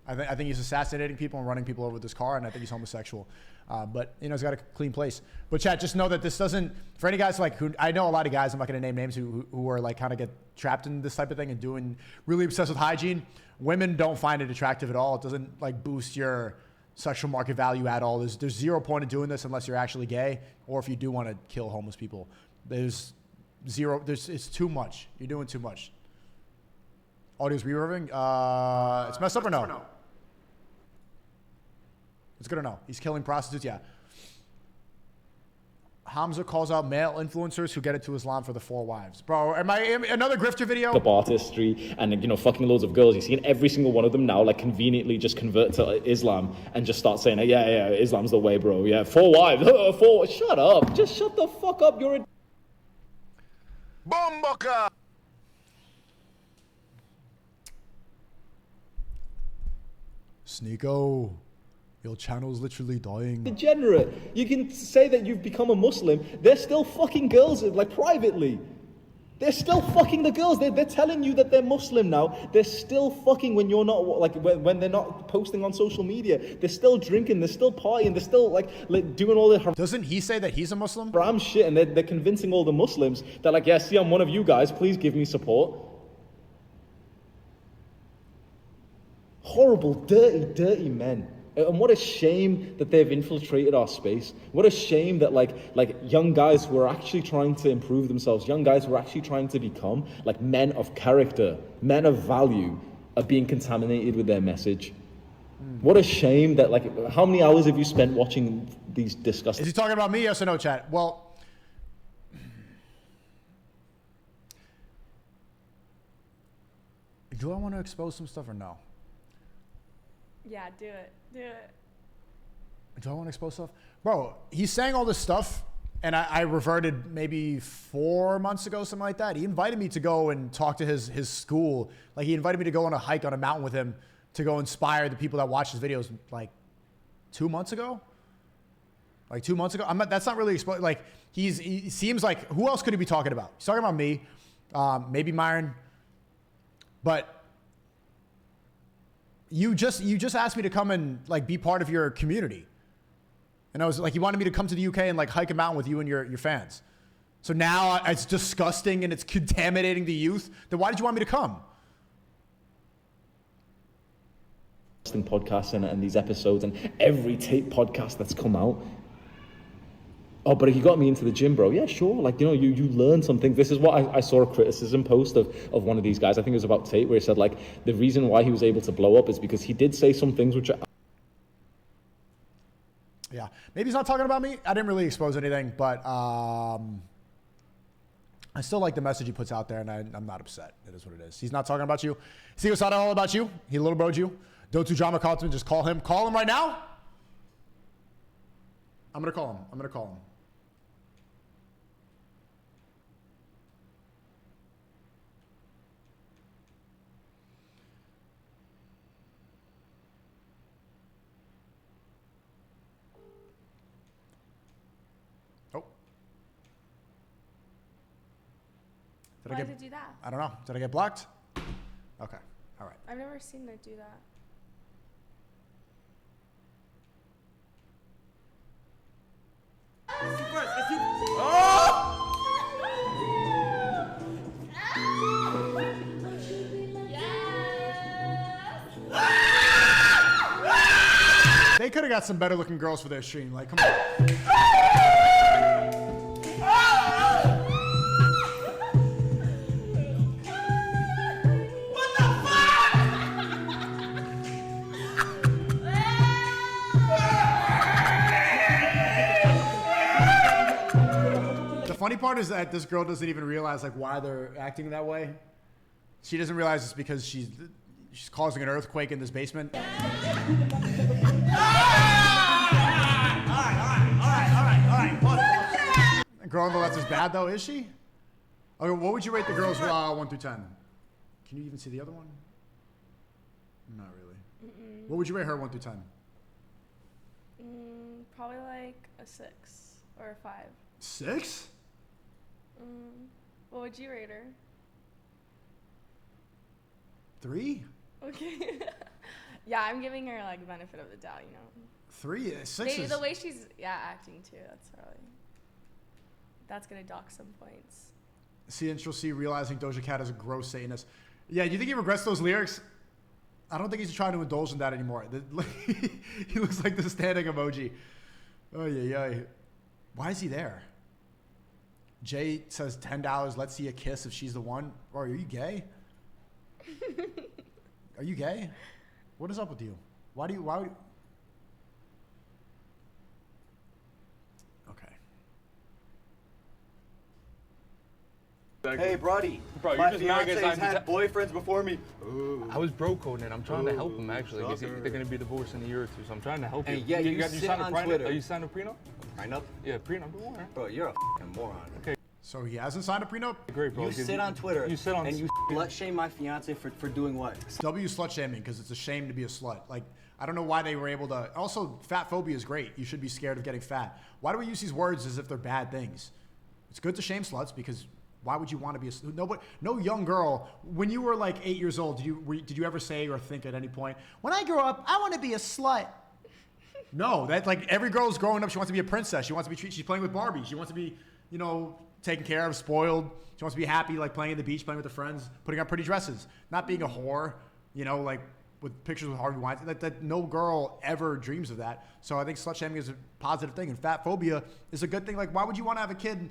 I think he's assassinating people and running people over with his car, and I think he's homosexual. But you know, he's got a clean place. But chat, just know that this doesn't, for any guys like who, I know a lot of guys, I'm not going to name names, who are like kind of get trapped in this type of thing and doing really obsessed with hygiene. Women don't find it attractive at all. It doesn't like boost your sexual market value at all. There's zero point in doing this unless you're actually gay, or if you do want to kill homeless people. It's too much. You're doing too much. Audio's reverbing. It's messed up or no? It's good or no? He's killing prostitutes, yeah. Hamza calls out male influencers who get into Islam for the 4 wives. Bro, am I another grifter video? Up artistry and, you know, fucking loads of girls. You're seeing every single one of them now, like, conveniently just convert to Islam and just start saying, yeah, Islam's the way, bro. Yeah, 4 wives. 4. Shut up. Just shut the fuck up. You're a... Bomboka! SNEAKO. Your channel's literally dying. Degenerate. You can say that you've become a Muslim. They're still fucking girls, like, privately. They're still fucking the girls. They're telling you that they're Muslim now. They're still fucking when you're not, like, when they're not posting on social media. They're still drinking. They're still partying. They're still, like doing all the... Doesn't he say that he's a Muslim? Haram shit, and they're convincing all the Muslims that, like, yeah, see, I'm one of you guys. Please give me support. Horrible, dirty men. And what a shame that they've infiltrated our space. What a shame that like young guys who are actually trying to improve themselves, young guys who are actually trying to become like men of character, men of value, are being contaminated with their message. What a shame that, like, how many hours have you spent watching these disgusting... Is he talking about me? Yes or no, chat? Well, do I want to expose some stuff or no? Yeah, do it. Do it. Do I want to expose stuff? Bro, he's saying all this stuff, and I reverted maybe 4 months ago, something like that. He invited me to go and talk to his school. Like, he invited me to go on a hike on a mountain with him to go inspire the people that watch his videos, like, 2 months ago? Like, 2 months ago? That's not really exposed. Like, he seems like, who else could he be talking about? He's talking about me, maybe Myron, but... You just asked me to come and like be part of your community. And I was like, you wanted me to come to the UK and like hike a mountain with you and your fans. So now it's disgusting and it's contaminating the youth. Then why did you want me to come? Podcasts and these episodes and every tape podcast that's come out. Oh, but he got me into the gym, bro. Yeah, sure. Like, you know, you learn some things. This is what I saw a criticism post of one of these guys. I think it was about Tate, where he said, like, the reason why he was able to blow up is because he did say some things which are... Yeah, maybe he's not talking about me. I didn't really expose anything, but I still like the message he puts out there, and I'm not upset. It is what it is. He's not talking about you. See what's not all about you? He little broed you. Don't do drama content. Just call him. Call him right now. I'm going to call him. I'm going to call him. Why did it do that? I don't know. Did I get blocked? Okay. All right. I've never seen it do that. They could have got some better looking girls for their stream. Like, come on. The funny part is that this girl doesn't even realize like why they're acting that way. She doesn't realize it's because she's causing an earthquake in this basement. All right. Girl on the left is bad though, is she? Okay, what would you rate the girls 1 through 10? Can you even see the other one? Not really. What would you rate her 1 through 10? Probably like a 6 or a 5. 6? What would you rate her? 3? Okay. Yeah, I'm giving her like benefit of the doubt, you know. 3, 6 Maybe is... the way she's acting too. That's gonna dock some points. See, and she'll see realizing Doja Cat is a gross Satanist. Yeah, do you think he regrets those lyrics? I don't think he's trying to indulge in that anymore. He looks like the standing emoji. Oh yeah. Why is he there? Jay says $10. Let's see a kiss if she's the one. Bro, are you gay? Are you gay? What is up with you? Why would you... Hey, Brody. Bro, my you're just not fiance's gonna had boyfriends before me. I was bro coding it. I'm trying to help them actually. They're gonna be divorced in a year or two, so I'm trying to help you. And yeah, you signed sit a on prenup? Twitter. Are you signed a prenup? Prenup? Yeah, prenup. Don't worry. Bro, you're a fucking moron. Okay. So he hasn't signed a prenup? Great, bro. You sit on Twitter. You sit on. And you slut shame my fiance for doing what? W slut shaming because it's a shame to be a slut. Like, I don't know why they were able to. Also, fat phobia is great. You should be scared of getting fat. Why do we use these words as if they're bad things? It's good to shame sluts because why would you want to be a no young girl, when you were like 8 years old, did you ever say or think at any point, when I grow up, I want to be a slut? No, that like every girl's growing up, she wants to be a princess. She wants to be she's playing with Barbie. She wants to be, you know, taken care of, spoiled. She wants to be happy, like playing at the beach, playing with her friends, putting on pretty dresses, not being a whore, you know, like with pictures with Harvey Weinstein. That no girl ever dreams of that. So I think slut shaming is a positive thing, and fat phobia is a good thing. Like, why would you want to have a kid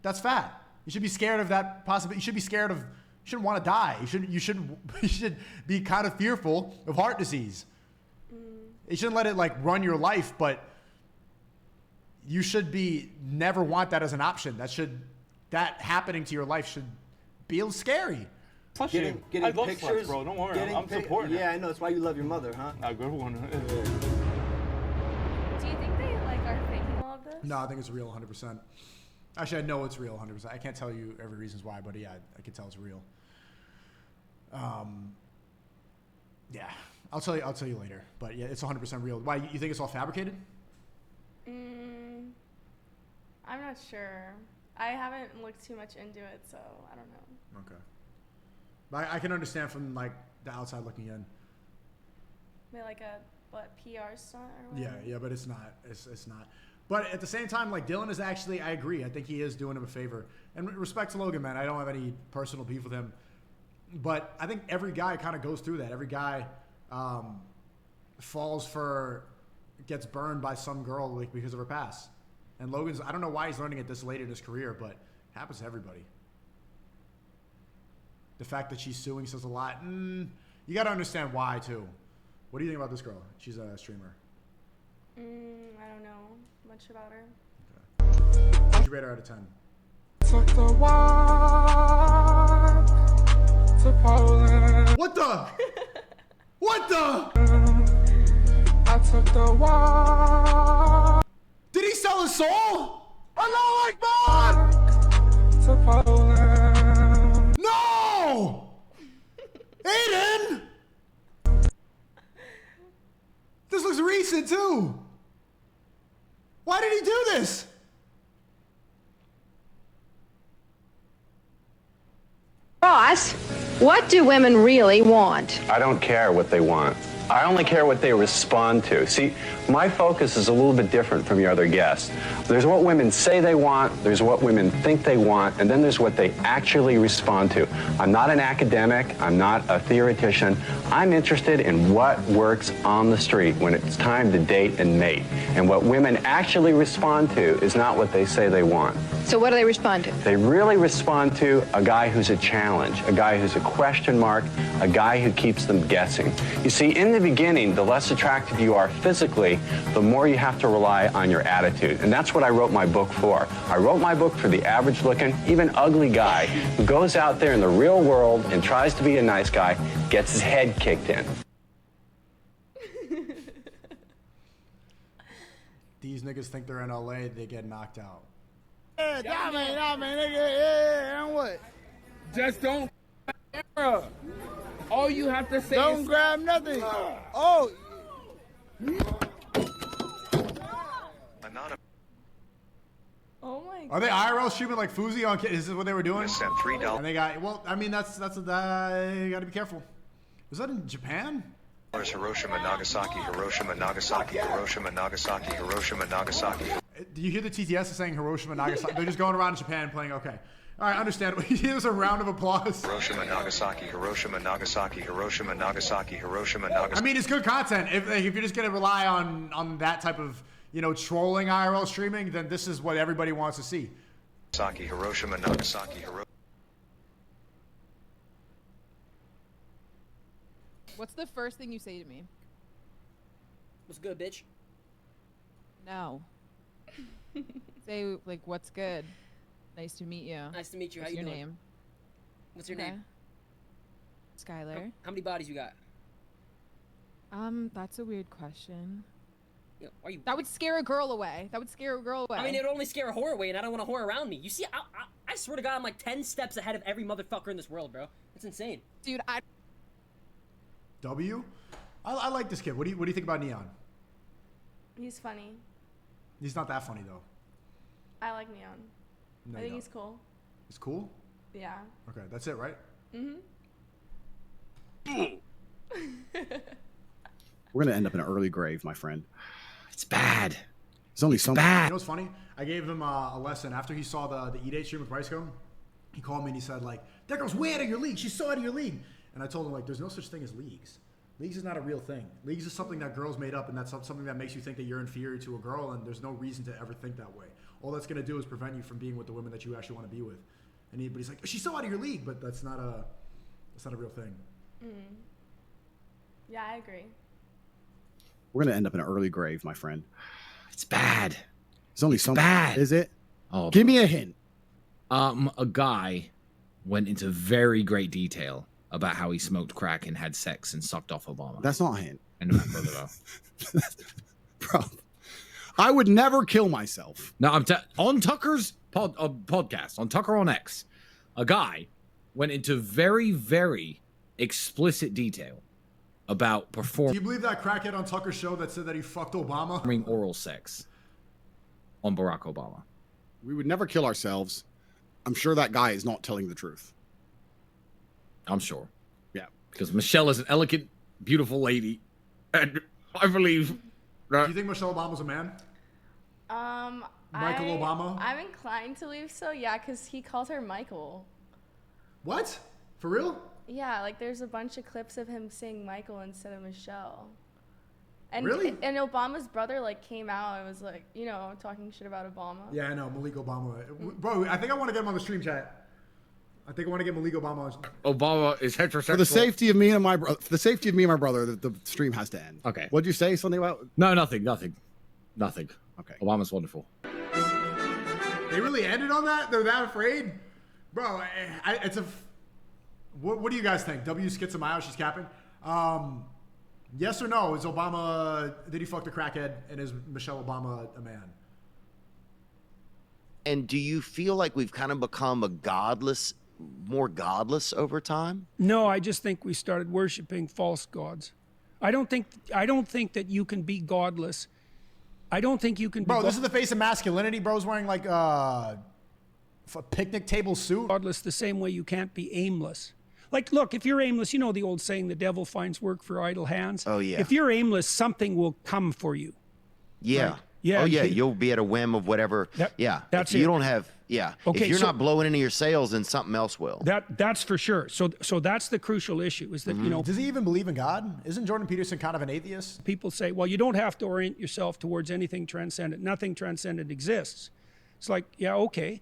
that's fat? You should be scared of that possibility. You should be scared of. You shouldn't want to die. You should be kind of fearful of heart disease. You shouldn't let it like run your life, but you should be never want that as an option. That happening to your life should be scary. Getting I love pictures, sluts, bro. Don't worry. I'm supporting Yeah, I know. That's why you love your mother, huh? it. Good one. Do you think they like are faking all of this? No, I think it's real 100%. Actually, I know it's real 100%. I can't tell you every reasons why, but yeah, I can tell it's real. Yeah, I'll tell you later. But yeah, it's 100% real. Why, you think it's all fabricated? I'm not sure. I haven't looked too much into it, so I don't know. Okay. But I can understand from like the outside looking in. Maybe like a PR stunt or whatever? Yeah, but it's not. It's not. But at the same time, like Dylan is actually, I agree. I think he is doing him a favor. And respect to Logan, man. I don't have any personal beef with him. But I think every guy kind of goes through that. Every guy gets burned by some girl like because of her past. And Logan's, I don't know why he's learning it this late in his career, but it happens to everybody. The fact that she's suing says a lot. You got to understand why, too. What do you think about this girl? She's a streamer. I don't know much about her. What'd you rate her out of 10? Took the wife to Poland. What the? What the? I took the wife. Did he sell his soul? Allahu Akbar! To Poland. No! Aiden! This looks recent, too. Why did he do this? Ross, what do women really want? I don't care what they want. I only care what they respond to. See, my focus is a little bit different from your other guests. There's what women say they want, there's what women think they want, and then there's what they actually respond to. I'm not an academic, I'm not a theoretician. I'm interested in what works on the street when it's time to date and mate. And what women actually respond to is not what they say they want. So what do they respond to? They really respond to a guy who's a challenge, a guy who's a question mark, a guy who keeps them guessing. You see, in the beginning, the less attractive you are physically, the more you have to rely on your attitude. And that's what I wrote my book for. I wrote my book for the average-looking, even ugly guy who goes out there in the real world and tries to be a nice guy, gets his head kicked in. These niggas think they're in LA, they get knocked out. Nah, man, nigga, and what? Just don't. All you have to say Don't is grab nothing. Oh. Oh my god. Are they IRL streaming like Fuzi on? Is this what they were doing? And they got, well, I mean, that's you got to be careful. Was that in Japan? Hiroshima, Nagasaki, Hiroshima, Nagasaki, Hiroshima, Nagasaki, Hiroshima, Nagasaki. Do you hear the TTS is saying Hiroshima, Nagasaki? They're just going around Japan playing, okay. All right, understandable. Here's a round of applause. Hiroshima, Nagasaki, Hiroshima, Nagasaki, Hiroshima, Nagasaki, Hiroshima, Nagasaki. I mean, it's good content. If you're just going to rely on that type of, trolling IRL streaming, then this is what everybody wants to see. Nagasaki, Hiroshima, Nagasaki, Hiroshima. What's the first thing you say to me? What's good, bitch? No. Say, like, what's good? Nice to meet you. Nice to meet you. What's How you your doing? name? What's your Okay. name? Skylar. How many bodies you got? That's a weird question. Yeah, are you? That would scare a girl away. That would scare a girl away. I mean, it would only scare a whore away, and I don't want a whore around me. You see, I swear to God, I'm like 10 steps ahead of every motherfucker in this world, bro. It's insane. Dude, W? I like this kid. What do you think about Neon? He's funny. He's not that funny, though. I like Neon. No, I you think don't. he's cool. He's cool? Yeah. Okay, that's it, right? Mm-hmm. We're gonna end up in an early grave, my friend. It's bad. It's only some bad. You know what's funny? I gave him a lesson after he saw the E-Date stream with Ricecone. He called me and he said, like, that girl's way out of your league. She's so out of your league. And I told him, like, there's no such thing as leagues. Leagues is not a real thing. Leagues is something that girls made up, and that's something that makes you think that you're inferior to a girl, and there's no reason to ever think that way. All that's going to do is prevent you from being with the women that you actually want to be with. But he's like, she's so out of your league, but that's not a real thing. Mm. Yeah, I agree. We're gonna end up in an early grave, my friend. It's bad. It's only some bad. Is it? Oh, give me a hint. A guy went into very great detail about how he smoked crack and had sex and sucked off Obama. That's not a hint. And my brother though. Bro, I would never kill myself. No, I'm on Tucker's podcast, on Tucker on X. A guy went into very, very explicit detail about Do performing you believe that crackhead on Tucker's show that said that he fucked Obama? oral sex on Barack Obama. We would never kill ourselves. I'm sure that guy is not telling the truth. I'm sure. Yeah. Because Michelle is an elegant, beautiful lady. And I believe that... Do you think Michelle Obama's a man? Michael Obama? I'm inclined to believe so, yeah, because he called her Michael. What? For real? Yeah, like there's a bunch of clips of him saying Michael instead of Michelle. And, Really? And Obama's brother like came out and was like, talking shit about Obama. Yeah, I know. Malik Obama. Bro, I think I want to get him on the stream chat. I think I want to get Malik Obama on. Obama is heterosexual. For the safety of me and my brother, the stream has to end. Okay. What'd you say? Something about? No, nothing. Okay. Obama's wonderful. They really ended on that? They're that afraid? Bro, it's a... What do you guys think? W skits a mile, she's capping. Yes or no? Is Obama... Did he fuck the crackhead? And is Michelle Obama a man? And do you feel like we've kind of become more godless over time? No, I just think we started worshiping false gods. I don't think that you can be godless. I don't think you can be Bro, this is the face of masculinity. Bro's wearing like a picnic table suit. Godless the same way you can't be aimless. Like, look, if you're aimless, you know the old saying, the devil finds work for idle hands? Oh, yeah. If you're aimless, something will come for you. Yeah. Right? Yeah. Oh, yeah. You'll be at a whim of whatever. Yeah. That's if you it. don't have, yeah. Okay, if you're so- not blowing into your sails, then something else will. That's for sure. So that's the crucial issue is that, Does he even believe in God? Isn't Jordan Peterson kind of an atheist? People say, well, you don't have to orient yourself towards anything transcendent. Nothing transcendent exists. It's like, yeah, okay.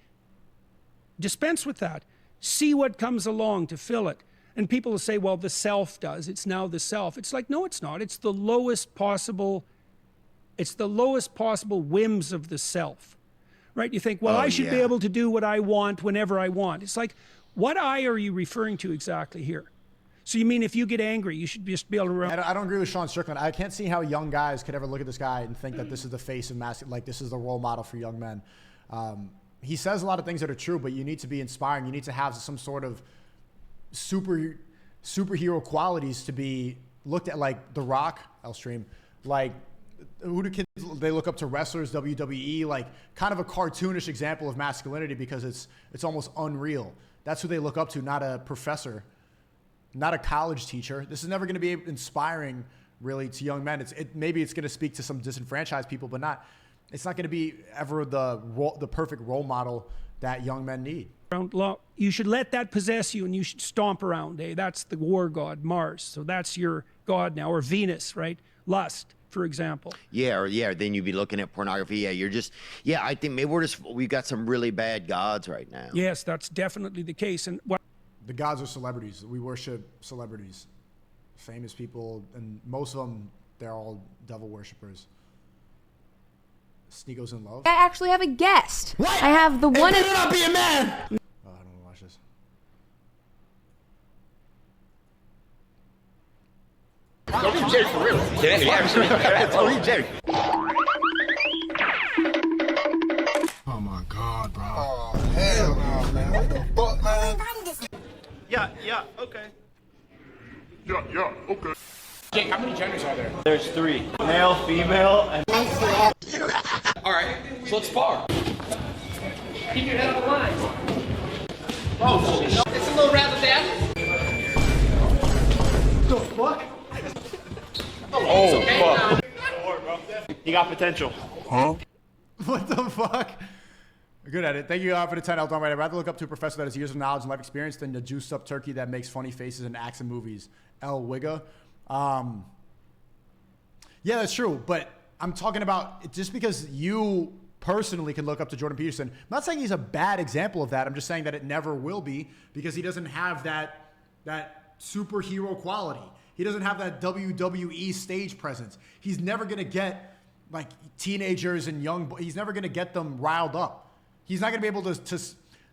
Dispense with that. See what comes along to fill it. And people will say, well, the self does. It's now the self. It's like, no, it's not. It's the lowest possible whims of the self. Right? You think, well, I should be able to do what I want whenever I want. It's like, what I are you referring to exactly here? So you mean if you get angry, you should just be able to run? I don't agree with Sean Strickland. I can't see how young guys could ever look at this guy and think that this is the face of masculinity, like this is the role model for young men. He says a lot of things that are true, but you need to be inspiring. You need to have some sort of superhero qualities to be looked at, like The Rock, I'll stream, like who do kids, they look up to wrestlers, WWE, like kind of a cartoonish example of masculinity because it's almost unreal. That's who they look up to, not a professor. not a college teacher. This is never going to be inspiring really to young men. Maybe it's going to speak to some disenfranchised people, but not. It's not going to be ever the perfect role model that young men need. You should let that possess you, and you should stomp around. That's the war god, Mars. So that's your god now, or Venus, right? Lust, for example. Yeah. Then you'd be looking at pornography. Yeah, I think maybe we've got some really bad gods right now. Yes, that's definitely the case. And the gods are celebrities. We worship celebrities, famous people, and most of them, they're all devil worshippers. SNEAKO's in love. I actually have a guest. What? I have the one. It better not be a man. Oh, I don't want to watch this. Don't leave Jerry for real. Yeah, don't leave Jerry. Oh my God, bro. Oh hell no, man. What the fuck, man? Yeah, okay. Yeah, okay. Jake, how many genders are there? There's 3. Male, female, and... Alright, so let's spar. Keep your head on the line. Oh, it's a little rather dazzle. The fuck? Oh, fuck. You got potential. Huh? What the fuck? Good at it. Thank you for the 10 I'd rather look up to a professor that has years of knowledge and life experience than the juiced up turkey that makes funny faces and acts in movies. L. Wigga. Yeah, that's true. But I'm talking about just because you personally can look up to Jordan Peterson. I'm not saying he's a bad example of that. I'm just saying that it never will be because he doesn't have that superhero quality. He doesn't have that WWE stage presence. He's never going to get like teenagers and he's never going to get them riled up. He's not going to be able to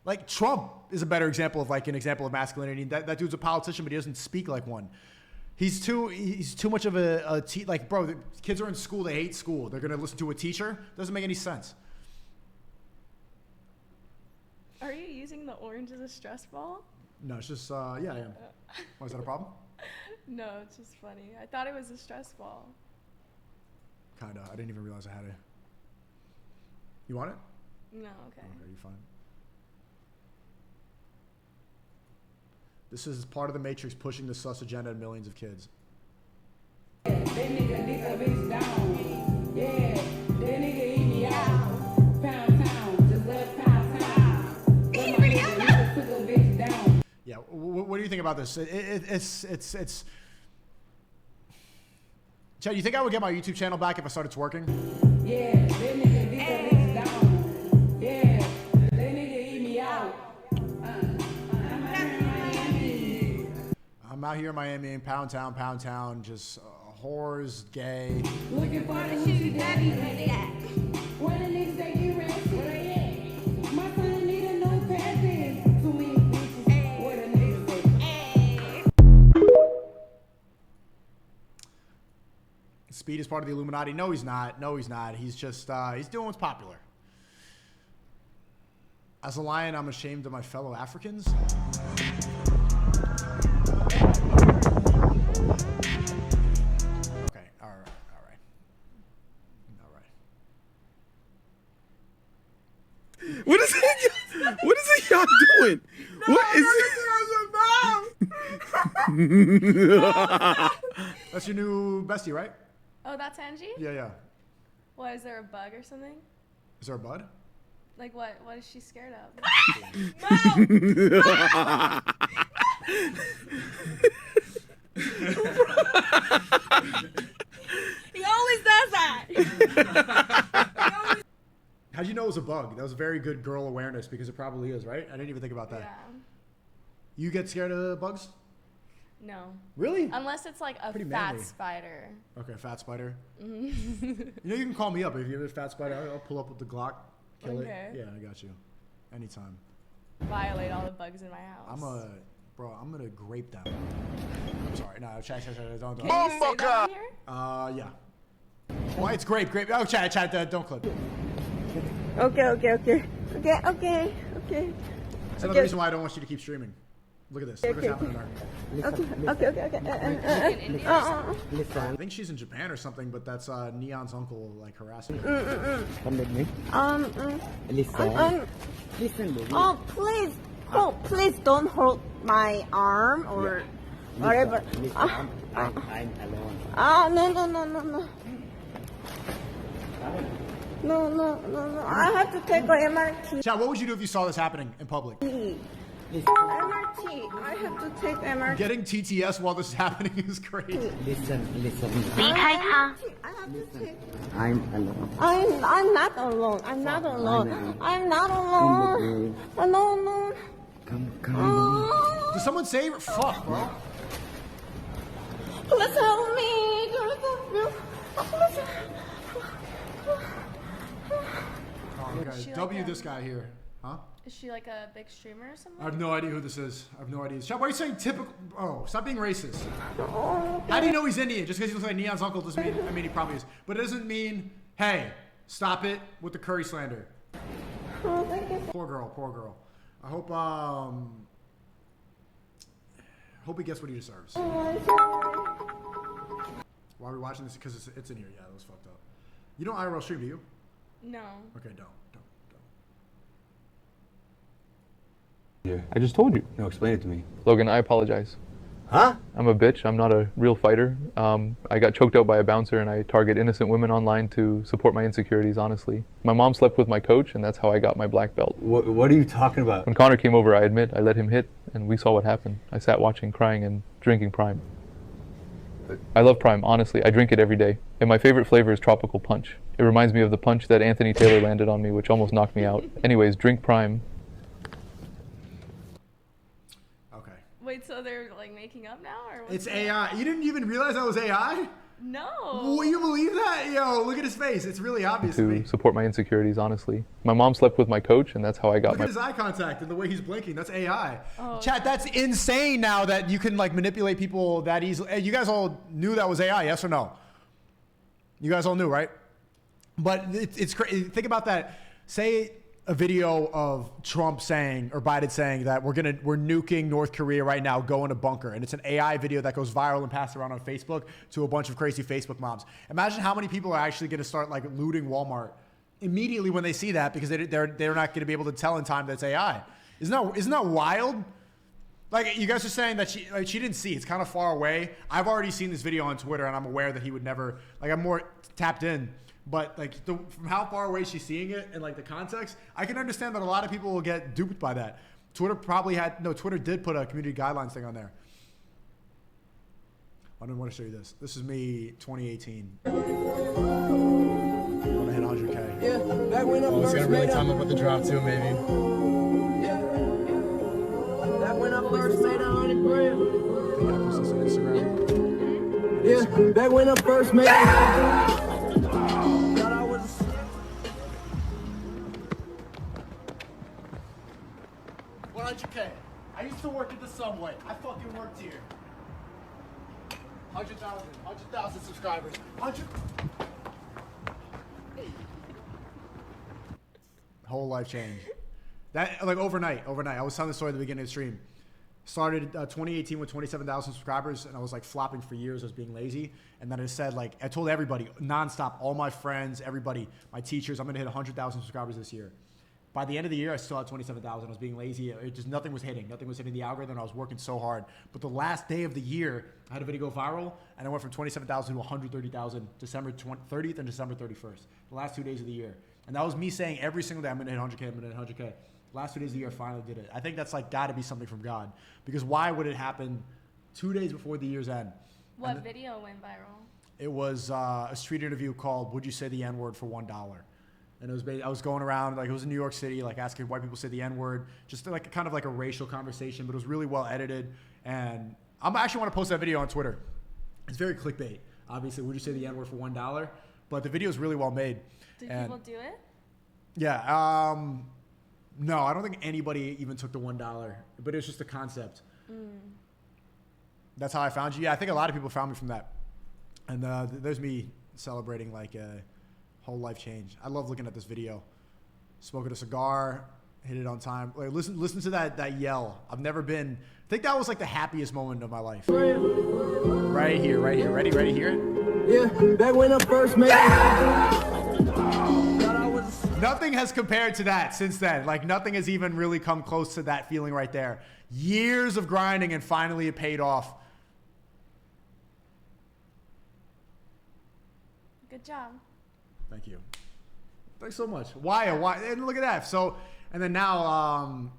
like Trump is a better example of like an example of masculinity. That dude's a politician, but he doesn't speak like one. He's too much of like, bro, the kids are in school. They hate school. They're going to listen to a teacher. Doesn't make any sense. Are you using the orange as a stress ball? No, it's just, yeah, I am. Why, is that a problem? No, it's just funny. I thought it was a stress ball. Kinda. I didn't even realize I had it. You want it? No, okay. Okay, you fine. This is part of the Matrix pushing the sus agenda on millions of kids. Yeah, what do you think about this? It's. Chad, you think I would get my YouTube channel back if I started twerking? Yeah, they nigga beat the bitch down. Yeah, they nigga eat me out. I'm out here in Miami, Pound Town, just whores, gay. Looking for the shitty daddy. Where the niggas that get rest? Where they at? My son need a no padding. Too many bitches. Where the niggas at? Speed is part of the Illuminati. No, he's not. He's just, he's doing what's popular. As a lion, I'm ashamed of my fellow Africans. Okay, all right. What is it? What is it y'all doing? No, what is it? That's your new bestie, right? Oh, that's Angie? Yeah. What, is there a bug or something? Is there a bud? Like what is she scared of? He always does that. How'd you know it was a bug? That was very good girl awareness because it probably is, right? I didn't even think about that. Yeah. You get scared of bugs? No. Really? Unless it's like a Pretty fat manly. spider. Okay, fat spider. Mhm. You know, you can call me up if you have a fat spider. I'll pull up with the Glock, kill Okay. it. Yeah, I got you. Anytime. Violate all the bugs in my house. I'm gonna grape them. I'm sorry. No, chat. Don't. Can you say that on here? Yeah. Well, it's grape. Oh, chat. Don't clip. Okay. It's another reason why I don't want you to keep streaming. Look at this. Look what's happening there. I think she's in Japan or something, but that's Neon's uncle like harassing her. Come with me. Listen, baby. Oh, please don't hold my arm or whatever. I'm alone. No. No. I have to take a MRT. Chad, what would you do if you saw this happening in public? MRT. I have to take MRT. Getting TTS while this is happening is great. Listen. I have to take. I'm alone. I'm not alone. I'm not alone. No. Come. Did someone say fuck, bro? Please help me. Oh, okay. W this guy here. Huh? Is she like a big streamer or something? I have no idea who this is. I have no idea. Chad, why are you saying typical? Oh, stop being racist. How do you know he's Indian? Just because he looks like Neon's uncle doesn't mean, I mean, he probably is. But it doesn't mean, hey, stop it with the curry slander. Poor girl. I hope, hope he gets what he deserves. Why are we watching this? Because it's in here. Yeah, that was fucked up. You don't IRL stream, do you? No. Okay, don't. I just told you. No, explain it to me. Logan, I apologize. Huh? I'm a bitch. I'm not a real fighter. I got choked out by a bouncer, and I target innocent women online to support my insecurities, honestly. My mom slept with my coach, and that's how I got my black belt. What are you talking about? When Connor came over, I admit, I let him hit, and we saw what happened. I sat watching, crying, and drinking Prime. I love Prime, honestly. I drink it every day. And my favorite flavor is Tropical Punch. It reminds me of the punch that Anthony Taylor landed on me, which almost knocked me out. Anyways, drink Prime. Wait, so they're like making up now, or what's It's going AI. You didn't even realize that was AI? No. Will you believe that? Yo, look at his face. It's really obvious to me. To support my insecurities, honestly. My mom slept with my coach, and that's how I got Look my... at his eye contact and the way he's blinking. That's AI. Oh. Chat, that's insane now that you can like manipulate people that easily. Hey, you guys all knew that was AI, yes or no? You guys all knew, right? But it's crazy. Think about that. Say a video of Trump saying or Biden saying that we're nuking North Korea right now, go in a bunker, and it's an AI video that goes viral and passed around on Facebook to a bunch of crazy Facebook moms. Imagine how many people are actually going to start like looting Walmart immediately when they see that because they're not going to be able to tell in time that it's AI. Isn't that wild? Like you guys are saying that she didn't see. It's kind of far away. I've already seen this video on Twitter, and I'm aware that he would never. Like I'm more tapped in. But like from how far away she's seeing it and like the context, I can understand that a lot of people will get duped by that. Twitter did put a community guidelines thing on there. I don't want to show you this. This is me 2018. I'm gonna hit 100K. Yeah, that went up first. It's gonna really time up with the drop too, maybe. Yeah. That went up first, made 100 grand. I think I posted this on Instagram. Yeah, that went up first, made 100K. I used to work at the subway. I fucking worked here. 100,000 subscribers. 100. Whole life change. That like overnight. I was telling the story at the beginning of the stream. Started 2018 with 27,000 subscribers, and I was like flopping for years. I was being lazy, and then I said like I told everybody nonstop, all my friends, everybody, my teachers, I'm gonna hit 100,000 subscribers this year. By the end of the year, I still had 27,000. I was being lazy. It just nothing was hitting. Nothing was hitting the algorithm. I was working so hard. But the last day of the year, I had a video go viral, and I went from 27,000 to 130,000 December 30th and December 31st. The last 2 days of the year, and that was me saying every single day, I'm gonna hit 100K. I'm gonna hit 100K. Last 2 days of the year, I finally did it. I think that's like got to be something from God, because why would it happen 2 days before the year's end? What video went viral? It was a street interview called "Would You Say the N-Word for $1?" And it was I was going around, like it was in New York City, like asking white people say the N-word, just like kind of like a racial conversation, but it was really well edited. And I actually want to post that video on Twitter. It's very clickbait, obviously. Would you say the N-word for $1? But the video is really well made. Did people do it? Yeah. No, I don't think anybody even took the $1, but it's just a concept. That's how I found you. Yeah, I think a lot of people found me from that. And there's me celebrating like a whole life change. I love looking at this video. Smoking a cigar, hit it on time. Like, listen to that yell. I've never been. I think that was like the happiest moment of my life. Right here. Ready to hear it? Yeah, that went up first, man. Nothing has compared to that since then. Like nothing has even really come close to that feeling right there. Years of grinding, and finally it paid off. Good job. Thank you. Thanks so much. Why? And look at that. So, and then now,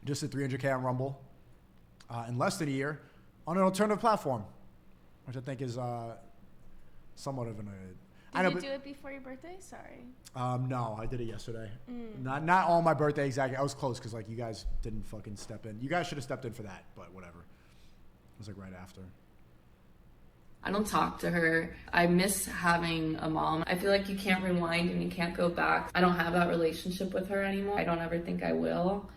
just at 300K on Rumble in less than a year on an alternative platform, which I think is somewhat of an. Did you do it before your birthday? Sorry. No, I did it yesterday. Not on my birthday exactly. I was close because like you guys didn't fucking step in. You guys should have stepped in for that, but whatever. It was like right after. I don't talk to her. I miss having a mom. I feel like you can't rewind and you can't go back. I don't have that relationship with her anymore. I don't ever think I will.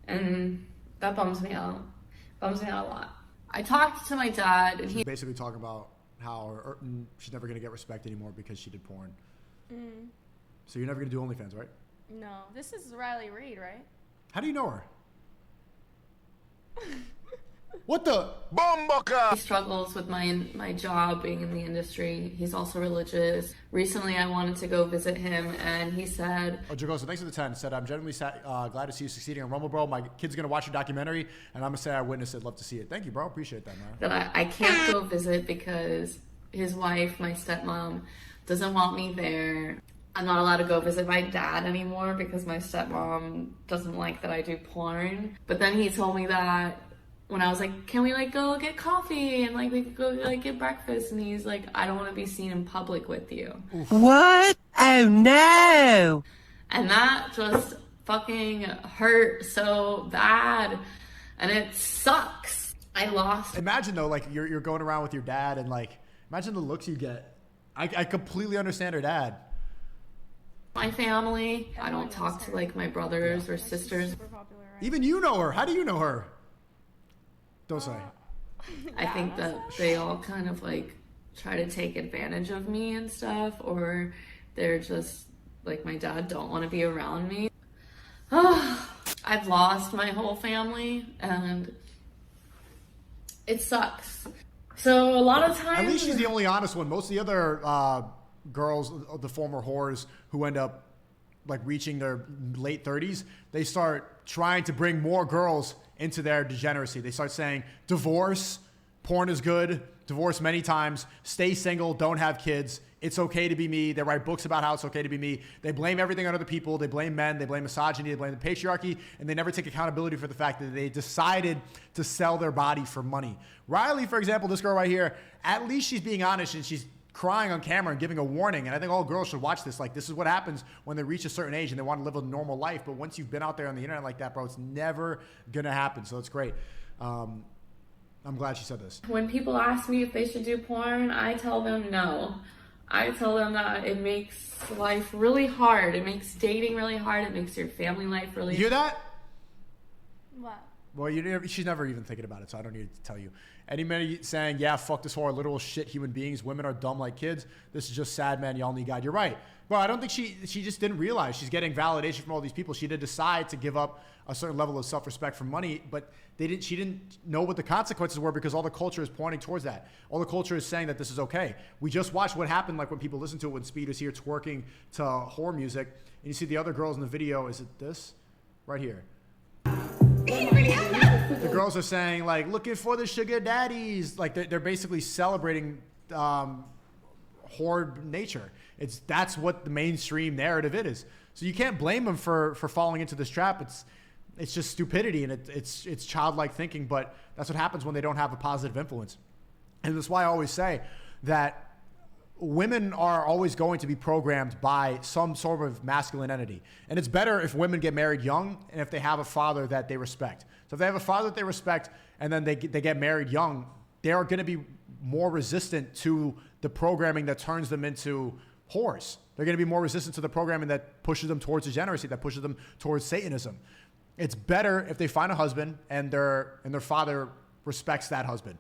And that bums me out. Bums me out a lot. I talked to my dad and She's basically talking about how she's never going to get respect anymore because she did porn. So you're never going to do OnlyFans, right? No. This is Riley Reid, right? How do you know her? What the? He struggles with my job being in the industry. He's also religious. Recently, I wanted to go visit him, and he said... Oh, Jagosa, thanks for the 10. Said, I'm genuinely glad to see you succeeding on Rumble, bro. My kid's going to watch your documentary, and I'm going to say I witnessed it. Love to see it. Thank you, bro. Appreciate that, man. That I can't go visit because his wife, my stepmom, doesn't want me there. I'm not allowed to go visit my dad anymore because my stepmom doesn't like that I do porn. But then he told me that when I was like, can we like go get coffee and like we could go like get breakfast, and he's like, I don't want to be seen in public with you. What? Oh no. And that just fucking hurt so bad, and it sucks. I lost. Imagine though, like you're going around with your dad and like, imagine the looks you get. I completely understand her dad. My family, I don't talk to like my brothers or sisters. Even you know her. How do you know her? Don't say. I think that they all kind of like try to take advantage of me and stuff, or they're just like, my dad don't want to be around me. I've lost my whole family and it sucks. So a lot of times... At least she's the only honest one. Most of the other girls, the former whores who end up like reaching their late 30s, they start trying to bring more girls into their degeneracy. They start saying, divorce, porn is good, divorce many times, stay single, don't have kids, it's okay to be me. They write books about how it's okay to be me. They blame everything on other people. They blame men, they blame misogyny, they blame the patriarchy, and they never take accountability for the fact that they decided to sell their body for money. Riley, for example, this girl right here, at least she's being honest and she's crying on camera and giving a warning. And I think all girls should watch this. Like, this is what happens when they reach a certain age and they want to live a normal life. But once you've been out there on the internet like that, bro, it's never going to happen. So it's great. I'm glad she said this. When people ask me if they should do porn, I tell them no. I tell them that it makes life really hard. It makes dating really hard. It makes your family life really hard. You hear that? What? Well, she's never even thinking about it, so I don't need to tell you. Any man saying, yeah, fuck this whore, literal shit human beings, women are dumb like kids, this is just sad, man, y'all need God. You're right. Well, I don't think she just didn't realize she's getting validation from all these people. She did decide to give up a certain level of self-respect for money, but she didn't know what the consequences were because all the culture is pointing towards that. All the culture is saying that this is okay. We just watched what happened like when people listen to it when Speed was here twerking to whore music, and you see the other girls in the video, is it this? Right here. The girls are saying, like, looking for the sugar daddies. Like, they're basically celebrating whore nature. That's what the mainstream narrative is. So you can't blame them for falling into this trap. It's just stupidity, and it's childlike thinking, but that's what happens when they don't have a positive influence. And that's why I always say that women are always going to be programmed by some sort of masculine entity. And it's better if women get married young and if they have a father that they respect. So if they have a father that they respect and then they get married young, they are going to be more resistant to the programming that turns them into whores. They're going to be more resistant to the programming that pushes them towards degeneracy, that pushes them towards Satanism. It's better if they find a husband and their father respects that husband.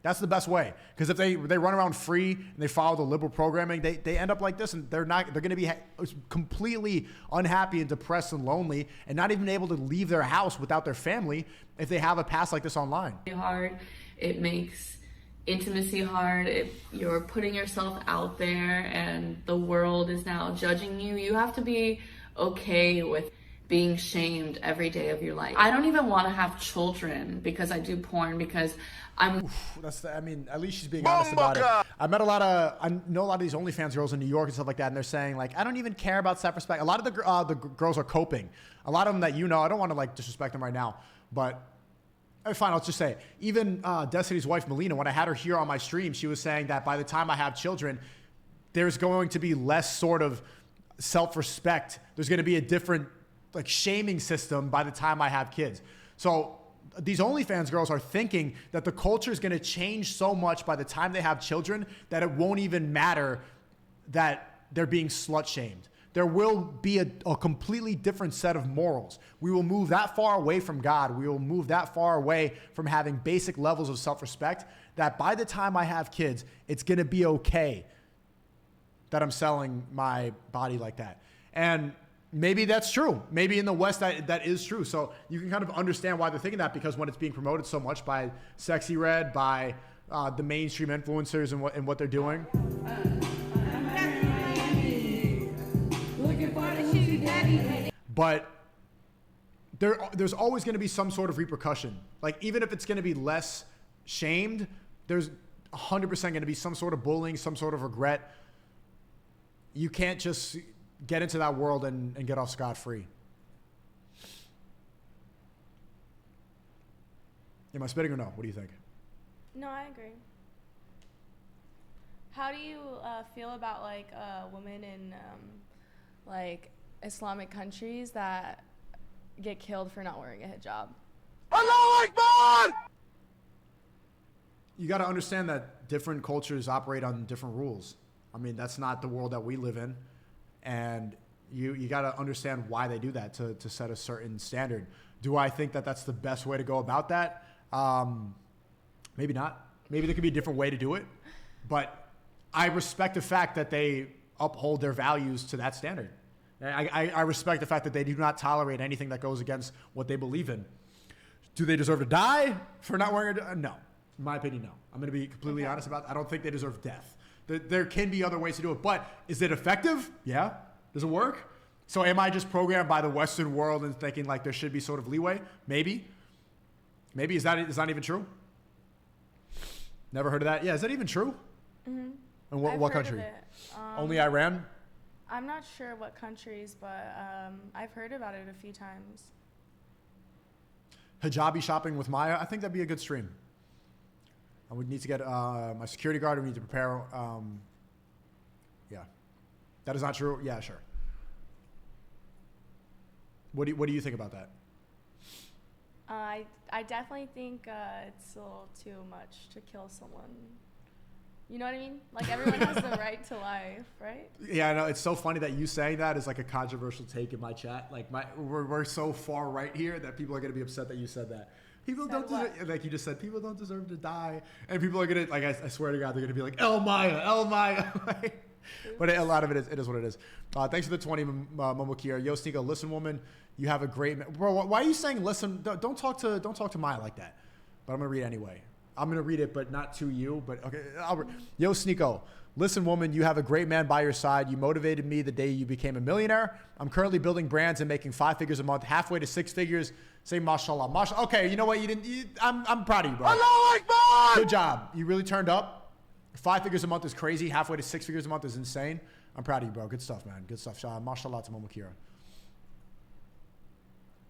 That's the best way. Because if they run around free and they follow the liberal programming, they end up like this, and they're going to be completely unhappy and depressed and lonely and not even able to leave their house without their family if they have a past like this online. Hard. It makes intimacy hard. You're putting yourself out there and the world is now judging you. You have to be okay with being shamed every day of your life. I don't even want to have children because I do porn because I'm. I mean, at least she's being honest about it. I know a lot of these OnlyFans girls in New York and stuff like that, and they're saying like, I don't even care about self-respect. A lot of the girls are coping. A lot of them that I don't want to like disrespect them right now, but fine, I'll just say it. Even Destiny's wife Melina, when I had her here on my stream, she was saying that by the time I have children, there's going to be less sort of self-respect. There's going to be a different like shaming system by the time I have kids. So these OnlyFans girls are thinking that the culture is going to change so much by the time they have children that it won't even matter that they're being slut shamed. There will be a completely different set of morals. We will move that far away from God. We will move that far away from having basic levels of self-respect that by the time I have kids, it's going to be okay that I'm selling my body like that. And maybe that's true. Maybe in the West that is true. So you can kind of understand why they're thinking that, because when it's being promoted so much by Sexy Red, by the mainstream influencers and what they're doing. But there's always going to be some sort of repercussion. Like even if it's going to be less shamed, there's 100% going to be some sort of bullying, some sort of regret. You can't just get into that world and get off scot-free. Am I spitting or no? What do you think? No, I agree. How do you feel about like women in like Islamic countries that get killed for not wearing a hijab? Allahu Akbar! You got to understand that different cultures operate on different rules. I mean, that's not the world that we live in. And you got to understand why they do that to set a certain standard. Do I think that that's the best way to go about that? Maybe not. Maybe there could be a different way to do it. But I respect the fact that they uphold their values to that standard. I respect the fact that they do not tolerate anything that goes against what they believe in. Do they deserve to die for not wearing a... No. In my opinion, no. I'm going to be completely honest about it. I don't think they deserve death. There can be other ways to do it, but is it effective? Yeah. Does it work? So am I just programmed by the Western world and thinking like there should be sort of leeway? Maybe. Is that even true? Never heard of that? Yeah, is that even true? Mm-hmm. And what country? Only Iran? I'm not sure what countries, but I've heard about it a few times. Hijabi shopping with Maya? I think that'd be a good stream. I would need to get my security guard. We need to prepare. Yeah. That is not true? Yeah, sure. What do you think about that? I definitely think it's a little too much to kill someone. You know what I mean? Like everyone has the right to life, right? Yeah, I know. It's so funny that you saying that is like a controversial take in my chat. Like we're so far right here that people are going to be upset that you said that. People don't deserve, like you just said, people don't deserve to die. And people are going to, like, I swear to God, they're going to be like, El Maya. But a lot of it is what it is. Thanks for the 20, Momokira. Yo, SNEAKO, listen, woman, you have a great... Bro, why are you saying listen? Don't talk to Maya like that. But I'm going to read it anyway. I'm going to read it, but not to you. But, okay. Yo, SNEAKO, listen, woman, you have a great man by your side. You motivated me the day you became a millionaire. I'm currently building brands and making 5 figures a month, halfway to 6 figures. Say mashallah. Okay, you know what? I'm proud of you, bro. Allahu Akbar! Good job. You really turned up. 5 figures a month is crazy. Halfway to 6 figures a month is insane. I'm proud of you, bro. Good stuff, man. Good stuff. Mashallah to Momokira.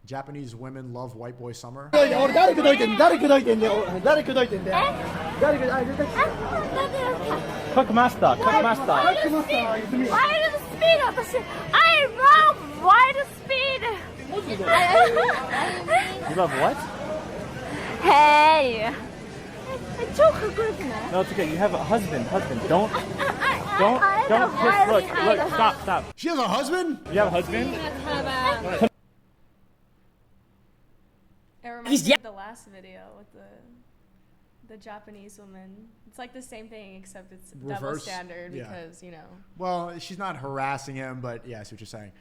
Japanese women love white boy summer. Cook master. Why the speed? I love why the speed. You love what? Hey. No, it's okay. You have a husband. Don't kiss. Look. Stop. She has a husband? You have a husband? It reminds me of the last video with the Japanese woman. It's like the same thing, except it's double standard because, you know. Well, she's not harassing him, but yeah, I see what you're saying.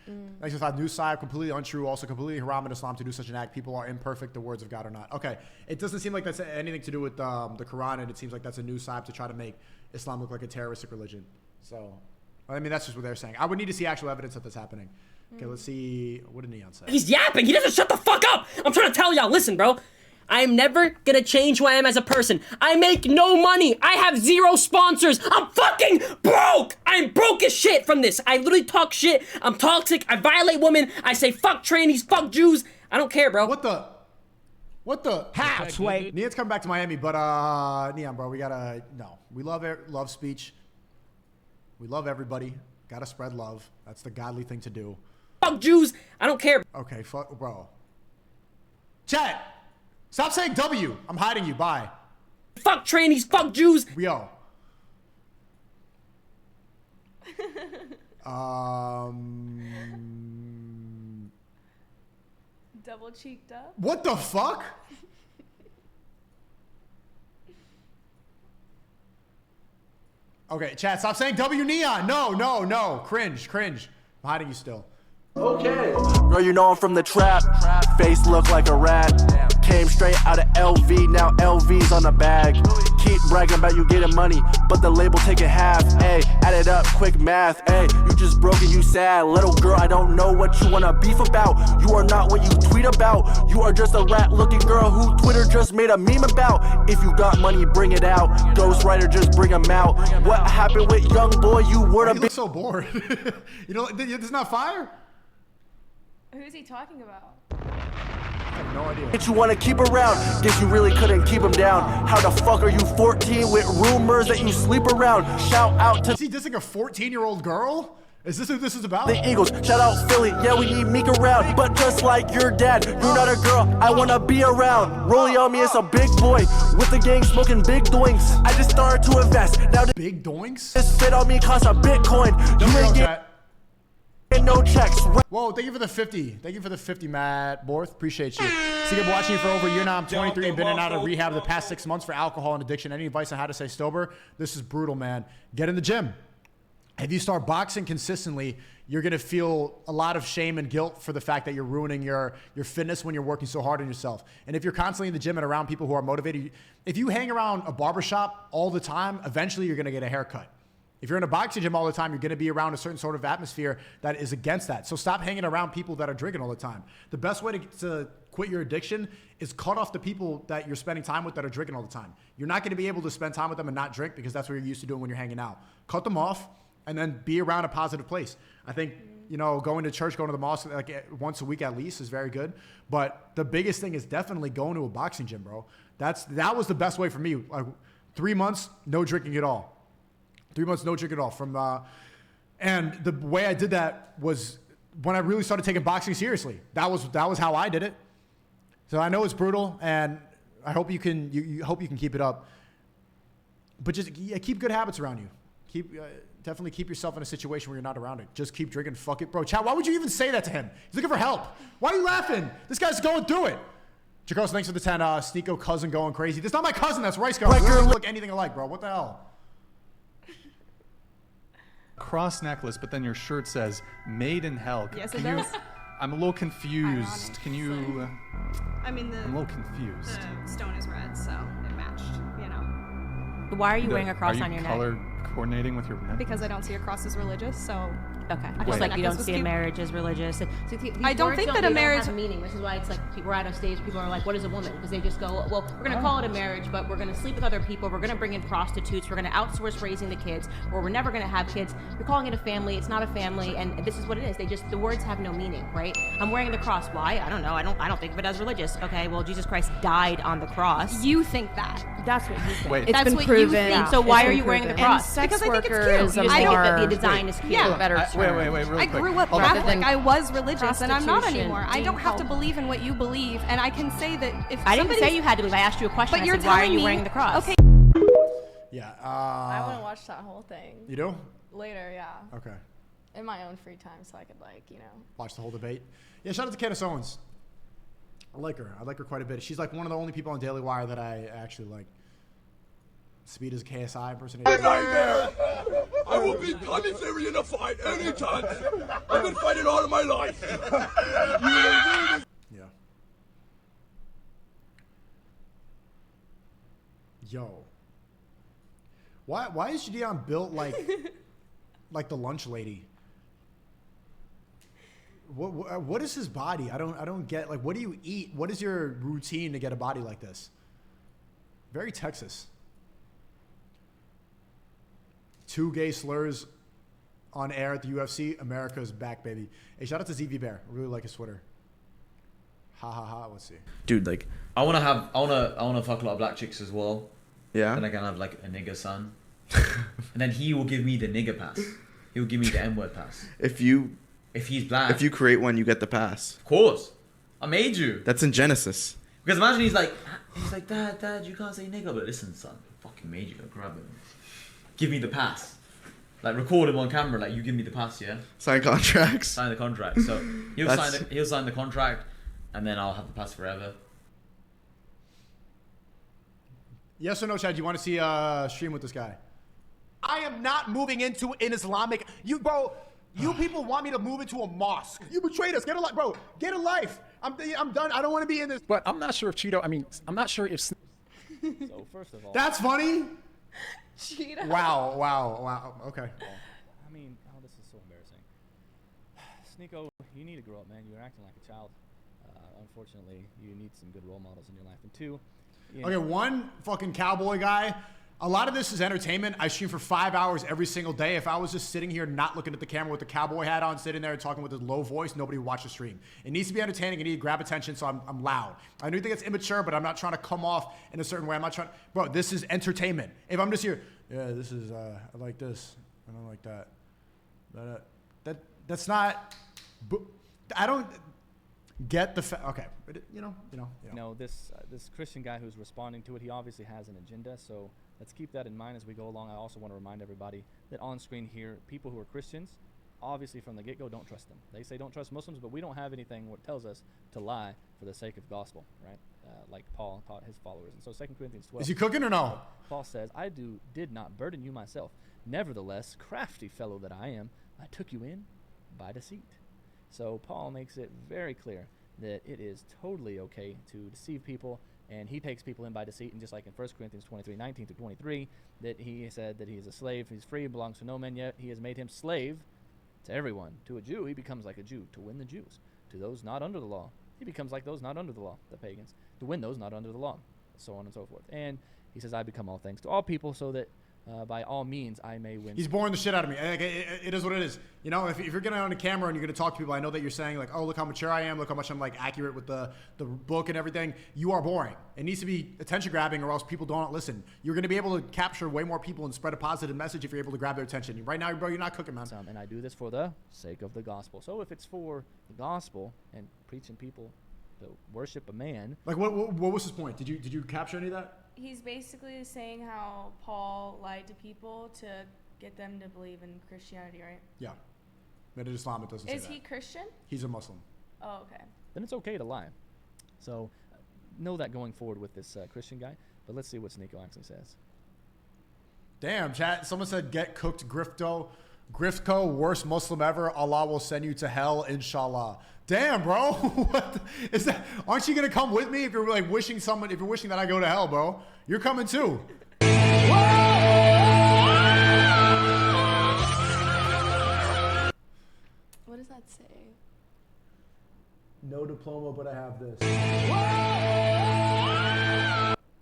Like I thought, news side, completely untrue, also completely haram in Islam to do such an act. People are imperfect, the words of God are not. Okay, it doesn't seem like that's anything to do with the Quran, and it seems like that's a news side to try to make Islam look like a terroristic religion. So, I mean, that's just what they're saying. I would need to see actual evidence that that's happening. Okay, let's see. What did Neon say? He's yapping. He doesn't shut the fuck up. I'm trying to tell y'all. Listen, bro. I'm never gonna change who I am as a person. I make no money. I have 0 sponsors. I'm fucking broke. I'm broke as shit from this. I literally talk shit. I'm toxic. I violate women. I say fuck trannies, fuck Jews. I don't care, bro. What the? Half. Wait. Neon's coming back to Miami, but Neon, bro, we gotta. No, we love speech. We love everybody. Gotta spread love. That's the godly thing to do. Fuck Jews. I don't care. Okay, fuck, bro. Chat. Stop saying W. I'm hiding you. Bye. Fuck trannies. Fuck Jews. Yo. Double cheeked up. What the fuck? Okay, chat, stop saying W Neon. No. Cringe. I'm hiding you still. Okay. Girl, you know I'm from the trap. Face look like a rat. Came straight out of LV, now LV's on the bag. Keep bragging about you getting money, but the label take it half. Ayy, add it up, quick math. Ayy, you just broke and you sad. Little girl, I don't know what you wanna beef about. You are not what you tweet about. You are just a rat looking girl who Twitter just made a meme about. If you got money, bring it out. Ghostwriter, just bring him out. What happened with young boy? You were You look so bored. You know, this is not fire? Who's he talking about? I have no idea. If you want to keep around, guess you really couldn't keep him down. How the fuck are you 14 with rumors that you sleep around? Shout out to. Is he dissing a 14-year-old girl? Is this what this is about? The Eagles, shout out Philly, yeah we need Meek around. But just like your dad, you're not a girl I wanna be around. Rolling on me, it's a big boy with the gang smoking big doinks. I just started to invest. Now big doinks? This fit on me cost a Bitcoin. You ain't get no checks. Whoa, thank you for the 50. Thank you for the 50, Matt Borth. Appreciate you. See, I've been watching you for over a year now. I'm 23 and been in and out of rehab the past 6 months for alcohol and addiction. Any advice on how to stay sober? This is brutal, man. Get in the gym. If you start boxing consistently, you're going to feel a lot of shame and guilt for the fact that you're ruining your fitness when you're working so hard on yourself. And if you're constantly in the gym and around people who are motivated, if you hang around a barbershop all the time, eventually you're going to get a haircut. If you're in a boxing gym all the time, you're going to be around a certain sort of atmosphere that is against that. So stop hanging around people that are drinking all the time. The best way to quit your addiction is cut off the people that you're spending time with that are drinking all the time. You're not going to be able to spend time with them and not drink because that's what you're used to doing when you're hanging out. Cut them off and then be around a positive place. I think, you know, going to church, going to the mosque like once a week at least is very good. But the biggest thing is definitely going to a boxing gym, bro. That was the best way for me. Like 3 months, no drinking at all. 3 months, no drink at all. And the way I did that was when I really started taking boxing seriously. That was how I did it. So I know it's brutal, and I hope you can keep it up. But just keep good habits around you. Definitely keep yourself in a situation where you're not around it. Just keep drinking. Fuck it, bro. Chad, why would you even say that to him? He's looking for help. Why are you laughing? This guy's going through it. Jacos, thanks for the 10. SNEAKO cousin going crazy. That's not my cousin. That's Rice Girl. We don't look anything alike, bro. What the hell? Cross necklace, but then your shirt says "Made in Hell." Yes, it does. I'm a little confused. Can you? I mean, I'm a little confused. The stone is red, so it matched. You know. Why are you wearing a cross on your neck? Are you color coordinating with your neck? Because I don't see a cross as religious, so. Okay. I Just feel like you don't this see was a cute. marriage as religious. I don't think that a marriage have a meaning, which is why it's like we're out of stage. People are like, "What is a woman?" Because they just go, "Well, we're gonna call it a marriage, but we're gonna sleep with other people. We're gonna bring in prostitutes. We're gonna outsource raising the kids, or we're never gonna have kids. We're calling it a family. It's not a family, and this is what it is. The words have no meaning, right? I'm wearing the cross. Why? I don't know. I don't think of it as religious. Okay. Well, Jesus Christ died on the cross. You think that? That's what you think. Wait. That's been what proven. you think. Yeah. So It's why been are you wearing the proven. cross? And Because I think it's sex cute. workers You just think that the are design is cute. Yeah. better Wait, real I quick. grew up Hold on. Catholic. I was religious, and I'm not Prostitution, anymore. I being don't have to held. believe in what you believe, and I can say that if I didn't somebody's- say you had to believe. I asked you a question. But I you're said, why are telling you me- wearing the cross? Okay. Yeah. I want to watch that whole thing. You do? Later, yeah. Okay. In my own free time, so I could Watch the whole debate. Yeah, shout out to Candace Owens. I like her. I like her quite a bit. She's like one of the only people on Daily Wire that I actually like. Speed is KSI impersonator. I will beat Connie Fury in a fight anytime. I've been fighting all of my life. Yeah. Yo. Why is Gideon built like the lunch lady? What is his body? I don't get, like, what do you eat? What is your routine to get a body like this? Very Texas. 2 gay slurs on air at the UFC. America's back, baby. Hey, shout out to ZV Bear. I really like his Twitter. Ha ha ha. Let's see. Dude, like, I wanna fuck a lot of black chicks as well. Yeah. Then I can have like a nigger son. And then he will give me the nigger pass. He will give me the N-word pass. If he's black. If you create one, you get the pass. Of course. I made you. That's in Genesis. Because imagine he's like, Dad, you can't say nigger. But listen, son, I fucking made you. Grab him. Give me the pass. Like, record him on camera. Like, you give me the pass, yeah? Sign contracts. Sign the contract. So he'll sign the contract, and then I'll have the pass forever. Yes or no, Chad? Do you want to see a stream with this guy? I am not moving into an Islamic. You people want me to move into a mosque. You betrayed us. Get a life, bro. Get a life. I'm done. I don't want to be in this. But I'm not sure if Cheeto. I mean, I'm not sure if. So first of all, that's funny. Cheeto. Wow. Okay. I mean, oh, this is so embarrassing. SNEAKO, you need to grow up, man. You're acting like a child. Unfortunately, you need some good role models in your life. And two, okay, one fucking cowboy guy. A lot of this is entertainment. I stream for 5 hours every single day. If I was just sitting here not looking at the camera with the cowboy hat on, sitting there and talking with a low voice, nobody would watch the stream. It needs to be entertaining. It needs to grab attention, so I'm loud. I do think it's immature, but I'm not trying to come off in a certain way. I'm not trying. Bro, this is entertainment. If I'm just here, yeah, this is, I like this. I don't like that. That's not. I don't get the okay, but you know. No, this Christian guy who's responding to it, he obviously has an agenda. So let's keep that in mind as we go along. I also want to remind everybody that on screen here, people who are Christians, obviously from the get-go, don't trust them. They say don't trust Muslims, but we don't have anything what tells us to lie for the sake of gospel, right? Like Paul taught his followers. And so 2 Corinthians 12. Is he cooking or no? Paul says, I did not burden you myself. Nevertheless, crafty fellow that I am, I took you in by deceit. So Paul makes it very clear that it is totally okay to deceive people, and he takes people in by deceit. And just like in 1 Corinthians 23:19-23, that he said that he is a slave, he's free, belongs to no man, yet he has made him slave to everyone. To a Jew, he becomes like a Jew to win the Jews. To those not under the law, he becomes like those not under the law, the pagans, to win those not under the law, so on and so forth. And he says, I become all things to all people, so that by all means I may win. He's boring the shit out of me. It is what it is. You know, if you're getting on the camera and you're going to talk to people, I know that you're saying like, oh, look how mature I am. Look how much I'm like accurate with the book and everything. You are boring. It needs to be attention grabbing or else people don't listen. You're going to be able to capture way more people and spread a positive message if you're able to grab their attention. Right now, bro, you're not cooking, man. And I do this for the sake of the gospel. So if it's for the gospel and preaching people to worship a man. Like what was his point? Did you capture any of that? He's basically saying how Paul lied to people to get them to believe in Christianity, right? Yeah. But in Islam, it doesn't say that. Is he Christian? He's a Muslim. Oh, okay. Then it's okay to lie. So know that going forward with this Christian guy. But let's see what SNEAKO actually says. Damn, chat. Someone said, get cooked, Grifto. Griftco, worst Muslim ever. Allah will send you to hell, inshallah. Damn, bro. What is that? Aren't you gonna come with me if you're like wishing someone? If you're wishing that I go to hell, bro, you're coming too. What does that say? No diploma, but I have this.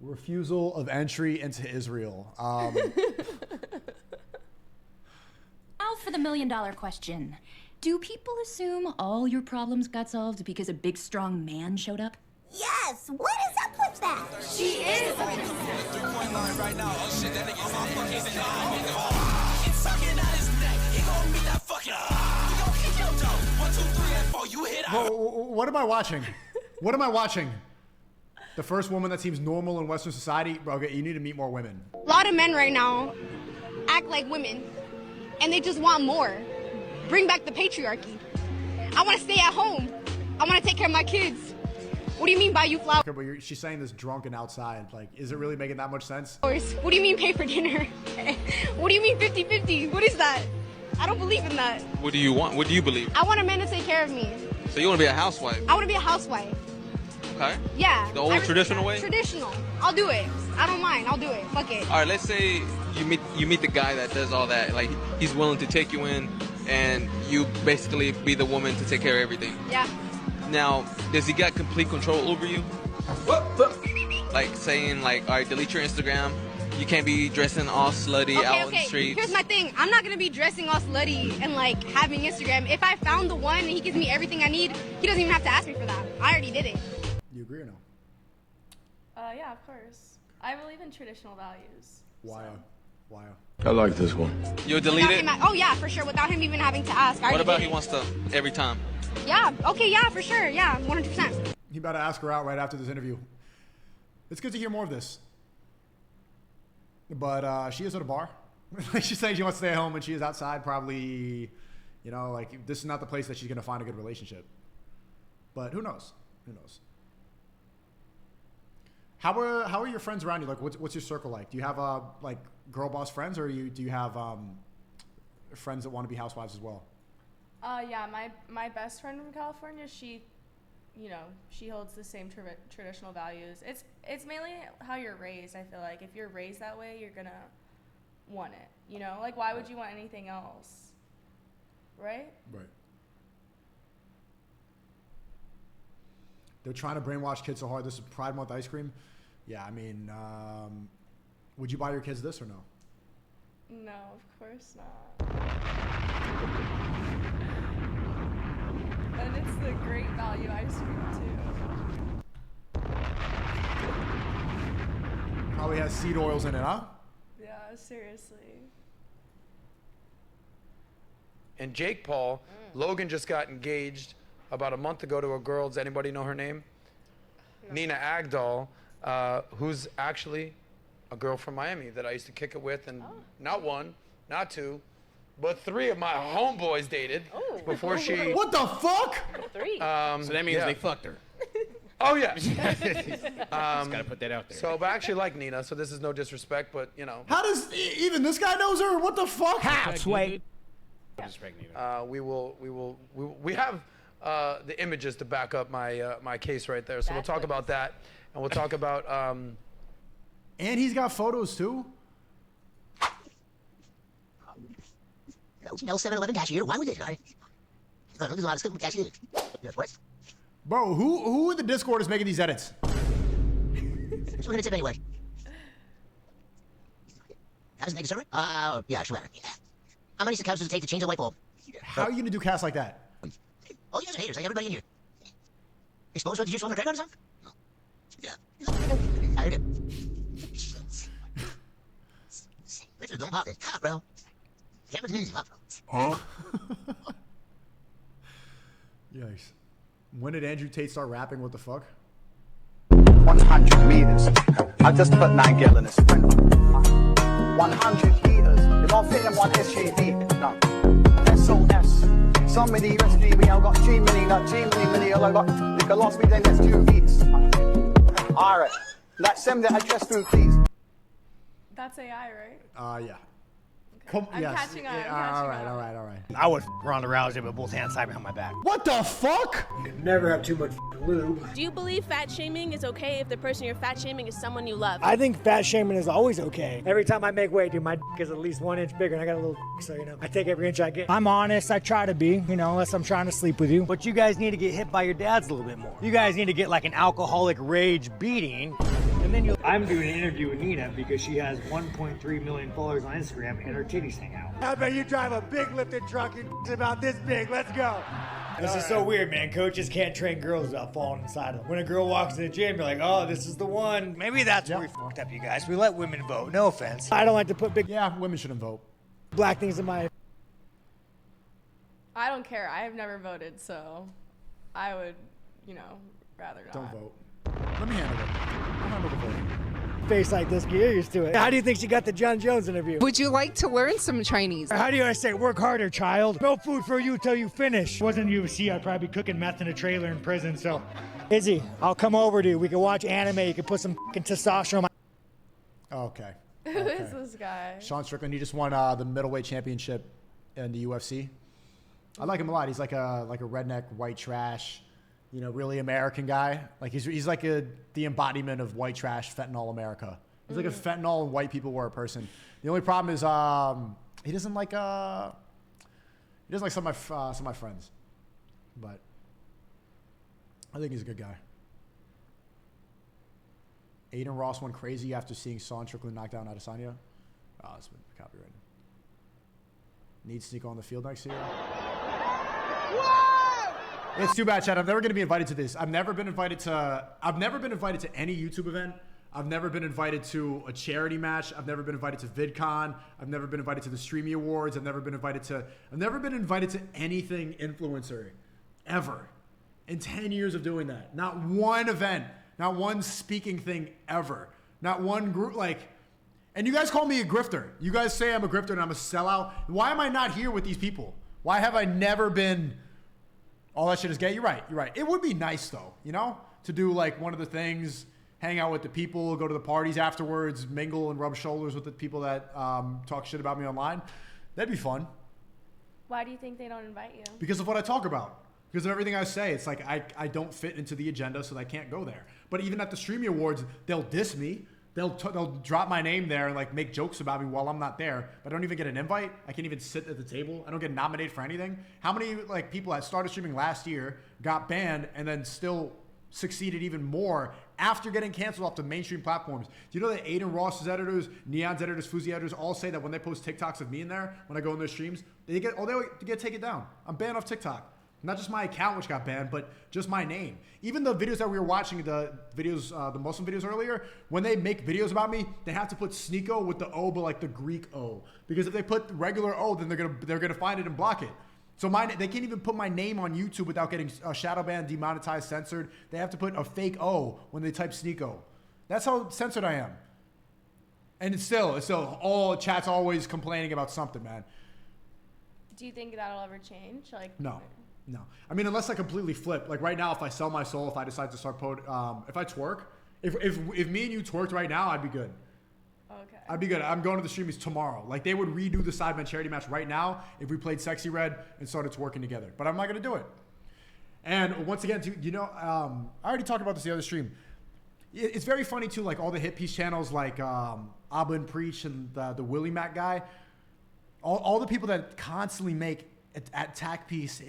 Refusal of entry into Israel. Now for the $1 million question. Do people assume all your problems got solved because a big, strong man showed up? Yes, what is up with that? She is. What am I watching? What am I watching? The first woman that seems normal in Western society? Bro, okay, you need to meet more women. A lot of men right now act like women, and they just want more. Bring back the patriarchy. I want to stay at home. I want to take care of my kids. What do you mean buy you flowers? Okay, but she's saying this drunk and outside. Like, is it really making that much sense? What do you mean pay for dinner? What do you mean 50-50? What is that? I don't believe in that. What do you want? What do you believe? I want a man to take care of me. So you want to be a housewife? I want to be a housewife. Okay. Yeah. The old traditional way? Traditional. I'll do it. I don't mind. I'll do it. Fuck it. All right, let's say you meet the guy that does all that. Like, he's willing to take you in, and you basically be the woman to take care of everything. Yeah. Now, does he got complete control over you? Like saying like, all right, delete your Instagram. You can't be dressing all slutty out on the streets. Here's my thing. I'm not gonna be dressing all slutty and like having Instagram. If I found the one and he gives me everything I need, he doesn't even have to ask me for that. I already did it. You agree or no? Yeah, of course. I believe in traditional values. Why? Why? I like this one. You'll delete it? Oh yeah, for sure. Without him even having to ask. I What already about did he it. wants to every time? Yeah. Okay. Yeah, for sure. Yeah, 100%. He about to ask her out right after this interview. It's good to hear more of this. But she is at a bar. She's saying she wants to stay at home, and she is outside. Probably, you know, like this is not the place that she's gonna find a good relationship. But who knows? Who knows? How are your friends around you? Like, what's your circle like? Do you have like girl boss friends, or do you have friends that want to be housewives as well? Yeah, my best friend from California, she holds the same traditional values. It's mainly how you're raised. I feel like if you're raised that way, you're gonna want it. You know, like why would you want anything else? Right? Right. They're trying to brainwash kids so hard. This is Pride Month ice cream. Yeah, I mean, would you buy your kids this or no? No, of course not. And it's the great value ice cream too. Probably has seed oils in it, huh? Yeah, seriously. And Jake Paul, Logan just got engaged about a month ago to a girl. Does anybody know her name? No. Nina Agdal, who's actually a girl from Miami that I used to kick it with, and not one, not two, but three of my homeboys dated before she. What the fuck? Three. So that means they fucked her. Oh yeah. Just gotta put that out there. So, but I actually like Nina, so this is no disrespect, but you know. How does even this guy knows her? What the fuck? Halfway. We have the images to back up my case right there. So we'll talk about that, and we'll talk about. And he's got photos too. No 7-Eleven cashier. Why would they? There's a lot of stuff cashier. Bro, who in the Discord is making these edits? Just gonna tip anyway. How does it make a server? Yeah, sure. Yeah. How many seconds does it take to change a light bulb? How are you gonna do casts like that? Oh, you guys are haters, like everybody in here. Exposed to the juice on the credit card or something? Yeah. I heard it. Richard, don't pop it. Ah, bro. Cameron's news, bro. Huh? Yikes. When did Andrew Tate start rapping? What the fuck? 100 meters. I just put 9 gallon in a sprint. 100 meters. It won't fit in one SUV. No. SOS. Somebody rescue me. I've got G Mini, got G Mini, I got Nick lost me, then there's 2 beats. Alright. Let's send the address through, please. That's AI, right? Yeah. Come, I'm yes. catching on. All right. I would Ronda Rousey with both hands tied behind my back. What the fuck? Never have too much lube. Do you believe fat shaming is okay if the person you're fat shaming is someone you love? I think fat shaming is always okay. Every time I make weight, dude, my dick is at least 1 inch bigger, and I got a little so you know, I take every inch I get. I'm honest, I try to be, you know, unless I'm trying to sleep with you. But you guys need to get hit by your dads a little bit more. You guys need to get like an alcoholic rage beating. And then I'm doing an interview with Nina because she has 1.3 million followers on Instagram and her titties hang out. I bet you drive a big lifted truck and it's about this big. Let's go. This is so weird, man. Coaches can't train girls without falling inside of them. When a girl walks in the gym, you're like, oh, this is the one. Maybe that's where we fucked up, you guys. We let women vote. No offense. I don't like to put big women shouldn't vote. Black things in my. I don't care. I have never voted, so I would, rather not. Don't vote. Let me handle it. I'll handle the voting. Face like this, get used to it. How do you think she got the John Jones interview? Would you like to learn some Chinese? How do I say, work harder, child? No food for you till you finish. Wasn't UFC, I'd probably be cooking meth in a trailer in prison, so. Izzy, I'll come over to you. We can watch anime. You can put some fucking testosterone. Okay. Who is this guy? Sean Strickland. He just won the middleweight championship in the UFC. I like him a lot. He's like a redneck white trash, really American guy. Like he's like the embodiment of white trash, fentanyl America. He's like if fentanyl and white people were a person. The only problem is he doesn't doesn't like some of my friends, but I think he's a good guy. Aiden Ross went crazy after seeing Son Strickland knock down Adesanya. Oh, it's been copyrighted. Needs SNEAKO on the field next year. It's too bad, Chad. I'm never going to be invited to this. I've never been invited to any YouTube event. I've never been invited to a charity match. I've never been invited to VidCon. I've never been invited to the Streamy Awards. I've never been invited to anything influencer ever. In 10 years of doing that. Not one event. Not one speaking thing ever. Not one group, and you guys call me a grifter. You guys say I'm a grifter and I'm a sellout. Why am I not here with these people? Why have I never been, all that shit is gay? You're right. It would be nice though, to do one of the things, hang out with the people, go to the parties afterwards, mingle and rub shoulders with the people that talk shit about me online. That'd be fun. Why do you think they don't invite you? Because of what I talk about. Because of everything I say. It's I don't fit into the agenda, so I can't go there. But even at the Streamy Awards, they'll diss me. They'll drop my name there and make jokes about me while I'm not there. But I don't even get an invite. I can't even sit at the table. I don't get nominated for anything. How many people that started streaming last year got banned and then still succeeded even more after getting canceled off the mainstream platforms? Do you know that Aiden Ross's editors, Neon's editors, Fuzi editors all say that when they post TikToks of me in there, when I go in their streams, they get taken down. I'm banned off TikTok. Not just my account, which got banned, but just my name. Even the videos that we were watching, the Muslim videos earlier, when they make videos about me, they have to put SNEAKO with the O, but the Greek O. Because if they put regular O, then they're gonna find it and block it. So they can't even put my name on YouTube without getting shadow banned, demonetized, censored. They have to put a fake O when they type SNEAKO. That's how censored I am. And it's still all chat's always complaining about something, man. Do you think that'll ever change? No. I mean, unless I completely flip. Right now, if I sell my soul, if I decide to start if I twerk, if me and you twerked right now, I'd be good. Okay. I'd be good. I'm going to the streamies tomorrow. They would redo the Sidemen charity match right now if we played Sexy Red and started twerking together. But I'm not going to do it. And once again, I already talked about this the other stream. It's very funny, too, all the hit piece channels Abba and Preach and the Willie Mac guy. All the people that constantly make attack piece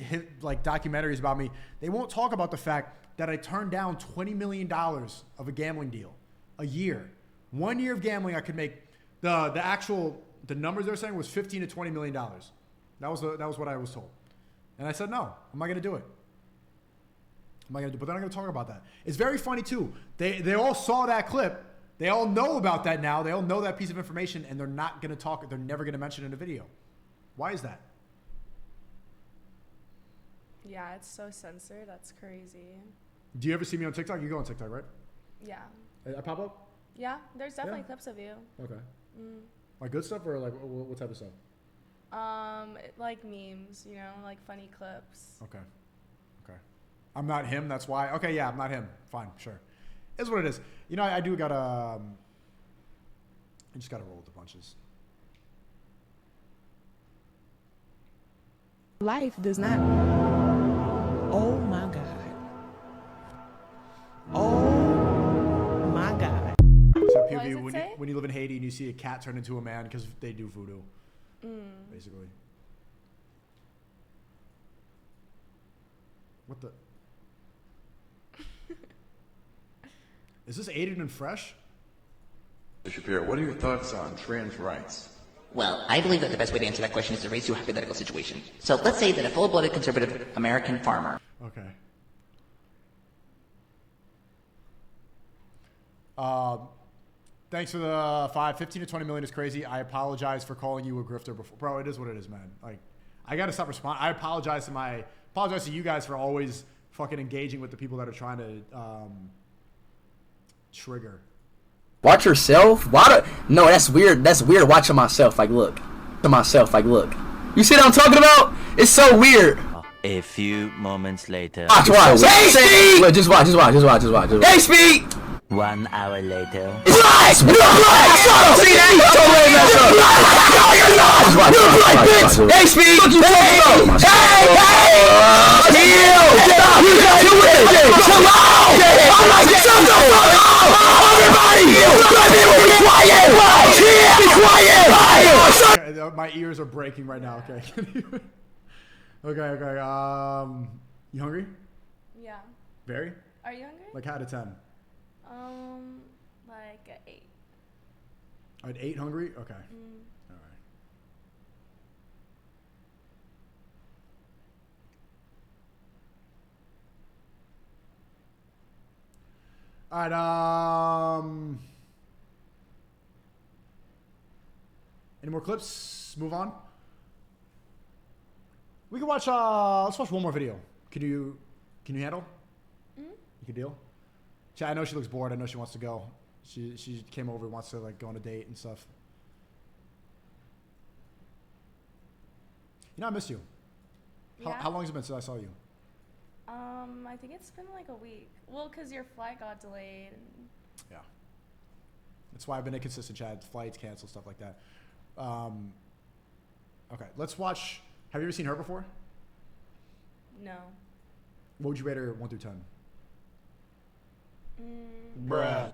documentaries about me, they won't talk about the fact that I turned down $20 million of a gambling deal a year. 1 year of gambling, I could make the numbers they're saying was $15 to $20 million. That was what I was told, and I said no, I'm not gonna do it. But they're not gonna talk about that. It's very funny too. They all saw that clip. They all know about that now. They all know that piece of information, and they're not gonna talk. They're never gonna mention it in a video. Why is that? Yeah, it's so censored. That's crazy. Do you ever see me on TikTok? You go on TikTok, right? Yeah. I pop up? Yeah, there's definitely clips of you. Okay. Good stuff or what type of stuff? Memes, funny clips. Okay. I'm not him, that's why. Okay, yeah, I'm not him. Fine, sure. It's what it is. I do gotta, I just gotta roll with the punches. Life does not. Oh my God. Oh my God. So POV, when you live in Haiti and you see a cat turn into a man because they do voodoo, basically. What the? Is this Aiden and Fresh? Mr. Shapiro, what are your thoughts on trans rights? Well, I believe that the best way to answer that question is to raise you a hypothetical situation. So let's say that a full-blooded conservative American farmer. Okay. Thanks for the 15 to 20 million is crazy. I apologize for calling you a grifter before. Bro, it is what it is, man. I gotta stop responding. I apologize to you guys for always fucking engaging with the people that are trying to trigger. Watch yourself? No, that's weird. That's weird watching myself. Look. To myself. Look. You see what I'm talking about? It's so weird. A few moments later. Watch. Hey, Speed! Look, just watch. Hey, Speed! 1 hour later. Black! See that? Bitch! Hey, Speed! Hey! Stop! You got to it! Chill out! I'm like, shut the fuck up! Everybody! Be quiet! Be quiet! My ears are breaking right now, okay? Okay. You hungry? Yeah. Very? Are you hungry? Like out of 10? Like a 8. At 8 hungry? Okay. Mm. All right. Any more clips? Move on. We can watch. Let's watch one more video. Can you handle? Mm-hmm. You can deal. I know she looks bored. I know she wants to go. She came over and wants to like go on a date and stuff. You know, I miss you. Yeah? How long has it been since I saw you? I think it's been like a week. Well, because your flight got delayed. And Yeah. That's why I've been inconsistent, Chad. Flights canceled, stuff like that. Okay, let's watch. Have you ever seen her before? no. What would you rate her 1 through 10? Bruh.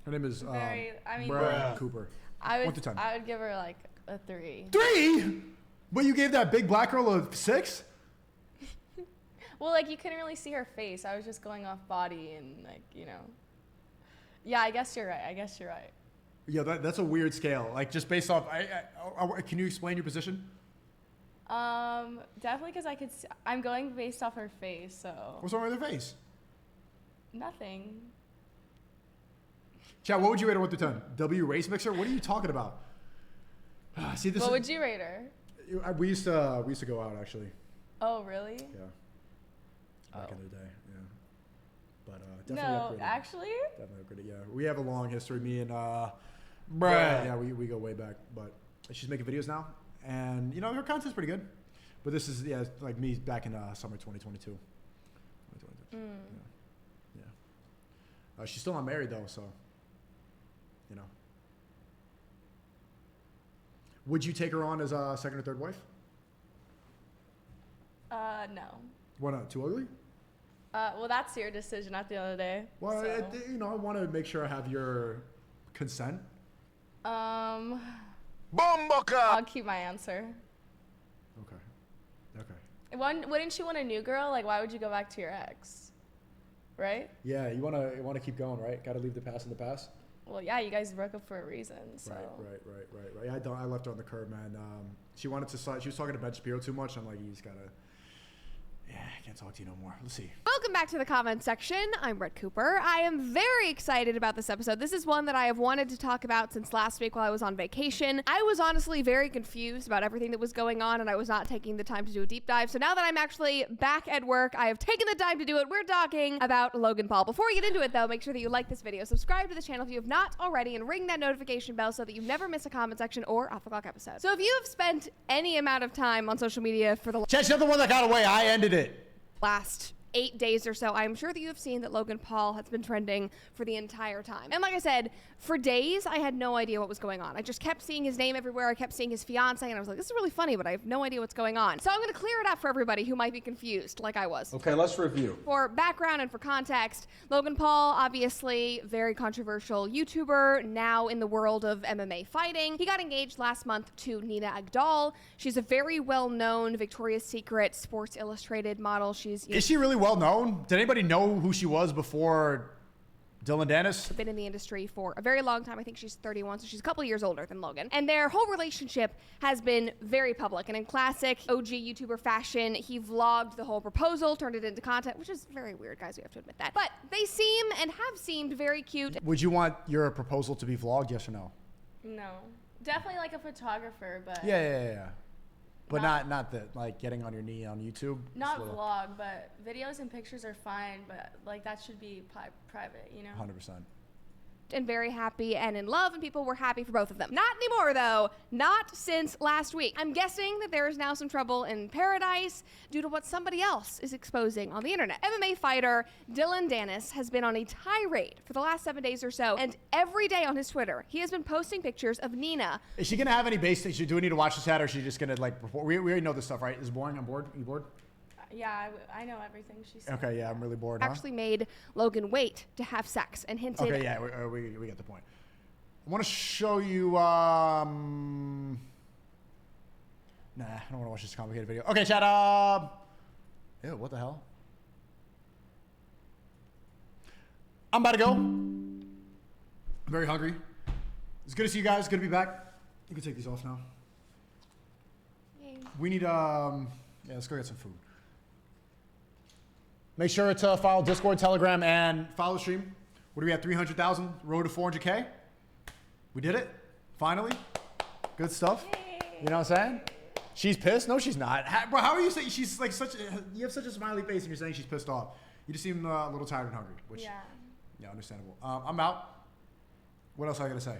Her name is I mean, Cooper. I 1 would through 10. I would give her like a 3. 3? But you gave that big black girl a 6? Well, like you couldn't really see her face. I was just going off body and like, you know. Yeah, I guess you're right. Yeah, that's a weird scale. Like just based off. Can you explain your position? Definitely because I'm going based off her face. So. What's wrong with her face? Nothing. Chad, what would you rate her 1 through 10? W race mixer? What are you talking about? See this. What would you rate her? We used to go out actually. Oh really? Yeah. Back in the day, yeah. But definitely no, upgraded. actually. Definitely upgraded. Yeah, we have a long history. Me and Bruh. Yeah, we go way back. But she's making videos now, and you know her content's pretty good. But this is like me back in summer 2022. 2022. Yeah. She's still not married though, so you know. Would you take her on as a second or third wife? No. Why not? Too ugly? Well, that's your decision at the end of the day. Well, so. you know, I want to make sure I have your consent. I'll keep my answer. Okay. Wouldn't you want a new girl? Like, why would you go back to your ex? Right? Yeah, you wanna keep going, right? Got to leave the past in the past. Well, yeah, you guys broke up for a reason. So. Right. Yeah, I left her on the curb, man. She wanted to. She was talking to Ben Shapiro too much. I'm like, you just gotta. Yeah, I can't talk to you no more. Let's see. Welcome back to the comment section. I'm Brett Cooper. I am very excited about this episode. This is one that I have wanted to talk about since last week while I was on vacation. I was honestly very confused about everything that was going on, and I was not taking the time to do a deep dive. So now that I'm actually back at work, I have taken the time to do it. We're talking about Logan Paul. Before we get into it, though, make sure that you like this video, subscribe to the channel if you have not already, and ring that notification bell so that you never miss a comment section or off the clock episode. So if you have spent any amount of time on social media for the Chad, you're the one that got away. I ended it. last 8 days or so, I'm sure that you have seen that Logan Paul has been trending for the entire time. And like I said, for days, I had no idea what was going on. I just kept seeing his name everywhere. I kept seeing his fiance, and I was like, this is really funny, but I have no idea what's going on. So I'm going to clear it up for everybody who might be confused, like I was. Okay, let's review. For background and for context, Logan Paul, obviously very controversial YouTuber, now in the world of MMA fighting. He got engaged last month to Nina Agdal. She's a very well-known Victoria's Secret, Sports Illustrated model. Is she really well known? Did anybody know who she was before Dylan Dennis? Been in the industry for a very long time. I think she's 31, so she's a couple years older than Logan. And their whole relationship has been very public. And in classic OG YouTuber fashion, he vlogged the whole proposal, turned it into content, which is very weird, guys. We have to admit that. But they seem and have seemed very cute. Would you want your proposal to be vlogged? Yes or no? No. Definitely like a photographer, but. Yeah. But not that, like, getting on your knee on YouTube. Not vlog, but videos and pictures are fine, but, like, that should be private, you know? 100%. And very happy and in love, and people were happy for both of them. Not anymore, though. Not since last week. I'm guessing that there is now some trouble in paradise due to what somebody else is exposing on the internet. MMA fighter Dylan Dennis has been on a tirade for the last 7 days or so, and every day on his Twitter, he has been posting pictures of Nina. Is she gonna have any base things? Do we need to watch this ad, or is she just gonna, like, report? We already know this stuff, right? Is it boring? I'm bored. Are you bored? Yeah, I know everything she said. Okay, yeah, I'm really bored. Actually made Logan wait to have sex and hinted. Okay, yeah, we get the point. I want to show you Nah, I don't want to watch this complicated video. Okay, chat. Ew, what the hell? I'm about to go. I'm very hungry. It's good to see you guys. Good to be back. You can take these off now. Yay. We need, yeah, let's go get some food. Make sure to follow Discord, Telegram, and follow the stream. What do we have? 300,000, road to 400K. We did it. Finally. Good stuff. Yay. You know what I'm saying? She's pissed? No, she's not. Bro, how are you saying she's like such? You have such a smiley face, and you're saying she's pissed off. You just seem a little tired and hungry, which yeah, understandable. I'm out. What else I gotta say?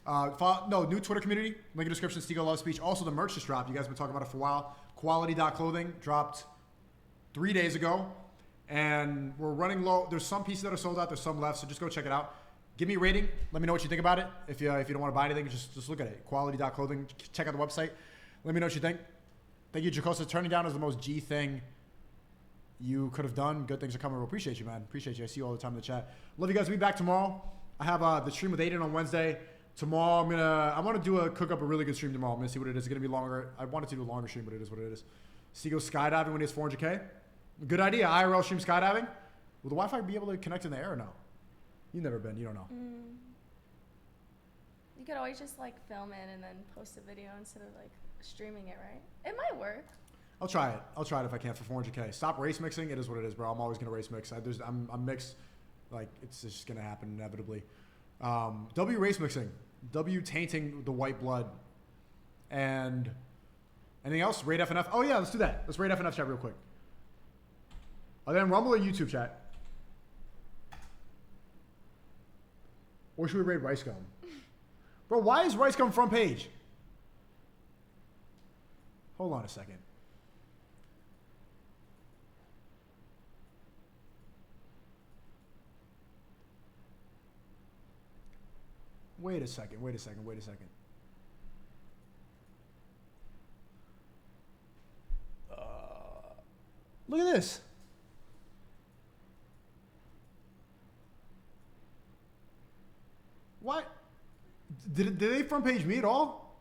No, new Twitter community. Link in description. SNEAKO Love Speech. Also, the merch just dropped. You guys have been talking about it for a while. Quality.clothing dropped 3 days ago, and we're running low. There's some pieces that are sold out. There's some left, so just go check it out. Give me a rating. Let me know what you think about it. If you don't want to buy anything, just look at it. Quality.clothing. Check out the website. Let me know what you think. Thank you, Jacosa. Turning down is the most G thing you could have done. Good things are coming. We appreciate you, man. Appreciate you. I see you all the time in the chat. Love you guys. We'll be back tomorrow. I have the stream with Aiden on Wednesday. Tomorrow, I want to cook up a really good stream tomorrow. I'm going to see what it is. It's going to be longer. I wanted to do a longer stream, but it is what it is. SNEAKO skydiving when he has 400K. Good idea. IRL stream skydiving. Will the Wi-Fi be able to connect in the air or no? You've never been. You don't know. You could always just like film it and then post a video instead of like streaming it, right? It might work. I'll try it. I'll try it if I can for 400K. Stop race mixing. It is what it is, bro. I'm always going to race mix. I'm mixed. Like, it's just going to happen inevitably. W race mixing. W tainting the white blood. And anything else? Raid FNF. Oh, yeah, let's do that. Let's raid FNF chat real quick. Are they on Rumble or YouTube chat? Or should we raid Rice Gum? Bro, why is Rice Gum front page? Hold on a second. Wait a second. Look at this. What? Did they front page me at all?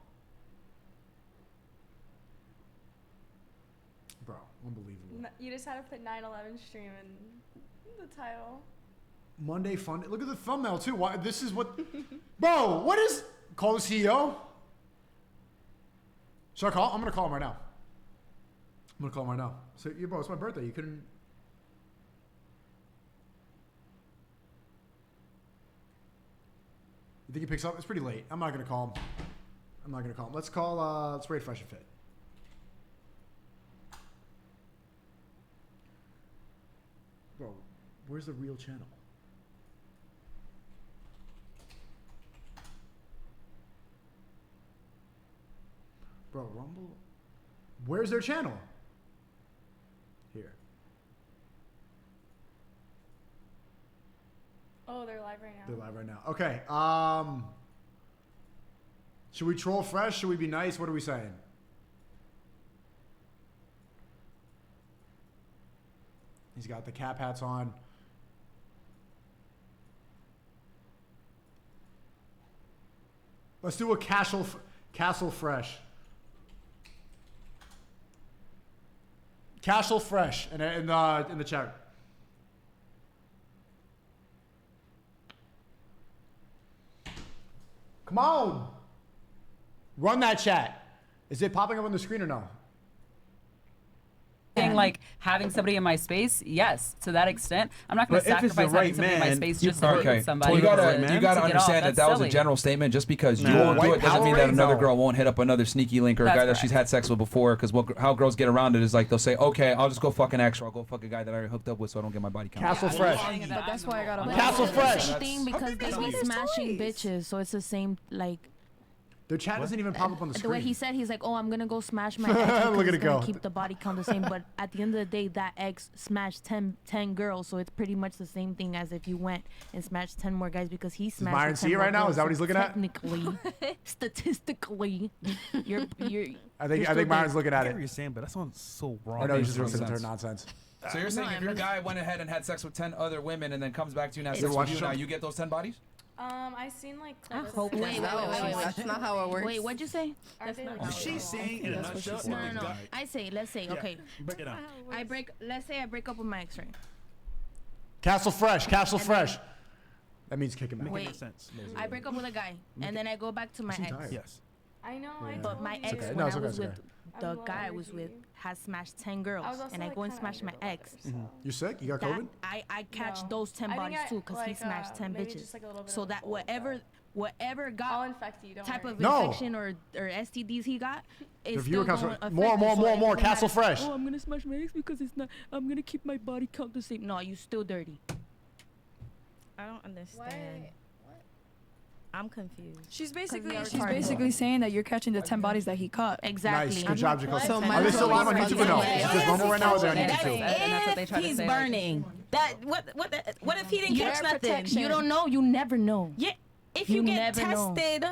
Bro, unbelievable. You just had to put 9/11 stream in the title. Monday fun. Look at the thumbnail too. Why? This is what. Bro, what is? Call the CEO. Should I call? I'm gonna call him right now. So, yeah, bro, it's my birthday. You couldn't. You think he picks up? It's pretty late. I'm not gonna call him. Let's call. Let's raid Fresh and Fit. Bro, where's the real channel? Bro, Rumble? Where's their channel? Here. Oh, they're live right now. They're live right now. Okay. Should we troll Fresh? Should we be nice? What are we saying? He's got the cap hats on. Let's do a Castle Fresh. Castle Fresh in the chat. Come on. Run that chat. Is it popping up on the screen or no? Like having somebody in my space, yes, to that extent. I'm not going to sacrifice having somebody in my space just to hit somebody. You gotta understand that was a general statement. Just because you won't do it doesn't mean that another girl won't hit up another sneaky link or a guy that she's had sex with before. Because how girls get around it is like they'll say, okay, I'll just go fuck an extra. I'll go fuck a guy that I already hooked up with, so I don't get my body count. Castle Fresh. But that's why I got a Castle Fresh. Same thing because they be smashing bitches, so it's the same like. Their chat doesn't even pop up on the screen. The way he said, he's like, oh, I'm going to go smash my ex. Look at it go. Keep the body count the same. But at the end of the day, that ex smashed 10 girls. So it's pretty much the same thing as if you went and smashed 10 more guys because he smashed 10 more girls. Is Myron see it right now? Is that what he's looking at? Technically, statistically, you're I think Myron's looking at it. I get what you're saying, but that sounds so wrong. I know, he's just listening to her nonsense. So you're saying if your guy went ahead and had sex with 10 other women and then comes back to you and has sex with you, now you get those 10 bodies? I seen like I clips. hope Wait, that's not how it works. Wait, what'd you say? Are they like, She's saying in a nutshell. No. Let's say, okay. Break it down. Let's say I break up with my ex, right? Castle Fresh. That means kick him out. Wait, I break up with a guy, and then I go back to my ex. Yes. I know. Yeah. But my ex, okay. when No, I it's okay, was it's with okay. the guy I was with, has smashed 10 girls, and I go and smash my ex. You sick? You got That, COVID? I catch No. those 10 I think bodies I- too, because he like, smashed 10 maybe bitches. just, like, a little bit So of that both, whatever I'll got infect you. Don't type worry. of No. infection or STDs he got is The still viewer counts going for- to more, affect more, you. So more, it more. doesn't Castle matter, Fresh. Oh, I'm gonna smash my ex because it's not. I'm gonna keep my body count the same. No, you still dirty. I don't understand. I'm confused. She's basically saying that you're catching the 10 bodies that he caught. Exactly. Nice. Good job, Jacob. So Are they still live on YouTube or no? Yeah. Just one more right now or they're on And YouTube? that's what they try to He's say. burning. What if he didn't catch nothing? You don't know. You never know. Yeah. If you get never know. tested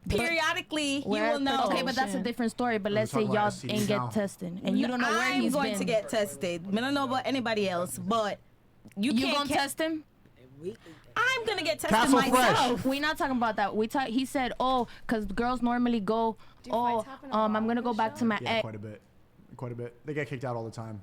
periodically, you will know. Okay, but that's a different story. But let's say talking y'all about STDs ain't now. get tested, and you don't know where he's I'm going been. to get tested. I don't know about anybody else, but you can't gonna test him? I'm gonna get tested Castle myself. We're not talking about that. He said, oh, because girls normally go, I'm gonna go back to my Yeah, ex quite a bit. They get kicked out all the time.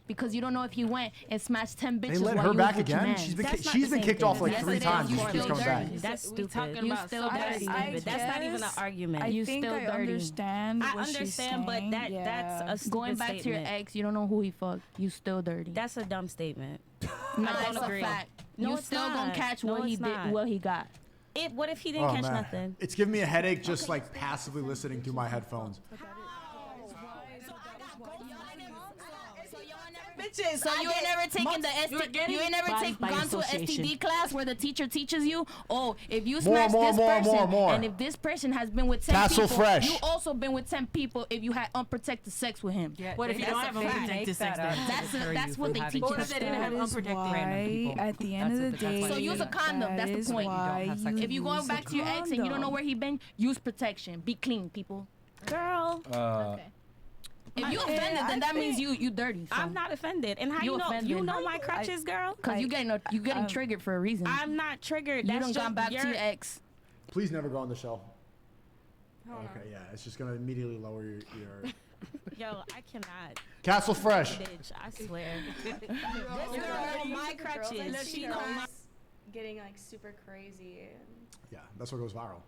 because you don't know if he went and smashed 10 bitches. They let while her you back was with your again? man. She's been kicked off like Yes, 3 it is. times. You She keeps still coming back. dirty. That's We stupid. talking about still dirty. stupid. That's not even an argument. You I think still I dirty. understand I what she's understand, but saying. that's Yeah. a stupid Going back to your statement. ex, you don't know who he fucked. You still dirty. That's a dumb statement. No, I don't that's agree. a fact. No, You it's still not. gonna catch No, what he it's did, not. what he got. What if he didn't catch nothing? It's giving me a headache just like passively listening through my headphones. Bitches, So you ain't never taken the you ain't never gone to an STD class where the teacher teaches you, oh, if you smash this person, and if this person has been with 10 Castle people, Fresh. you also been with 10 people if you had unprotected sex with him. Yeah, What if you don't have unprotected sex then? That's what they teach What you. if they didn't have That is unprotected random people? why, at the end of the day, So use a condom. That's is the point. why If you going use back a to your ex and you don't know condom. where he been, use protection. Be clean, people. Girl, If you offended, then that means you dirty. So. I'm not offended. And how You you know? offended. You know my crutches, girl. Cause you getting triggered for a reason. I'm not triggered. You That's done just gone back to your ex. Please never go on the show. Okay, yeah, it's just gonna immediately lower your Yo, I cannot. Castle Fresh. Bitch, I swear. This girl know my crutches. She know my. Getting like super crazy. And, Yeah, that's what goes viral.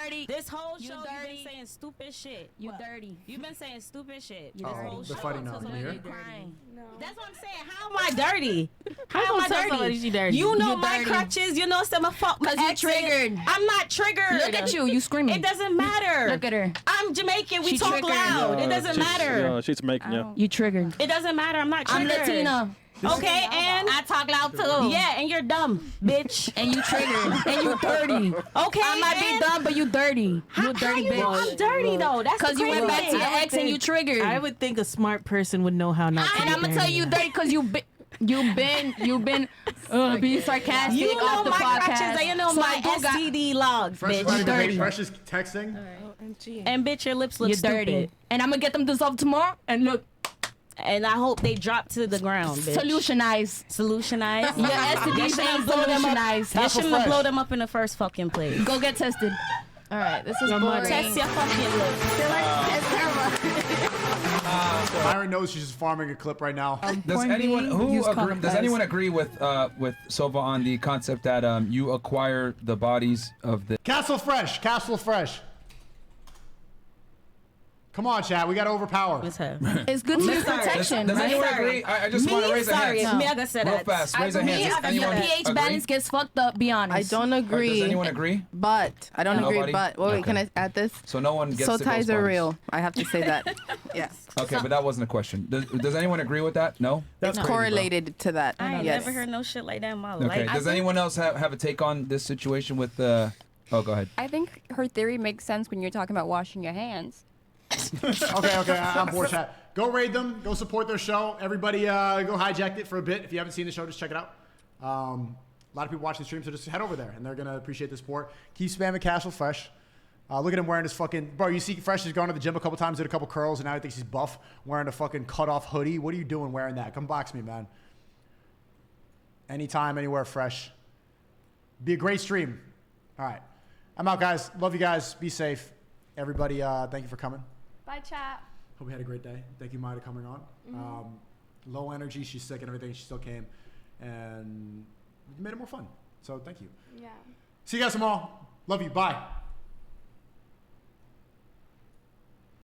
Dirty. This whole You show, you've dirty. been saying stupid shit. You dirty. You've been saying stupid shit. You This dirty. whole They're show. fighting now. So You hear? you're crying. no. That's what I'm saying. How am I dirty? How gonna am I tell somebody dirty? she dirty? You know You my dirty. crutches. You know some of my Cause you exes. triggered. I'm not triggered. Look at you. You screaming. It doesn't matter. Look at her. I'm Jamaican. We She talk triggered. loud. It doesn't matter. She's Jamaican, yeah. You triggered. It doesn't matter. I'm not I'm triggered. Latina. Okay, and I talk loud too. yeah, and you're dumb, bitch. And you triggered. And you dirty. Okay, I might be and dumb, but you dirty. You how dirty you know bitch. I'm dirty though? That's Cause the you went crazy back to your thing. ex and you triggered. I would think a smart person would know how not to And be I'm gonna tell dirty. you dirty because you've been being sarcastic You know off the my podcast. crutches, and you know So my I do got- STD log, Fresh is bitch. not even dirty. Fresh is texting. And bitch, your lips look You're stupid. dirty. And I'm gonna get them dissolved tomorrow. And look, And I hope they drop to the ground, bitch. solutionize. Solutionize. Your STDs shouldn't ain't blow them up. solutionized. You Castle shouldn't have Fresh. blow them up in the first fucking place. Go get tested. All right, this is Your boring. mother. Test your fucking lips. Myron knows she's just farming a clip right now. Does Point anyone being, use agree? condom, Does guys. anyone agree with Sova on the concept that you acquire the bodies of the? Castle Fresh. Castle Fresh. Come on, chat. We got to overpower. It's her. It's good to use protection, Does right? anyone agree? I just want to raise a hand. Sorry, me, I gotta say Real that. fast, raise a hand. Does Your anyone pH agree? balance gets fucked up. Be honest. I don't agree. Does anyone agree? But I don't agree. Nobody? But wait, Okay. can I add this? So no one gets Soul the ties ghost are bodies. real. I have to say that. Yes. Okay, but that wasn't a question. Does anyone agree with that? No. It's correlated to that. I ain't yes. never heard no shit like that in my Okay. life. Does anyone else have a take on this situation with Oh, go ahead. I think her theory makes sense when you're talking about washing your hands. Okay, I'm bored, chat. Go raid them. Go support their show. Everybody, go hijack it for a bit. If you haven't seen the show, just check it out. A lot of people watching the stream, so just head over there, and they're gonna appreciate the support. Keep spamming Castle Fresh. Look at him wearing his fucking bro. You see, Fresh has gone to the gym a couple times, did a couple curls, and now he thinks he's buff, wearing a fucking cut-off hoodie. What are you doing wearing that? Come box me, man. anytime, anywhere, fresh. Be a great stream. All right. I'm out, guys. Love you guys. Be safe. Everybody, thank you for coming. Bye, chat. Hope you had a great day. Thank you, Maya, for coming on. Low energy. She's sick and everything. She still came. And made it more fun. So thank you. Yeah. See you guys tomorrow. Love you. Bye.